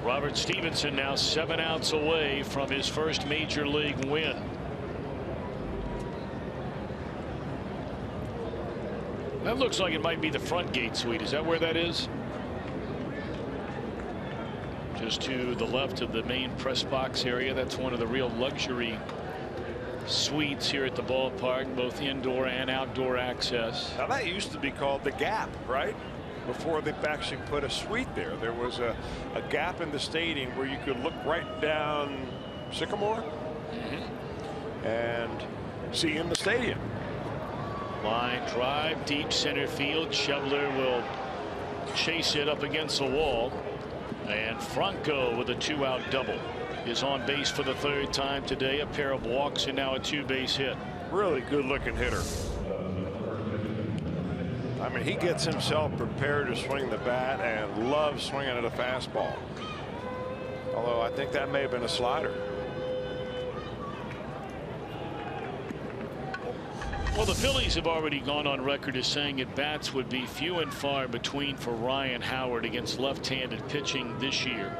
Robert Stevenson now 7 outs away from his first major league win. That looks like it might be the front gate suite. Is that where that is? Just to the left of the main press box area. That's one of the real luxury suites here at the ballpark, both indoor and outdoor access. Now that used to be called the Gap, right? Before they actually put a suite there. There was a gap in the stadium where you could look right down Sycamore and see in the stadium. Line drive, deep center field. Schebler will chase it up against the wall. And Franco with a 2-out double is on base for the 3rd time today. A pair of walks and now a 2-base hit. Really good looking hitter. I mean, he gets himself prepared to swing the bat and loves swinging at a fastball. Although I think that may have been a slider. Well, the Phillies have already gone on record as saying at bats would be few and far between for Ryan Howard against left-handed pitching this year.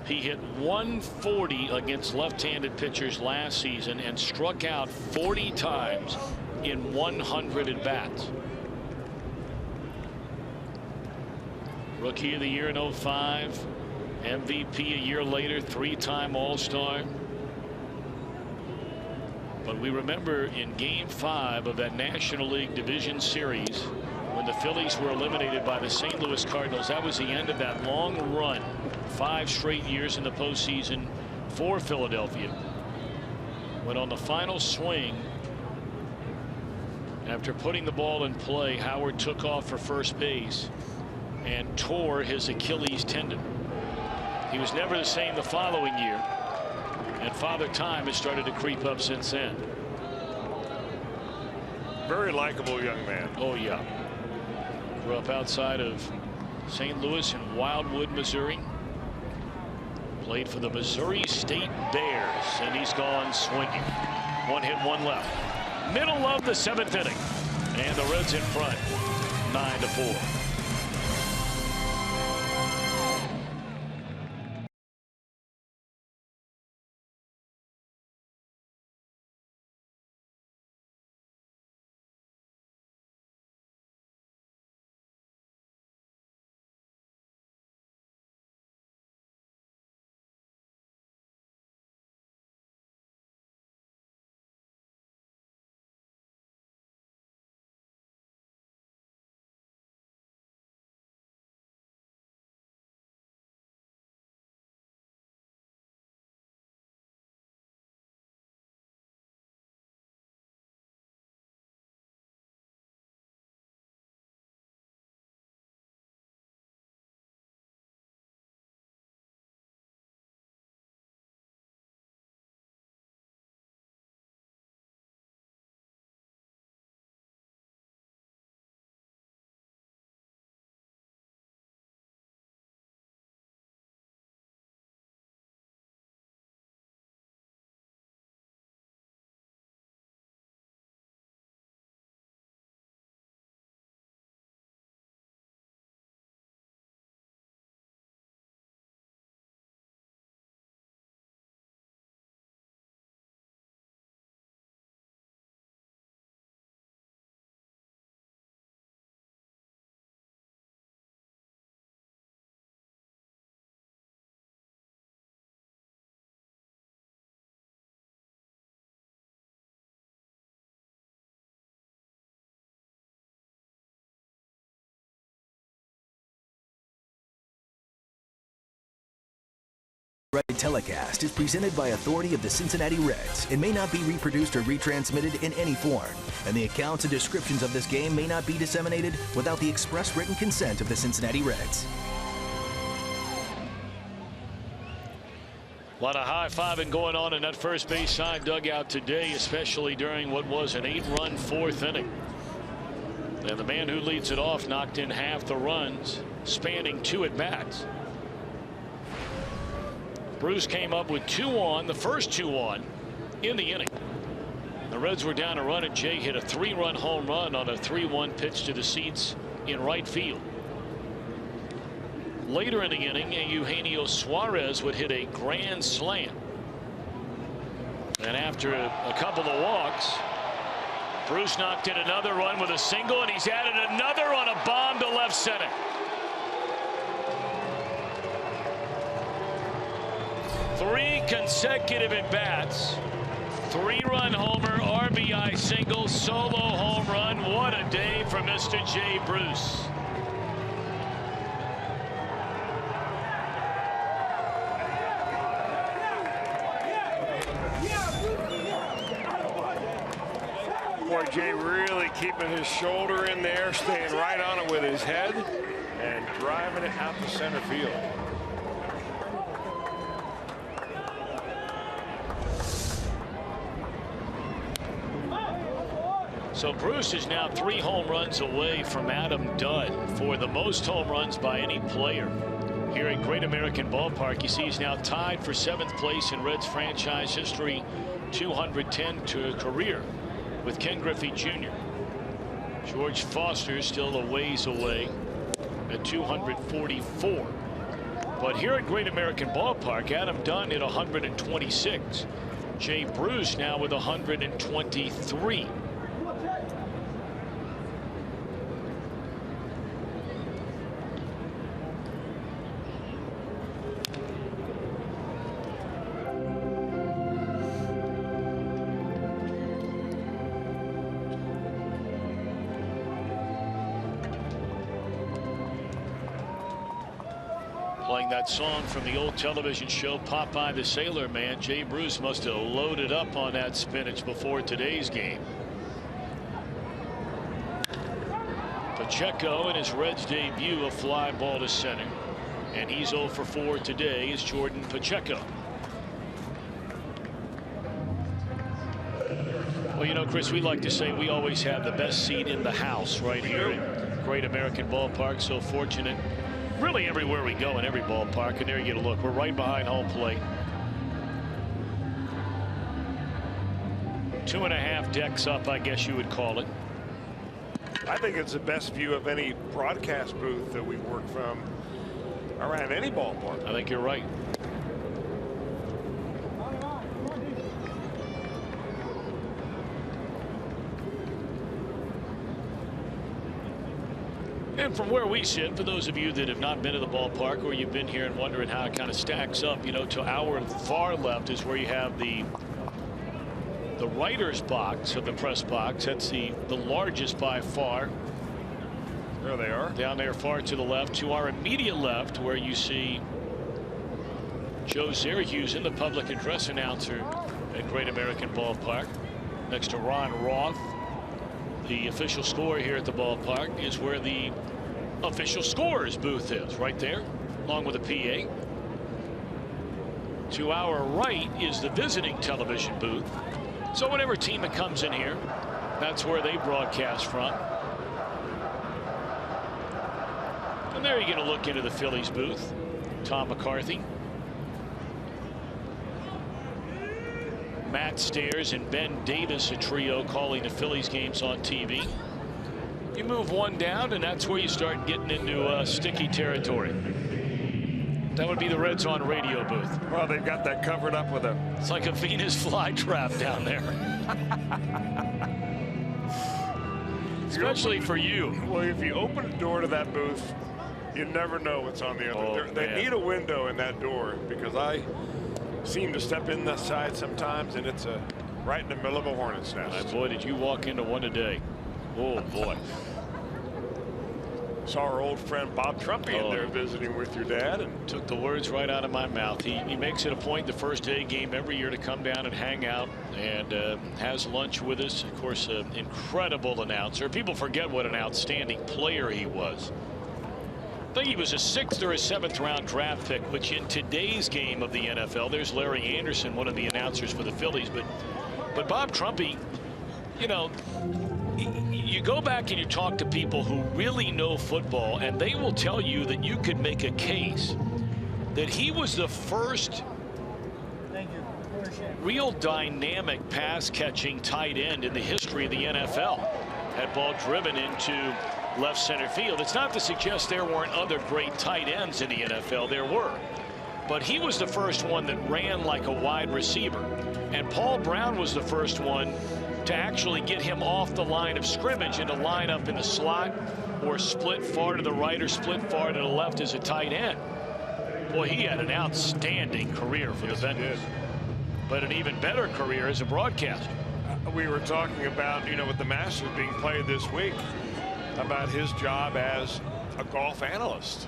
He hit 140 against left-handed pitchers last season and struck out 40 times in 100 at bats. Rookie of the year in 05, MVP a year later, 3-time All-Star. But we remember in Game 5 of that National League Division Series when the Phillies were eliminated by the St. Louis Cardinals. That was the end of that long run, 5 straight years in the postseason for Philadelphia. When on the final swing, after putting the ball in play, Howard took off for first base and tore his Achilles tendon. He was never the same the following year. And Father Time has started to creep up since then. Very likable young man. Oh, yeah. Grew up outside of St. Louis in Wildwood, Missouri. Played for the Missouri State Bears, and he's gone swinging. 1 hit, 1 left. Middle of the 7th inning, and the Reds in front, 9-4. Telecast is presented by authority of the Cincinnati Reds and may not be reproduced or retransmitted in any form. And the accounts and descriptions of this game may not be disseminated without the express written consent of the Cincinnati Reds. A lot of high-fiving going on in that first base side dugout today, especially during what was an 8-run 4th inning. And the man who leads it off knocked in half the runs, spanning 2 at-bats. Bruce came up with 2 on, the first 2 on in the inning. The Reds were down a run, and Jay hit a 3-run home run on a 3-1 pitch to the seats in right field. Later in the inning, Eugenio Suarez would hit a grand slam. And after a couple of walks, Bruce knocked in another run with a single, and he's added another on a bomb to left center. Three consecutive at-bats, 3-run homer, RBI single, solo home run. What a day for Mr. Jay Bruce. Boy, Jay really keeping his shoulder in there, staying right on it with his head, and driving it out to center field. So Bruce is now 3 home runs away from Adam Dunn for the most home runs by any player here at Great American Ballpark. You see he's now tied for 7th place in Reds franchise history, 210 to a career with Ken Griffey Jr. George Foster still a ways away at 244. But here at Great American Ballpark, Adam Dunn hit 126. Jay Bruce now with 123. Playing that song from the old television show Popeye the Sailor Man. Jay Bruce must have loaded up on that spinach before today's game. Pacheco in his Reds debut, a fly ball to center, and he's 0 for 4 today is Jordan Pacheco. Well, you know, Chris, we like to say we always have the best seat in the house right here at Great American Ballpark. So fortunate, really everywhere we go in every ballpark. And there you get a look. We're right behind home plate. 2.5 decks up, I guess you would call it. I think it's the best view of any broadcast booth that we work from around any ballpark. I think you're right. And from where we sit, for those of you that have not been to the ballpark, or you've been here and wondering how it kind of stacks up, you know, to our far left is where you have the writer's box of the press box. That's the largest by far. There they are. Down there far to the left. To our immediate left, where you see Joe Syracuse, the public address announcer at Great American Ballpark. Next to Ron Roth. The official score here at the ballpark is where the official scores booth is, right there, along with the PA. To our right is the visiting television booth. So whatever team that comes in here, that's where they broadcast from. And there you get a look into the Phillies booth. Tom McCarthy, Matt Stairs, and Ben Davis, a trio calling the Phillies games on TV. You move one down, and that's where you start getting into sticky territory. That would be the Reds on radio booth. Well, they've got that covered up with a... It's like a Venus flytrap down there. Especially for you. Well, if you open the door to that booth, you never know what's on the other. Oh, they need a window in that door, because I seem to step in that side sometimes, and it's right in the middle of a hornet's nest. Boy, did you walk into one today. Oh, boy. Saw our old friend Bob Trumpy in there visiting with your dad, and took the words right out of my mouth. He makes it a point the first day game every year to come down and hang out, and has lunch with us. Of course, an incredible announcer. People forget what an outstanding player he was. I think he was a 6th or a 7th round draft pick, which in today's game of the NFL, there's Larry Anderson, one of the announcers for the Phillies, but Bob Trumpy, you know, you go back and you talk to people who really know football, and they will tell you that you could make a case that he was the first real dynamic pass catching tight end in the history of the NFL. Had ball driven into left center field. It's not to suggest there weren't other great tight ends in the NFL. There were. But he was the first one that ran like a wide receiver. And Paul Brown was the first one to actually get him off the line of scrimmage and to line up in the slot or split far to the right or split far to the left as a tight end. Boy, he had an outstanding career for the Bengals, but an even better career as a broadcaster. we were talking about, you know, with the Masters being played this week, about his job as a golf analyst.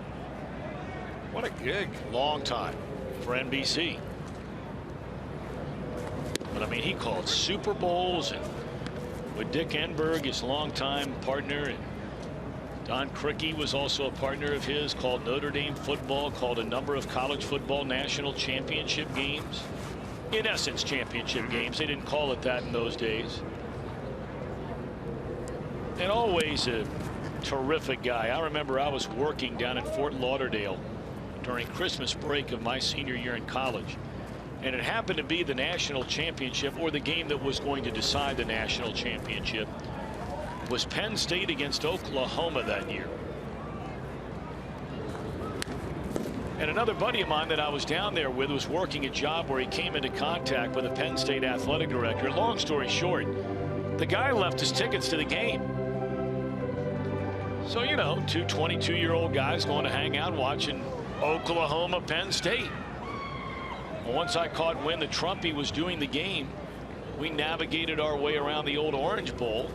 What a gig. Long time for NBC. But I mean, he called Super Bowls, and with Dick Enberg, his longtime partner, and Don Criqui was also a partner of his, called Notre Dame football, called a number of college football national championship games. In essence, championship games. They didn't call it that in those days. And always a terrific guy. I remember I was working down in Fort Lauderdale during Christmas break of my senior year in college. And it happened to be the national championship, or the game that was going to decide the national championship, was Penn State against Oklahoma that year. And another buddy of mine that I was down there with was working a job where he came into contact with a Penn State athletic director. Long story short, the guy left his tickets to the game. So, you know, two 22-year-old guys going to hang out watching Oklahoma Penn State. Well, once I caught wind that Trumpy was doing the game, we navigated our way around the old Orange Bowl.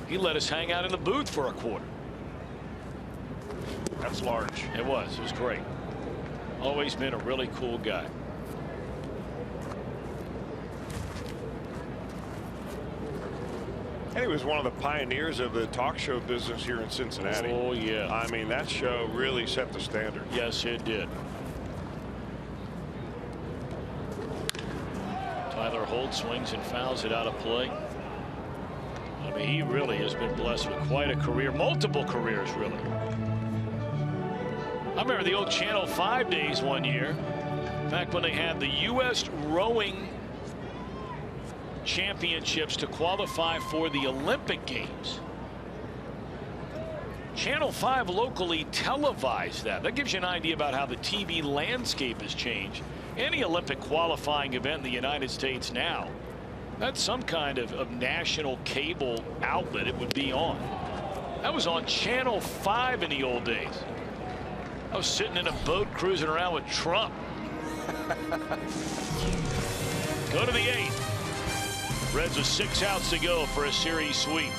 He let us hang out in the booth for a quarter. That's large. It was great. Always been a really cool guy. And he was one of the pioneers of the talk show business here in Cincinnati. Oh, yeah. I mean, that show really set the standard. Yes, it did. Tyler Holt swings and fouls it out of play. I mean, he really has been blessed with quite a career, multiple careers, really. I remember the old Channel 5 days one year, back when they had the U.S. rowing championships to qualify for the Olympic Games. Channel 5 locally televised that. That gives you an idea about how the TV landscape has changed. Any Olympic qualifying event in the United States now, that's some kind of national cable outlet it would be on. That was on Channel 5 in the old days. I was sitting in a boat cruising around with Trump. Go to the 8th. Reds with 6 outs to go for a series sweep.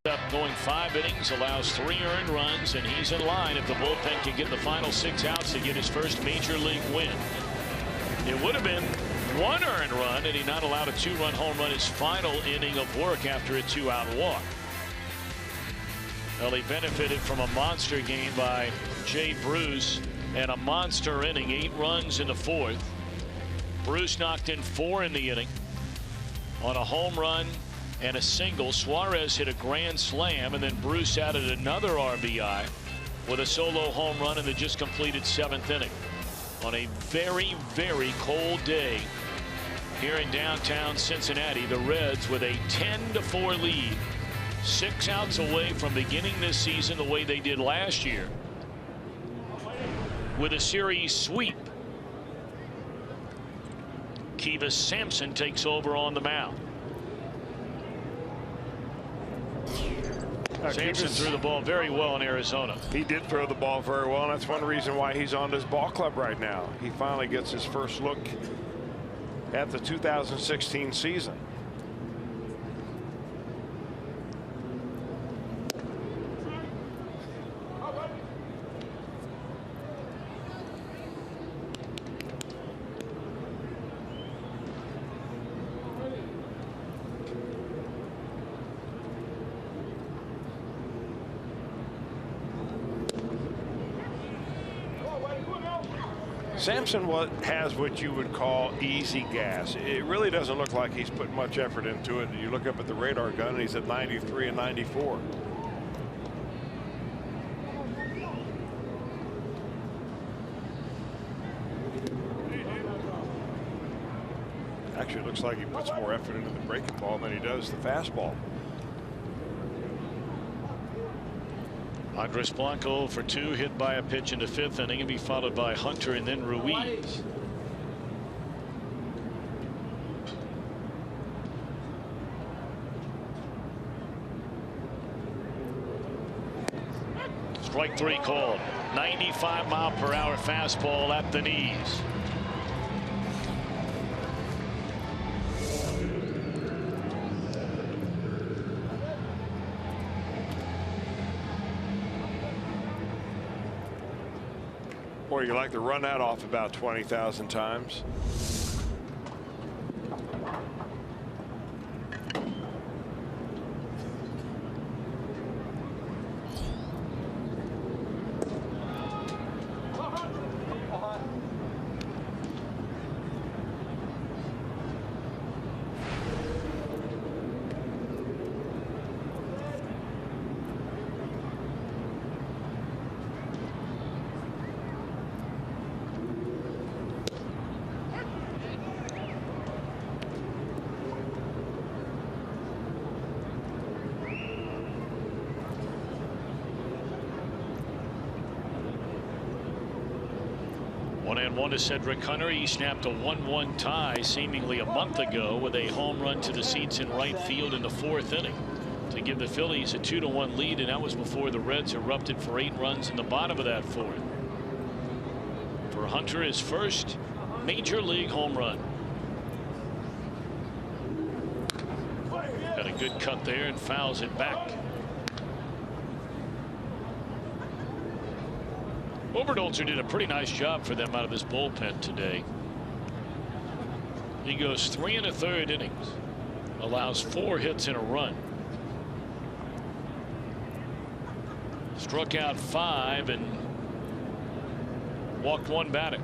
Up going 5 innings, allows 3 earned runs, and he's in line if the bullpen can get the final 6 outs to get his first major league win. It would have been 1 earned run, and he not allowed a 2-run home run his final inning of work after a 2-out walk. Well, he benefited from a monster game by Jay Bruce and a monster inning, 8 runs in the 4th. Bruce knocked in 4 in the inning on a home run and a single. Suarez hit a grand slam, and then Bruce added another RBI with a solo home run in the just completed 7th inning. On a very, very cold day here in downtown Cincinnati, the Reds with a 10-4 lead, 6 outs away from beginning this season the way they did last year with a series sweep. Kivas Sampson takes over on the mound. Sampson threw the ball very well in Arizona. He did throw the ball very well, and that's one reason why he's on this ball club right now. He finally gets his first look at the 2016 season. Sampson has what you would call easy gas. It really doesn't look like he's put much effort into it. You look up at the radar gun and he's at 93 and 94. Actually, it looks like he puts more effort into the breaking ball than he does the fastball. Andres Blanco for 2, hit by a pitch in the 5th inning, and be followed by Hunter and then Ruiz. Strike 3 called. 95-mile-per-hour fastball at the knees. Boy, you like to run that off about 20,000 times. One to Cedric Hunter. He snapped a 1-1 tie seemingly a month ago with a home run to the seats in right field in the 4th inning to give the Phillies a 2-1 lead, and that was before the Reds erupted for 8 runs in the bottom of that 4th. For Hunter, his first major league home run. Got a good cut there and fouls it back. Oberholzer did a pretty nice job for them out of this bullpen today. He goes 3 1/3 innings, allows 4 hits and a run. Struck out 5 and walked 1 batter.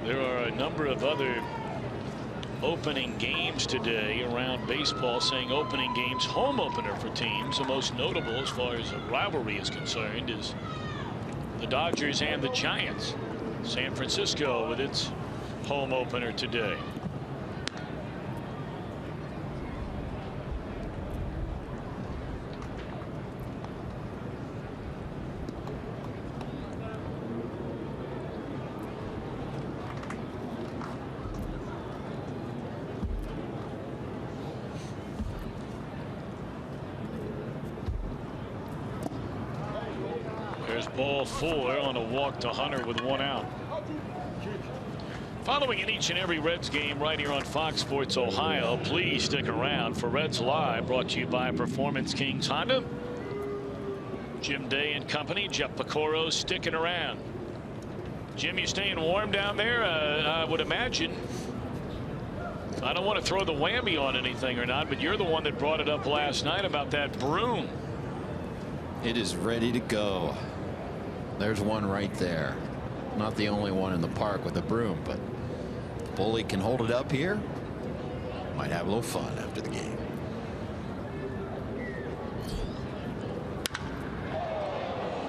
There are a number of other opening games today around baseball, saying opening games, home opener for teams. The most notable as far as a rivalry is concerned is the Dodgers and the Giants. San Francisco with its home opener today. Ball 4 on a walk to Hunter with 1 out. Following in each and every Reds game right here on Fox Sports Ohio. Please stick around for Reds Live, brought to you by Performance Kings Honda. Jim Day and company. Jeff Picoro sticking around. Jim, you staying warm down there? I would imagine. I don't want to throw the whammy on anything or not, but you're the one that brought it up last night about that broom. It is ready to go. There's one right there. Not the only one in the park with a broom, but the bully can hold it up here. Might have a little fun after the game.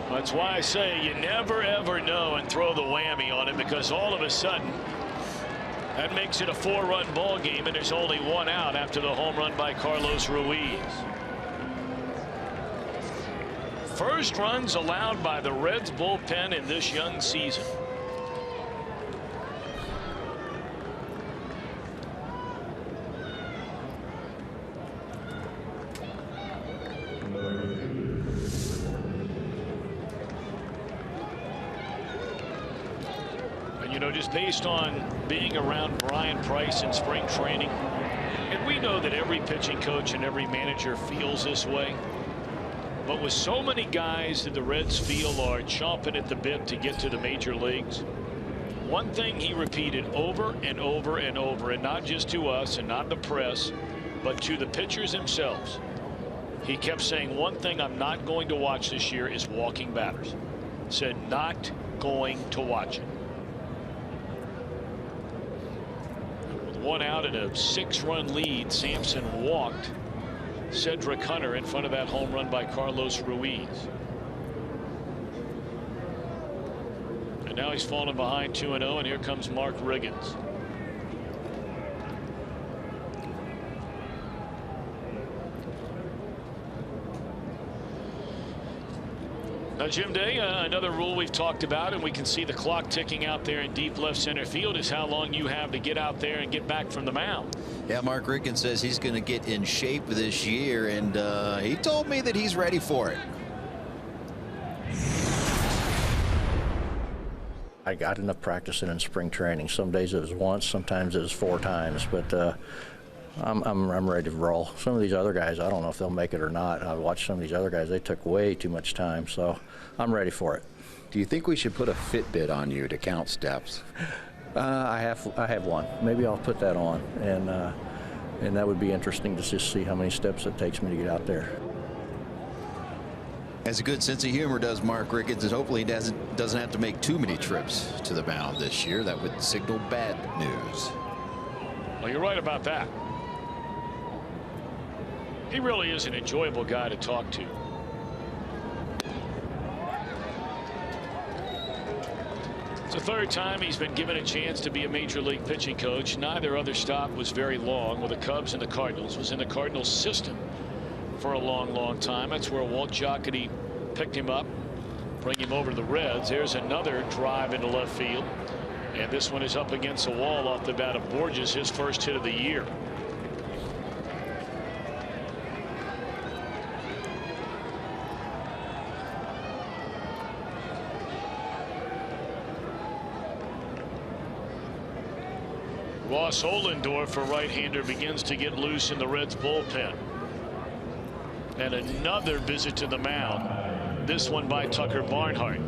That's why I say you never ever know and throw the whammy on it, because all of a sudden that makes it a 4-run ball game and there's only 1 out after the home run by Carlos Ruiz. First runs allowed by the Reds bullpen in this young season. And you know, just based on being around Brian Price in spring training, and we know that every pitching coach and every manager feels this way. But with so many guys that the Reds feel are chomping at the bit to get to the major leagues, one thing he repeated over and over and over, and not just to us and not the press, but to the pitchers themselves. He kept saying, one thing I'm not going to watch this year is walking batters. Said not going to watch it. With 1 out and a 6-run lead, Sampson walked Cedric Hunter in front of that home run by Carlos Ruiz. And now he's fallen behind 2-0, and here comes Mark Riggins. Now, Jim Day, another rule we've talked about, and we can see the clock ticking out there in deep left center field, is how long you have to get out there and get back from the mound. Yeah, Mark Riggins says he's going to get in shape this year, and he told me that he's ready for it. I got enough practicing in spring training. Some days it was once, sometimes it was 4 times, but I'm ready to roll. Some of these other guys, I don't know if they'll make it or not. I watched some of these other guys, they took way too much time, so I'm ready for it. Do you think we should put a Fitbit on you to count steps? I have one. Maybe I'll put that on, and that would be interesting to just see how many steps it takes me to get out there. Has a good sense of humor, does Mark Ricketts, and hopefully he doesn't have to make too many trips to the mound this year. That would signal bad news. Well, you're right about that. He really is an enjoyable guy to talk to. It's the 3rd time he's been given a chance to be a major league pitching coach. Neither other stop was very long with the Cubs and the Cardinals. Was in the Cardinals system for a long time. That's where Walt Jocketty picked him up, bring him over to the Reds. There's another drive into left field, and this one is up against the wall off the bat of Borges, his first hit of the year. Ross Ohlendorf, a right-hander, begins to get loose in the Reds bullpen. And another visit to the mound, this one by Tucker Barnhart.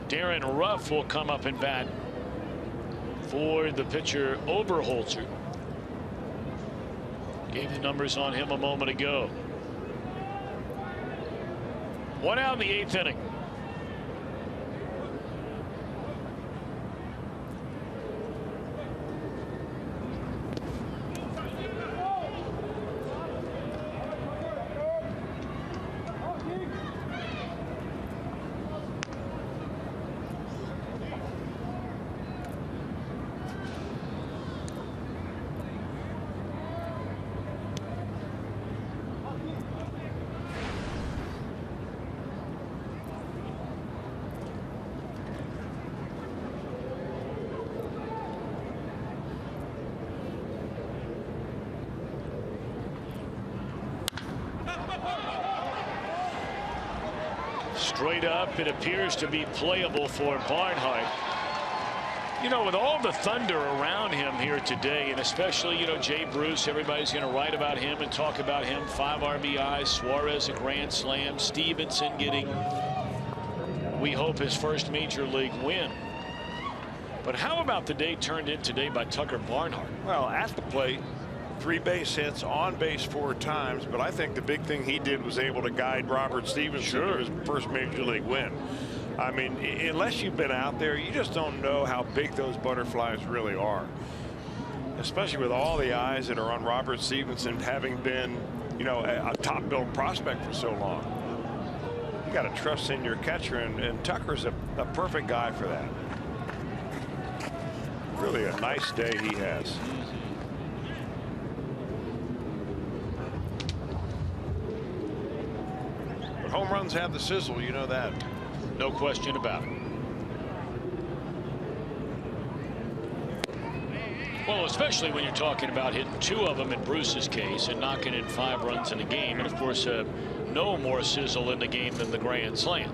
Darren Ruff will come up and bat for the pitcher Oberholzer. Gave the numbers on him a moment ago. 1 out in the 8th inning. Straight up, it appears to be playable for Barnhart. You know, with all the thunder around him here today, and especially, you know, Jay Bruce, everybody's going to write about him and talk about him. 5 RBIs, Suarez a grand slam, Stevenson getting, we hope, his first major league win. But how about the day turned in today by Tucker Barnhart? Well, at the plate, 3 base hits, on base 4 times, but I think the big thing he did was able to guide Robert Stevenson to his first major league win. I mean, unless you've been out there, you just don't know how big those butterflies really are, especially with all the eyes that are on Robert Stevenson, having been, you know, a top billed prospect for so long. You got to trust in your catcher, and Tucker's a perfect guy for that. Really a nice day he has. But home runs have the sizzle, you know that. No question about it. Well, especially when you're talking about hitting 2 of them in Bruce's case and knocking in 5 runs in a game. And of course, no more sizzle in the game than the grand slam.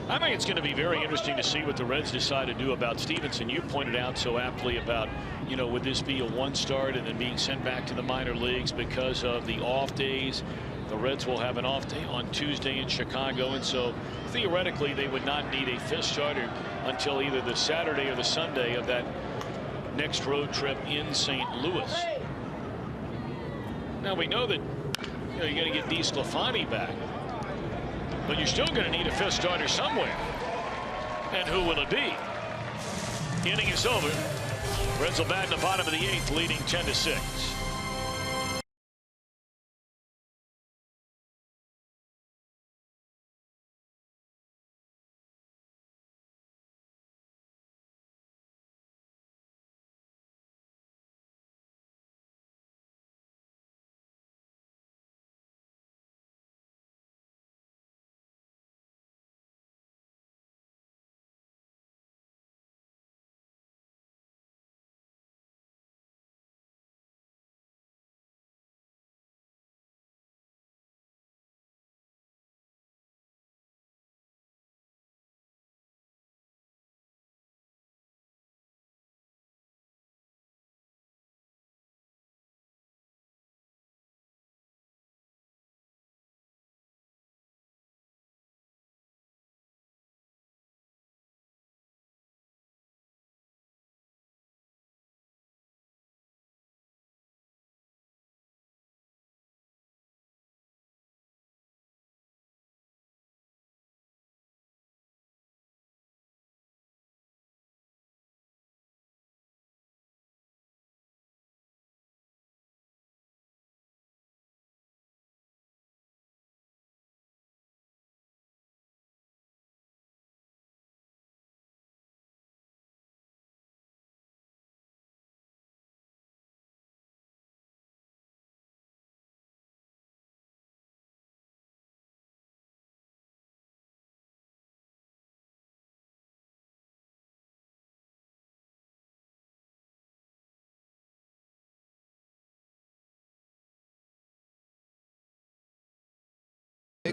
I think it's going to be very interesting to see what the Reds decide to do about Stevenson. You pointed out so aptly about, you know, would this be a 1 start and then being sent back to the minor leagues because of the off days? The Reds will have an off day on Tuesday in Chicago, and so theoretically they would not need a 5th starter until either the Saturday or the Sunday of that next road trip in St. Louis. Now we know that, you know, you're going to get DeSclafani back, but you're still going to need a 5th starter somewhere. And who will it be? Inning is over. Reds will bat in the bottom of the 8th, leading 10-6.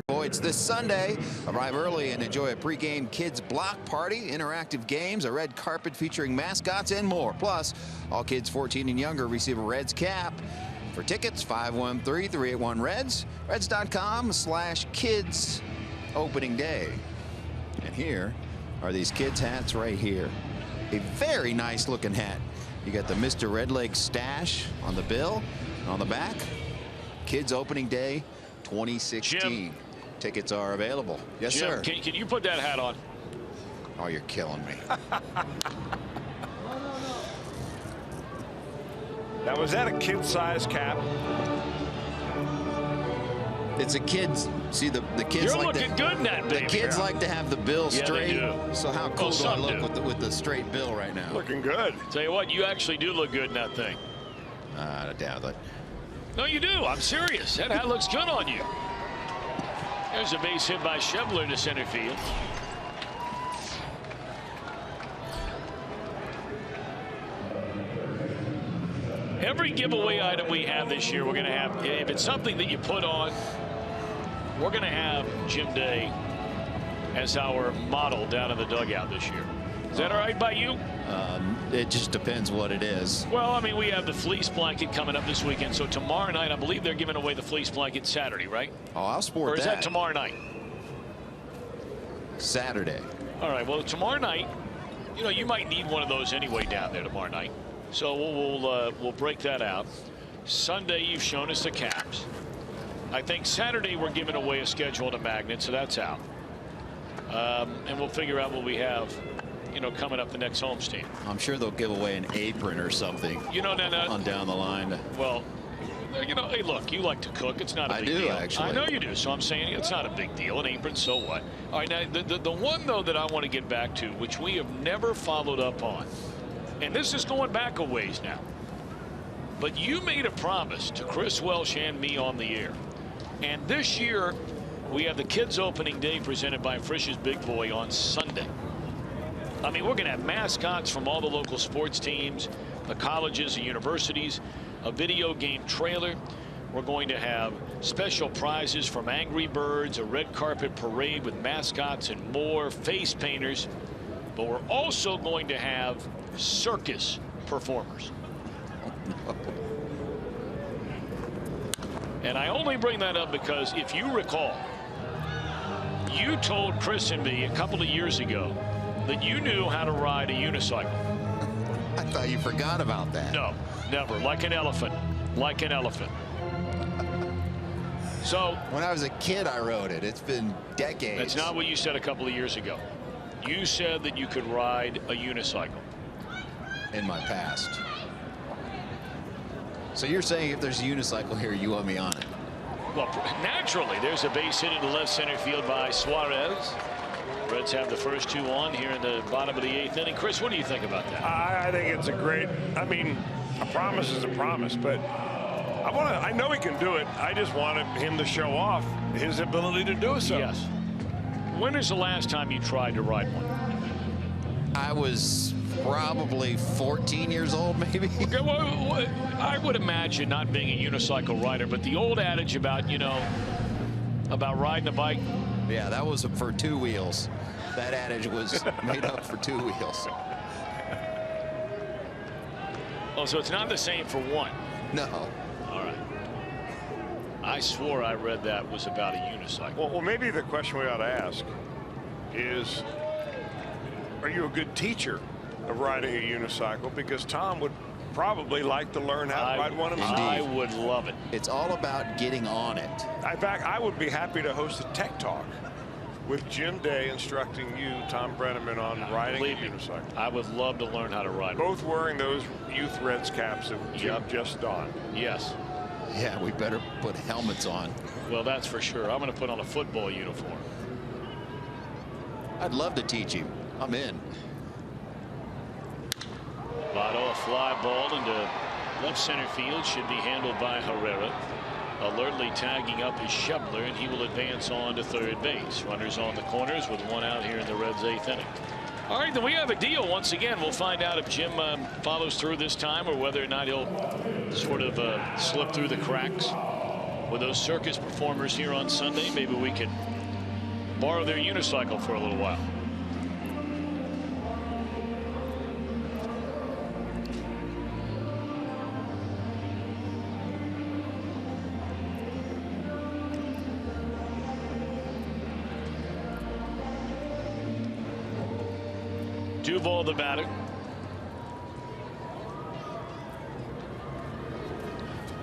Boy, it's this Sunday. Arrive early and enjoy a pregame kids block party, interactive games, a red carpet featuring mascots, and more. Plus, all kids 14 and younger receive a Reds cap. For tickets, 513-381-REDS, reds.com/kids opening day. And here are these kids' hats right here. A very nice looking hat. You got the Mr. Redleg stash on the bill, on the back. Kids opening day 2016. Jim. Tickets are available. Yes, Jim, sir. Can you put that hat on? Oh, you're killing me. Now, was that a kid-sized cap? It's a kid's. See, the kids You're like looking good in that, baby. The kids like to have the bill Yeah, straight. they do. So how cool do I some look do. with the straight bill right now? Looking good. Tell you what, you actually do look good in that thing. I doubt it. No, you do. I'm serious. That hat looks good on you. There's a base hit by Schebler to center field. Every giveaway item we have this year, we're going to have, if it's something that you put on, we're going to have Jim Day as our model down in the dugout this year. Is that all right by you? It just depends what it is. Well, I mean, we have the fleece blanket coming up this weekend. So tomorrow night, I believe they're giving away the fleece blanket Saturday, right? Oh, I'll sport Or is that tomorrow night? Saturday. All right. Well, tomorrow night, you know, you might need one of those anyway down there tomorrow night. So we'll break that out. Sunday, you've shown us the caps. I think Saturday we're giving away a schedule and a magnet, so that's out. And we'll figure out what we have, you know, coming up the next homestand. I'm sure they'll give away an apron or something. You know, on down the line. Well, you know, hey, look, you like to cook. It's not a big deal. Actually. I know you do. So I'm saying it's not a big deal. An apron, so what? All right, now the one though that I want to get back to, which we have never followed up on, and this is going back a ways now, but you made a promise to Chris Welsh and me on the air, and this year we have the kids opening day presented by Frisch's Big Boy on Sunday. I mean, we're going to have mascots from all the local sports teams, the colleges and universities, a video game trailer. We're going to have special prizes from Angry Birds, a red carpet parade with mascots and more, face painters. But we're also going to have circus performers. And I only bring that up because if you recall, you told Chris and me a couple of years ago that you knew how to ride a unicycle. I thought you forgot about that. No, never. Like an elephant. Like an elephant. So when I was a kid, I rode it. It's been decades. That's not what you said a couple of years ago. You said that you could ride a unicycle. In my past. So you're saying if there's a unicycle here, you want me on it? Well, naturally, there's a base hit into left center field by Suarez. Reds have the first two on here in the bottom of the 8th inning. Chris, what do you think about that? I think it's a great, I mean, a promise is a promise, but I know he can do it. I just wanted him to show off his ability to do so. Yes. When is the last time you tried to ride one? I was probably 14 years old, maybe. Okay, well, I would imagine not being a unicycle rider, but the old adage about, you know, about riding a bike. Yeah, that was for 2 wheels. That adage was made up for 2 wheels. Oh, so it's not the same for one? No. All right. I swore I read that was about a unicycle. Well, maybe the question we ought to ask is, are you a good teacher of riding a unicycle? Because Tom would probably like to learn how to ride one himself. I would love it. It's all about getting on it. In fact, I would be happy to host a tech talk with Jim Day instructing you, Tom Brenneman, on riding a unicycle. I would love to learn how to ride. Both wearing those Youth Reds caps that Jim just donned. Yes. Yeah, we better put helmets on. Well, that's for sure. I'm going to put on a football uniform. I'd love to teach him. I'm in. Votto, a fly ball into left center field, should be handled by Herrera. Alertly tagging up is Schebler, and he will advance on to third base. Runners on the corners with one out here in the Reds' 8th inning. All right, then we have a deal once again. We'll find out if Jim follows through this time or whether or not he'll sort of slip through the cracks. with those circus performers here on Sunday. Maybe we could borrow their unicycle for a little while. Duvall, the batter.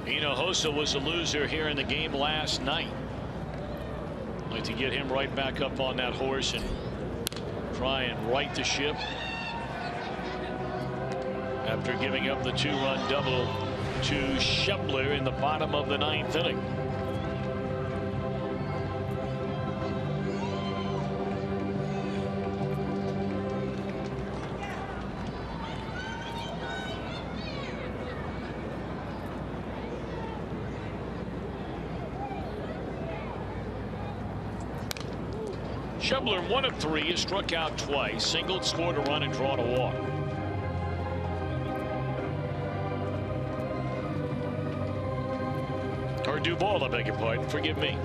Hinojosa was a loser here in the game last night. Like to get him right back up on that horse and try and right the ship after giving up the 2-run double to Schebler in the bottom of the 9th inning. Schebler, 1 of 3, has struck out twice, singled, scored a run, and drawn a walk. Or Duvall, I beg your pardon. Forgive me.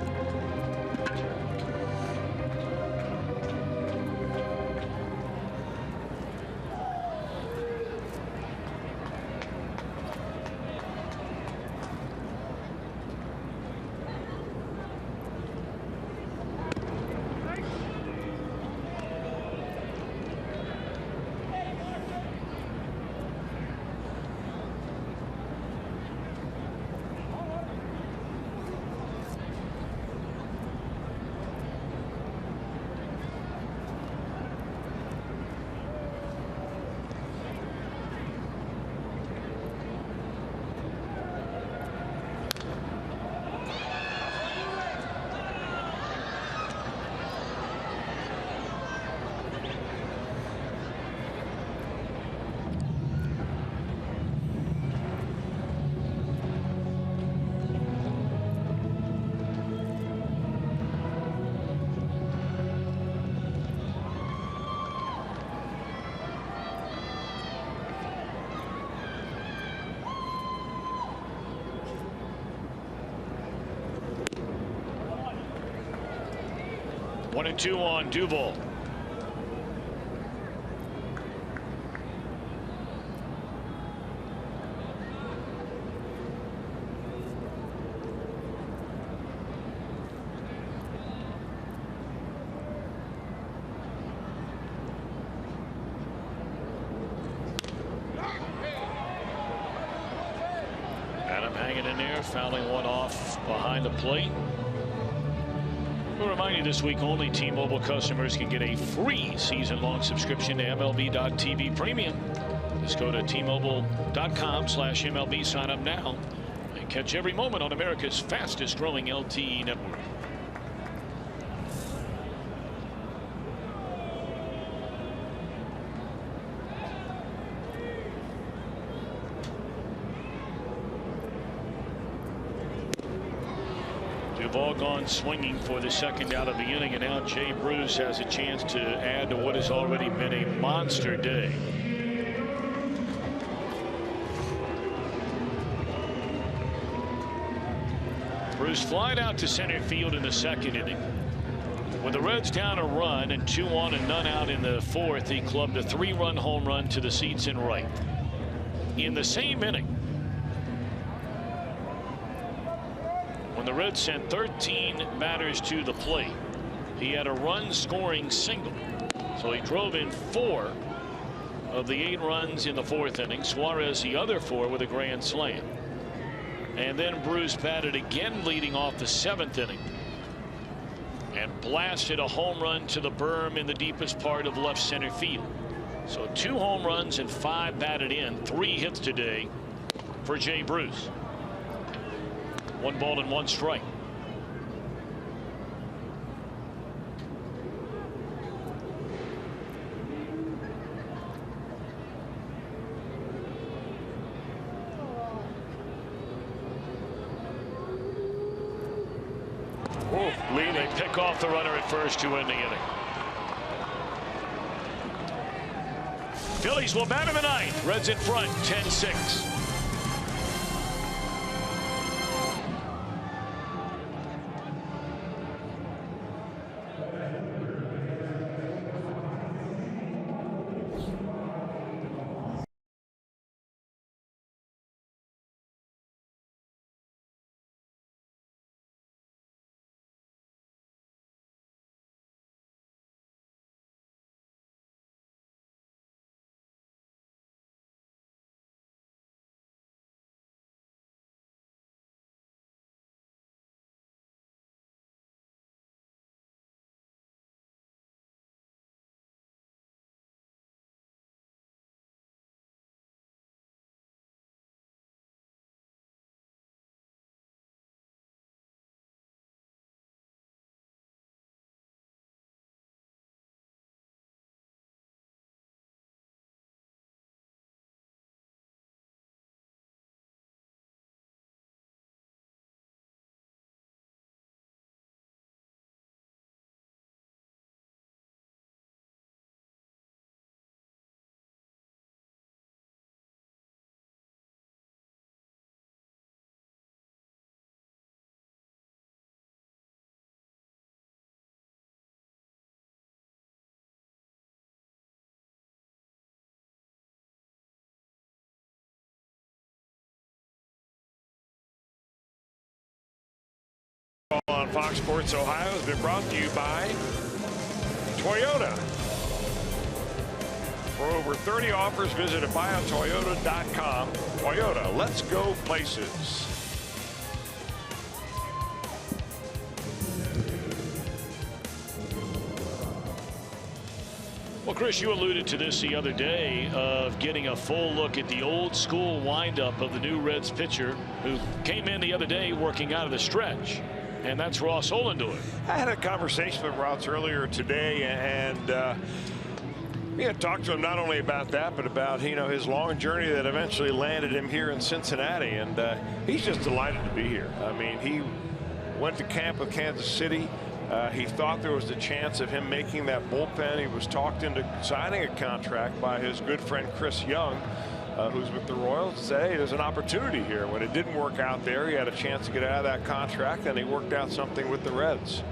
One and two on Duvall. Adam hanging in there, fouling one off behind the plate. We'll remind you this week only T-Mobile customers can get a free season-long subscription to MLB.TV Premium. Just go to T-Mobile.com/MLB. Sign up now and catch every moment on America's fastest-growing LTE network. Duvall gone swinging for the second out of the inning, and now Jay Bruce has a chance to add to what has already been a monster day. Bruce flied out to center field in the second inning. With the Reds down a run and 2 on and none out in the fourth, he clubbed a 3-run home run to the seats in right. In the same inning, when the Reds sent 13 batters to the plate, he had a run-scoring single. So he drove in 4 of the 8 runs in the fourth inning. Suarez the other 4 with a grand slam. And then Bruce batted again leading off the 7th inning and blasted a home run to the berm in the deepest part of left center field. So 2 home runs and 5 batted in, 3 hits today for Jay Bruce. 1 ball and 1 strike. Lee, they pick off the runner at first to end the inning. Phillies will bat in the 9th. Reds in front, 10-6. On Fox Sports Ohio has been brought to you by Toyota. For over 30 offers, visit buyatoyota.com. Toyota, let's go places. Well, Chris, you alluded to this the other day of getting a full look at the old school windup of the new Reds pitcher who came in the other day working out of the stretch, and that's Ross Ollendorf. I had a conversation with Ross earlier today, and we had talked to him not only about that, but about his long journey that eventually landed him here in Cincinnati, and he's just delighted to be here. I mean, he went to camp with Kansas City. He thought there was a chance of him making that bullpen. He was talked into signing a contract by his good friend Chris Young, who's with the Royals, to say, hey, there's an opportunity here. When it didn't work out there, he had a chance to get out of that contract, and he worked out something with the Reds.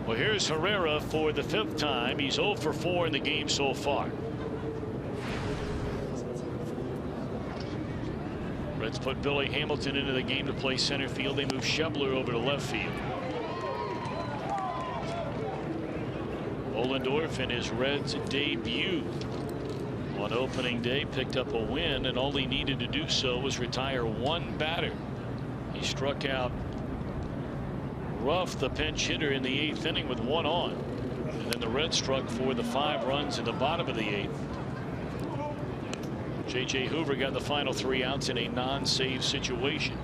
Well, here's Herrera for the 5th time. He's 0 for 4 in the game so far. Reds put Billy Hamilton into the game to play center field. They move Schebler over to left field. Ollendorf in his Reds debut on opening day picked up a win, and all he needed to do so was retire one batter. He struck out Ruff, the pinch hitter, in the 8th inning with 1 on, and then the Reds struck for the 5 runs in the bottom of the 8th. J.J. Hoover got the final 3 outs in a non-save situation.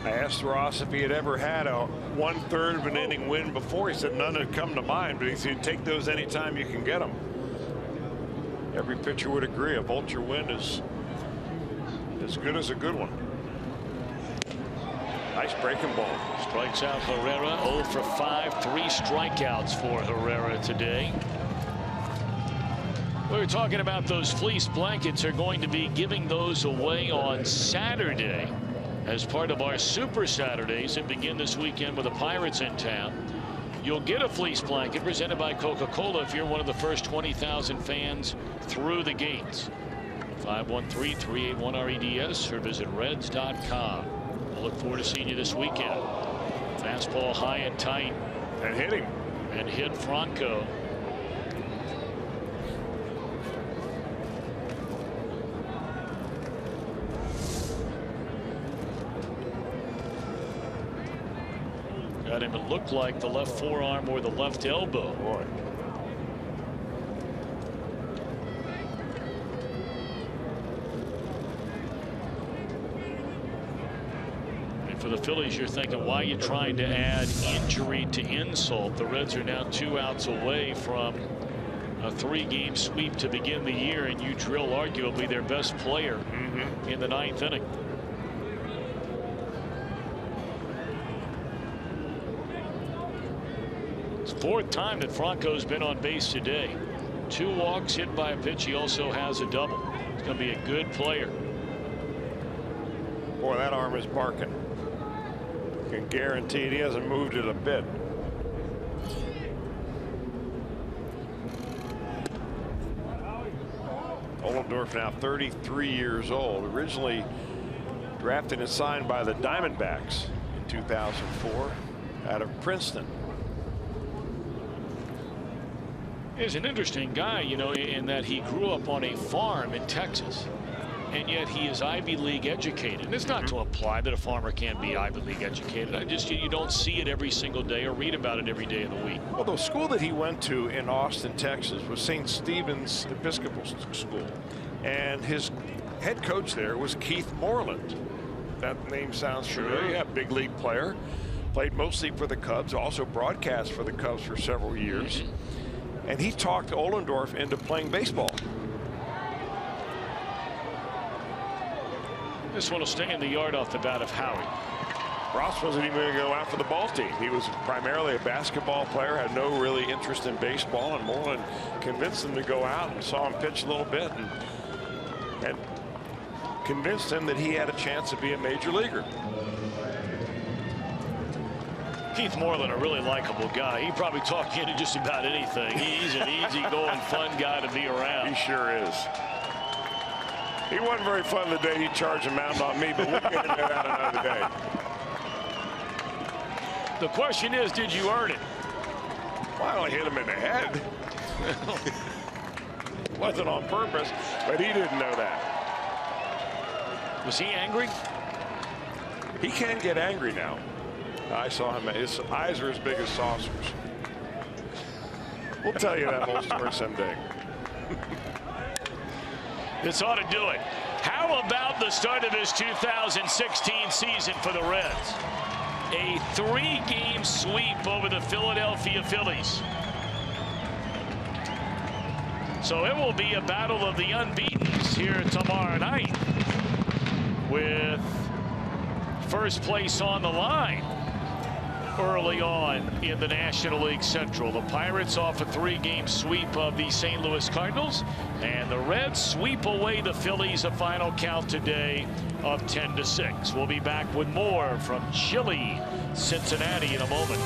I asked Ross if he had ever had a 1/3 of an inning win before. He said none had come to mind, but he said take those anytime you can get them. Every pitcher would agree a vulture win is as good as a good one. Nice breaking ball. Strikes out Herrera. 0 for 5. 3 strikeouts for Herrera today. We were talking about those fleece blankets. Are going to be giving those away on Saturday as part of our Super Saturdays that begin this weekend with the Pirates in town. You'll get a fleece blanket presented by Coca-Cola if you're one of the first 20,000 fans through the gates. 513-381-REDS or visit Reds.com. I look forward to seeing you this weekend. Fastball high and tight. And hit him. And hit Franco. Got him, it looked like the left forearm or the left elbow. Boy. For the Phillies, you're thinking, why are you trying to add injury to insult? The Reds are now 2 outs away from a 3-game sweep to begin the year, and you drill arguably their best player in the 9th inning. It's the 4th time that Franco's been on base today. 2 walks, hit by a pitch. He also has a double. He's going to be a good player. Boy, that arm is barking. Can guarantee it. He hasn't moved it a bit. Ollendorf now 33 years old. Originally drafted and signed by the Diamondbacks in 2004 out of Princeton. He's an interesting guy, you know, in that he grew up on a farm in Texas. And yet he is Ivy League educated. And it's not to imply that a farmer can't be Ivy League educated. You don't see it every single day or read about it every day of the week. Well, the school that he went to in Austin, Texas was St. Stephen's Episcopal School. And his head coach there was Keith Moreland. That name sounds familiar. Yeah, big league player. Played mostly for the Cubs, also broadcast for the Cubs for several years. And he talked Ollendorf into playing baseball. This one will stay in the yard off the bat of Howie. Ross wasn't even going to go after the ball team. He was primarily a basketball player, had no really interest in baseball, and Moreland convinced him to go out and saw him pitch a little bit and convinced him that he had a chance to be a major leaguer. Keith Moreland, a really likable guy. He probably talk you into just about anything. He's an easy-going, fun guy to be around. He sure is. He wasn't very fun the day he charged a mound on me, but we'll get into that another day. The question is, did you earn it? Well, I only hit him in the head. Wasn't on purpose, but he didn't know that. Was he angry? He can get angry now. I saw him. His eyes are as big as saucers. We'll tell you that whole story someday. This ought to do it. How about the start of his 2016 season for the Reds? A 3-game sweep over the Philadelphia Phillies. So it will be a battle of the unbeatens here tomorrow night, with first place on the line early on in the National League Central. The Pirates off a 3-game sweep of the St. Louis Cardinals, and the Reds sweep away the Phillies. A final count today of 10-6. We'll be back with more from chilly Cincinnati in a moment.